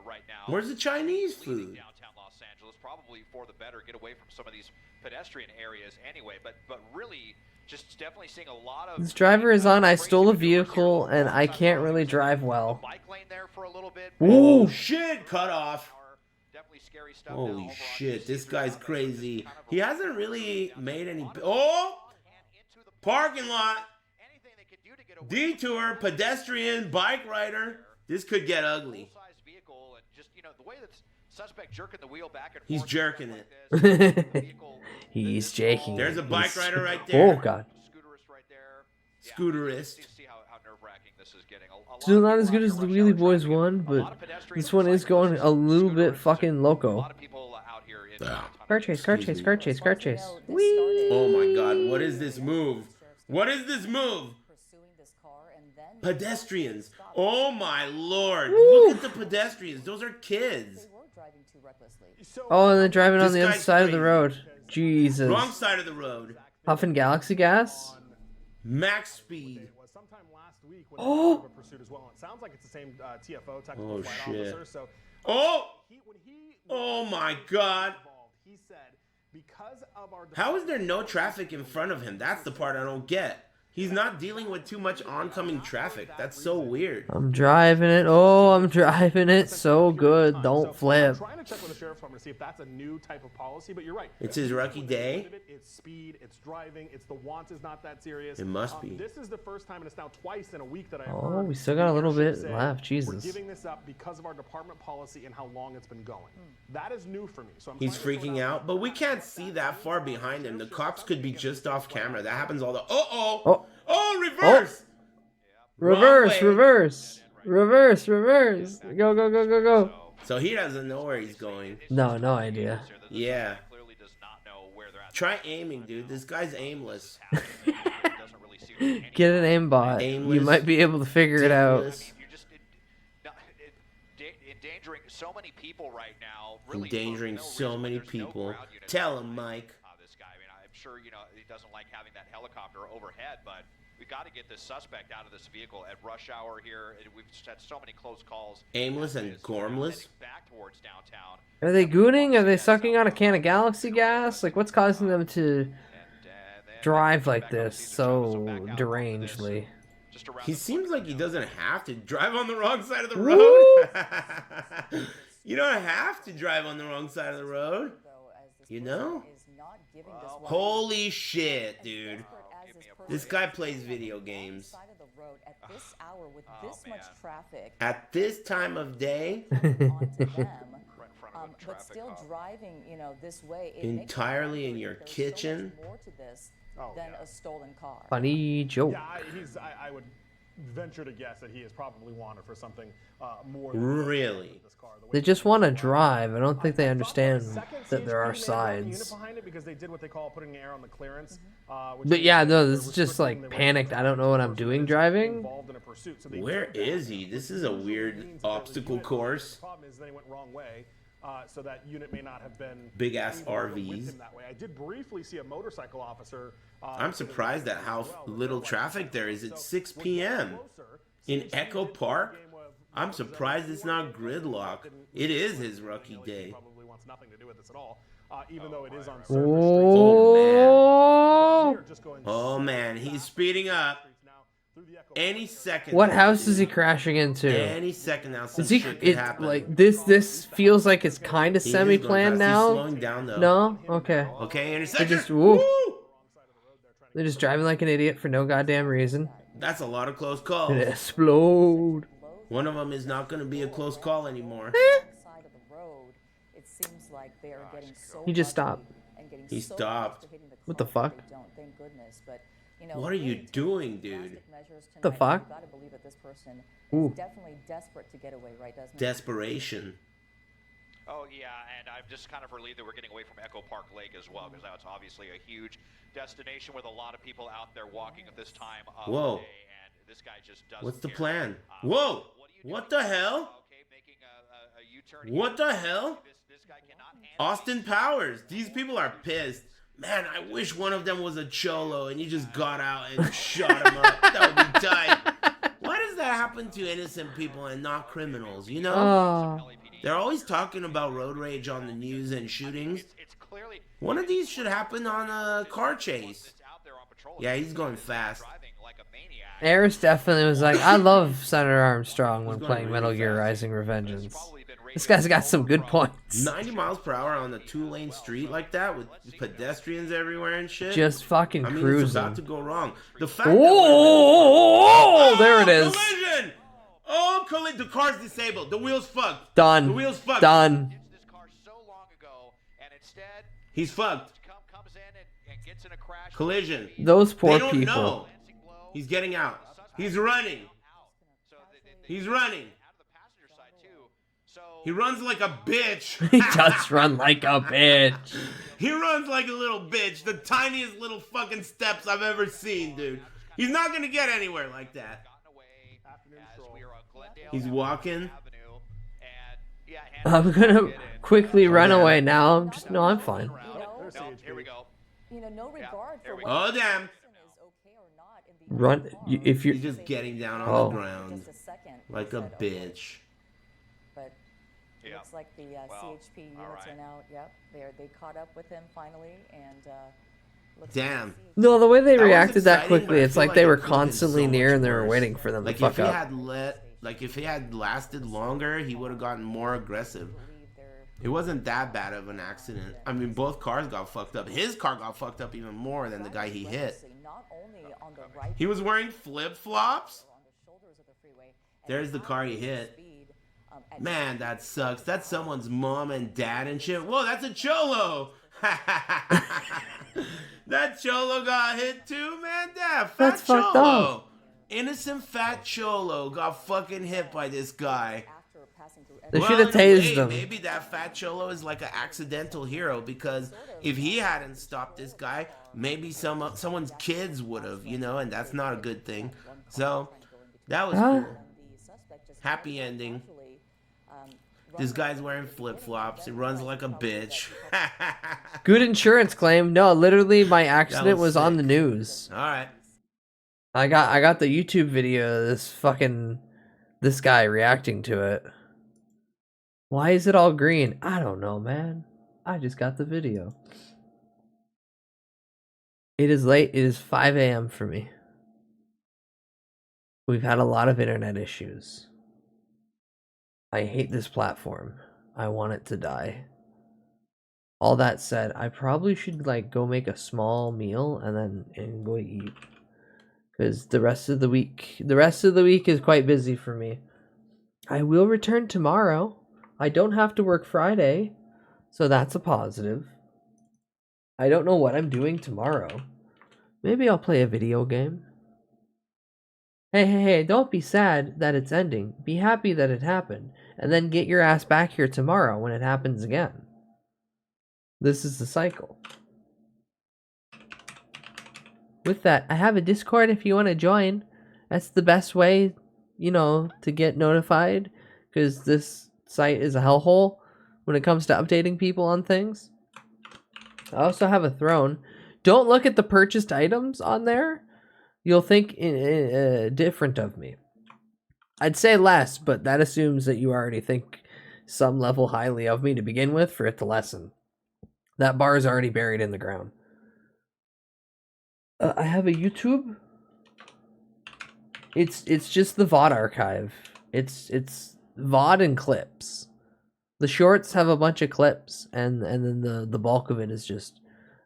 right now. Where's the Chinese food? Downtown Los Angeles, probably for the better, get away from some of these pedestrian areas anyway. But really, just definitely seeing a lot of. This driver is on. I stole a vehicle and I can't really drive well. Oh shit! Cut off. Holy shit! This guy's crazy. He hasn't really made any. Oh! Parking lot. Detour, pedestrian, bike rider. This could get ugly. He's jerking it. He's jaking. There's a bike He's- rider right there. Oh god. Scooterist. Still not as good as the Wheelie Boys one, but this one is going a little bit fucking loco. Car chase, car chase, car chase, car chase. Whee! Oh my god, what is this move? What is this move? Pedestrians. Oh my lord. Look at the pedestrians. Those are kids. Oh, and they're driving on This the other guy's side of the crazy. road. Jesus. Wrong side of the road. Puffing Galaxy gas? Max speed. Oh! Pursuit as well. It sounds like it's the same TFO, technical Oh flight shit. officer. So Oh! Oh my god. he said, because of our How is there no traffic in front of him? That's the part I don't get. He's not dealing with too much oncoming traffic. That's so weird. I'm driving it. Oh, I'm driving it so good. Don't flip. trying to check with the sheriff's department to see if that's a new type of policy, but you're right. It's his lucky day. It's speed, it's driving, it's the want is not that serious. It must be. This is the first time, and it's now twice in a week that I've Oh, heard we still got a little leadership bit say, left. We're Jesus. giving this up because of our department policy and how long it's been going. That is new for me. So I'm He's freaking out, but we can't see that far behind him. The cops could be just off camera. That happens all the. Oh! Oh, reverse! Reverse, way. reverse. Reverse, reverse. Go, go, go, go, go. So he doesn't know where he's going. No, no idea. Yeah. Try aiming, dude. This guy's aimless. Get an aimbot. You Aimless, might be able to figure it out. dickless, Endangering so many people right now. Really Endangering so many people. Tell him, Mike. This guy. I mean, I'm sure he doesn't like having that helicopter overhead, but we got to get this suspect out of this vehicle at rush hour here. We've had so many close calls. Aimless and gormless. Back towards downtown. Are they gooning? Are they sucking on a can of Galaxy gas? Like, what's causing them to drive like this so derangedly? He seems like he doesn't have to drive on the wrong side of the road. You don't have to drive on the wrong side of the road. You know? Holy shit, dude. This guy plays video games. At this hour with this much traffic. At this time of day, But still driving, this way. entirely in your kitchen. More to this than a stolen car. Funny joke. Yeah, I would venture to guess that he is probably wanted for something more than Really? They just want to drive. I don't think they understand that there are sides. behind it because they did what they call putting air on the clearance. But yeah, no, this is just like panicked. I don't know what I'm doing driving. Where is he? This is a weird obstacle course. The problem is they went wrong way. So that unit may not have been Big ass able to whip RVs. him that way. I did briefly see a motorcycle officer. I'm surprised at how little traffic there is at 6 p.m. in Echo Park. I'm surprised it's not gridlock. It is his rookie day. Probably wants nothing to do with this at all, even though it is on Oh, Oh man, he's speeding up. Any second. what house is he crashing into? Any second now, some Is he? shit could It happen. like this feels like it's kind of He is going semi-planned fast. He's now. slowing down, though. No, okay. Okay, They intersection. just woo. They're just driving like an idiot for no goddamn reason. That's a lot of close calls. It explode. One of them is not going to be a close call anymore. He just stopped. He stopped. What the fuck? What are you doing, dude? The fuck? Ooh. Desperation. Oh, yeah, and I'm just kind of relieved that we're getting away from Echo Park Lake as well, because that's obviously a huge destination with a lot of people out there walking at this time of the day, and this guy just doesn't What's the care. plan? Whoa! What the hell? What the hell? Austin Powers. These people are pissed. Man, I wish one of them was a cholo and you just got out and shot him up. That would be tight. Why does that happen to innocent people and not criminals, you know? Oh. They're always talking about road rage on the news and shootings. One of these should happen on a car chase. Yeah, he's going fast. Eris definitely was like, I love Senator Armstrong when playing Metal Gear Rising: Revengeance. This guy's got some good points. 90 miles per hour on a 2-lane street like that with pedestrians everywhere and shit. Just fucking I mean, cruising. it's about to go wrong. The fact Oh, there it is. Collision! Oh, collision! The car's disabled. The wheel's fucked. Done. The wheel's fucked. Done. He's fucked. Collision. Those poor They don't people. know. He's getting out. He's running. He's running. He runs like a bitch. He does run like a bitch. He runs like a little bitch. The tiniest little fucking steps I've ever seen, dude. He's not gonna get anywhere like that. He's walking. I'm gonna quickly run away now. I'm fine. Oh damn! Run if you're He's just getting down on Oh. the ground like a bitch. But it looks like the CHP units are now. Yep, they caught up with him finally, and looks Damn. No, the way they That was reacted that exciting, but quickly, I it's feel like they it were could've been constantly so near much and they were worse. waiting for them Like to if fuck he up. had if he had lasted longer, he would have gotten more aggressive. It wasn't that bad of an accident. I mean, both cars got fucked up. His car got fucked up even more than the guy he hit. He was wearing flip-flops? There's the car he hit. Man, that sucks. That's someone's mom and dad and shit. Whoa, that's a cholo! That cholo got hit too, man. That fat That's fucked cholo. up. Innocent fat cholo got fucking hit by this guy. They Well, should have in a way, tased him. Maybe that fat cholo is like an accidental hero because if he hadn't stopped this guy, maybe someone's kids would have, you know, and that's not a good thing. So that was cool. Happy ending. This guy's wearing flip-flops. He runs like a bitch. Good insurance claim. No, literally, my accident was on the news. All right. I got the YouTube video of this guy reacting to it. Why is it all green? I don't know, man. I just got the video. It is late. It is 5 a.m. for me. We've had a lot of internet issues. I hate this platform. I want it to die. All that said, I probably should go make a small meal and go eat. Because the rest of the week is quite busy for me. I will return tomorrow. I don't have to work Friday, so that's a positive. I don't know what I'm doing tomorrow. Maybe I'll play a video game. Hey, don't be sad that it's ending. Be happy that it happened, and then get your ass back here tomorrow when it happens again. This is the cycle. With that, I have a Discord if you want to join. That's the best way, to get notified, because this site is a hellhole when it comes to updating people on things. I also have a throne. Don't look at the purchased items on there. You'll think different of me. I'd say less, but that assumes that you already think some level highly of me to begin with for it to lessen. That bar is already buried in the ground. I have a YouTube. It's just the VOD archive. It's VOD and clips. The shorts have a bunch of clips, and then the bulk of it is just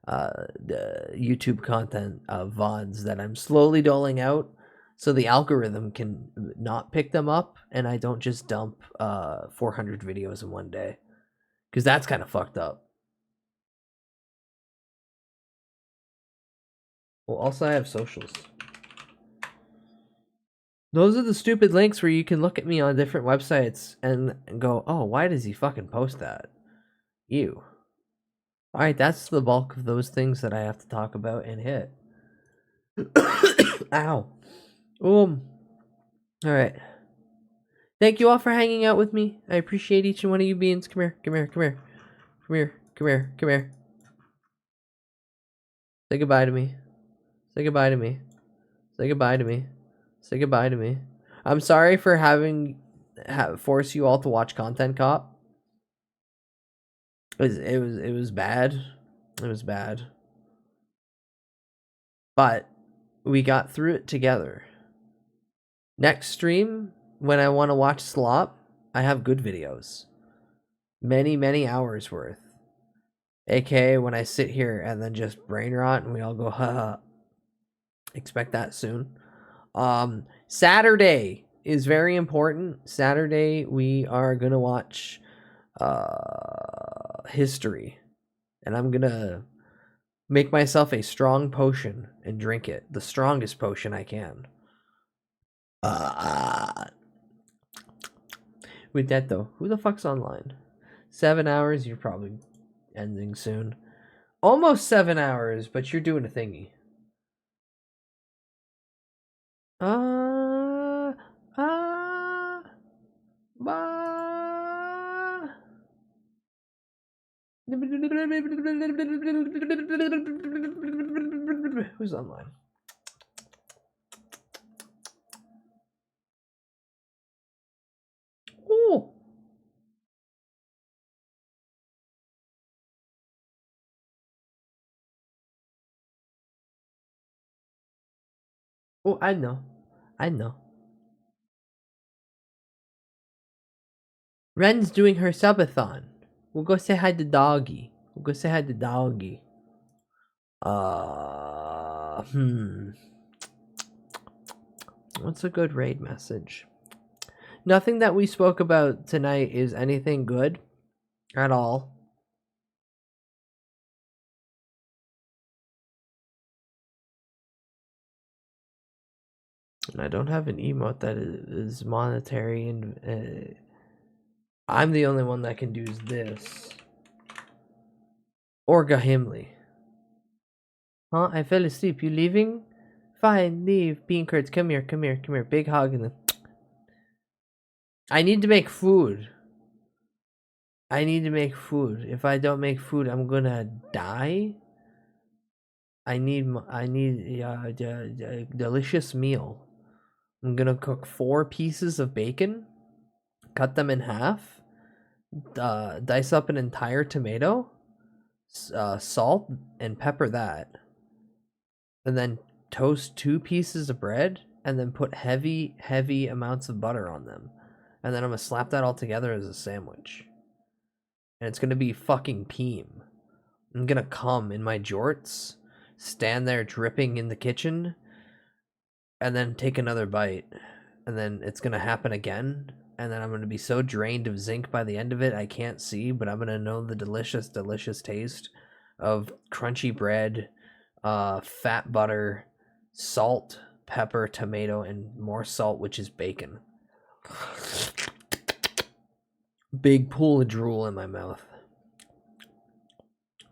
the YouTube content VODs that I'm slowly doling out, so the algorithm can not pick them up, and I don't just dump 400 videos in one day, because that's kind of fucked up. Well, also I have socials. Those are the stupid links where you can look at me on different websites and go, oh, why does he fucking post that? Ew. Alright, that's the bulk of those things that I have to talk about and hit. Ow. Alright. Thank you all for hanging out with me. I appreciate each and one of you beings. Come here, come here, come here. Come here, come here, come here. Say goodbye to me. Say goodbye to me. Say goodbye to me. Say goodbye to me. I'm sorry for having force you all to watch Content Cop. It was bad. It was bad. But we got through it together. Next stream, when I want to watch Slop, I have good videos. Many, many hours worth. AKA when I sit here and then just brain rot and we all go, ha. Expect that soon. Saturday is very important. Saturday we are gonna watch History, and I'm gonna make myself a strong potion and drink it, the strongest potion I can. With that though, who the fuck's online? 7 hours. You're probably ending soon. Almost 7 hours, but you're doing a thingy. Who's online? Oh. Oh, I know. I know. Ren's doing her subathon. We'll go say hi to Doggy. We'll go say hi to Doggy. What's a good raid message? Nothing that we spoke about tonight is anything good at all. And I don't have an emote that is monetary, and I'm the only one that can do this. Or Gahimli. Huh? I fell asleep. You leaving? Fine, leave. Bean curds, come here, come here, come here. Big hug and then... I need to make food. I need to make food. If I don't make food, I'm gonna die. I need a delicious meal. I'm gonna cook 4 pieces of bacon, cut them in half, dice up an entire tomato, salt and pepper that, and then toast 2 pieces of bread, and then put heavy amounts of butter on them, and then I'm gonna slap that all together as a sandwich, and it's gonna be fucking peem. I'm gonna come in my jorts, stand there dripping in the kitchen, and then take another bite, and then it's gonna happen again, and then I'm gonna be so drained of zinc by the end of it I can't see, but I'm gonna know the delicious taste of crunchy bread, fat butter, salt, pepper, tomato, and more salt, which is bacon. Big pool of drool in my mouth.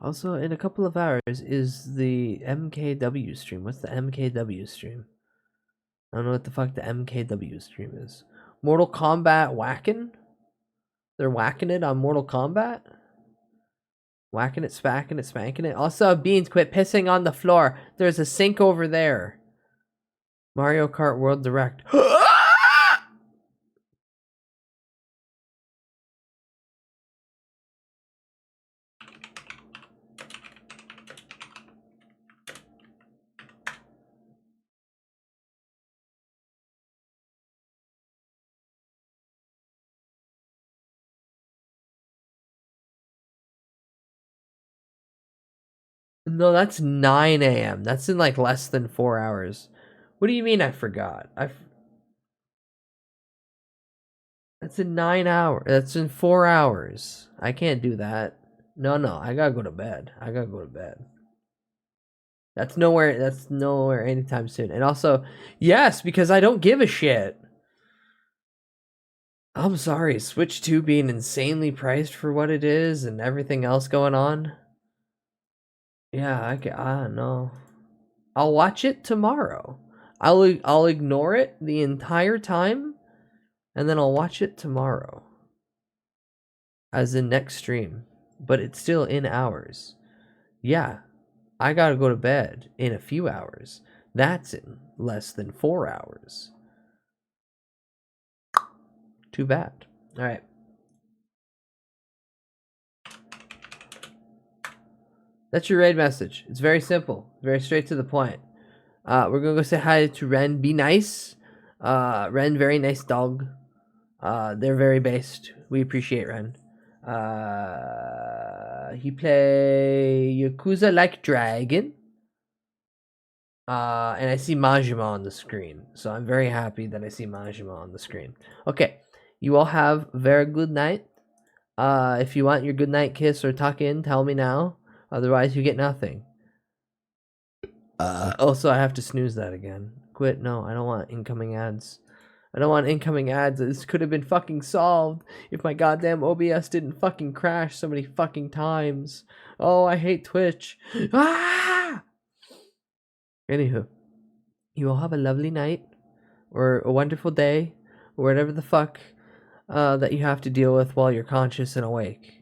Also, in a couple of hours is the MKW stream. What's the MKW stream? I don't know what the fuck the MKW stream is. Mortal Kombat whacking? They're whacking it on Mortal Kombat? Whacking it, smacking it, spanking it. Also, Beans, quit pissing on the floor. There's a sink over there. Mario Kart World Direct. No, that's 9 a.m. That's in like less than 4 hours. What do you mean I forgot? That's in 9 hours. That's in 4 hours. I can't do that. No, I gotta go to bed. That's nowhere anytime soon. And also, yes, because I don't give a shit. I'm sorry, Switch 2 being insanely priced for what it is and everything else going on. Yeah, I don't know. I'll watch it tomorrow. I'll ignore it the entire time, and then I'll watch it tomorrow. As in next stream. But it's still in hours. Yeah, I gotta go to bed in a few hours. That's in less than 4 hours. Too bad. Alright. That's your raid message. It's very simple. Very straight to the point. We're gonna go say hi to Ren. Be nice. Ren, very nice dog. They're very based. We appreciate Ren. He play Yakuza Like Dragon. And I see Majima on the screen. So I'm very happy that I see Majima on the screen. Okay. You all have a very good night. If you want your good night kiss or tuck in, tell me now. Otherwise, you get nothing. Also, I have to snooze that again. Quit. No, I don't want incoming ads. I don't want incoming ads. This could have been fucking solved if my goddamn OBS didn't fucking crash so many fucking times. Oh, I hate Twitch. Ah! Anywho, you all have a lovely night or a wonderful day or whatever the fuck that you have to deal with while you're conscious and awake.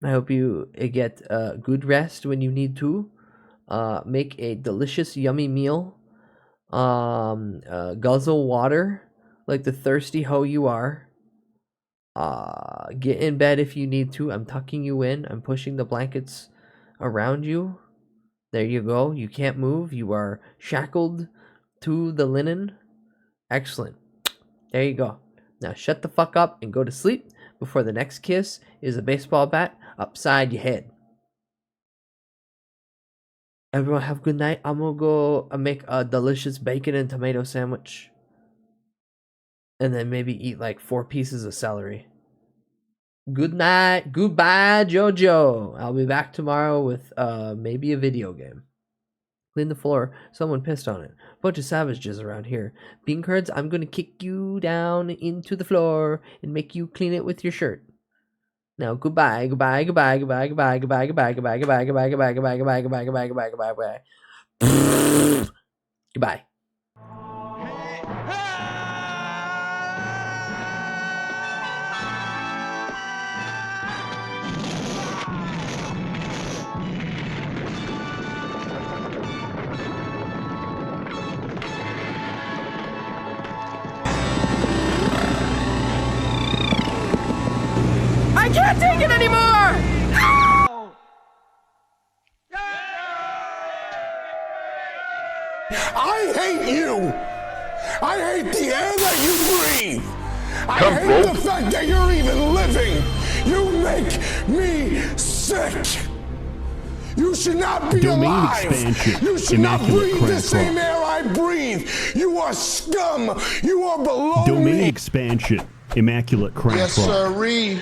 I hope you get good rest when you need to. Make a delicious, yummy meal. Guzzle water like the thirsty hoe you are. Get in bed if you need to. I'm tucking you in. I'm pushing the blankets around you. There you go. You can't move. You are shackled to the linen. Excellent. There you go. Now shut the fuck up and go to sleep before the next kiss is a baseball bat upside your head. Everyone have a good night. I'm gonna go make a delicious bacon and tomato sandwich. And then maybe eat like 4 pieces of celery. Good night. Goodbye, Jojo. I'll be back tomorrow with maybe a video game. Clean the floor. Someone pissed on it. Bunch of savages around here. Bean curds, I'm gonna kick you down into the floor and make you clean it with your shirt. Now goodbye, goodbye, goodbye, goodbye, goodbye, goodbye, goodbye, goodbye, goodbye, goodbye, goodbye, goodbye, goodbye, goodbye, goodbye, goodbye, goodbye, goodbye. Goodbye. I can't take it anymore! I hate you! I hate the air that you breathe! I hate the fact that you're even living! You make me sick! You should not be alive! You should not breathe the same air I breathe! You are scum! You are below me! Domain expansion. Immaculate crack. Yes, sirree.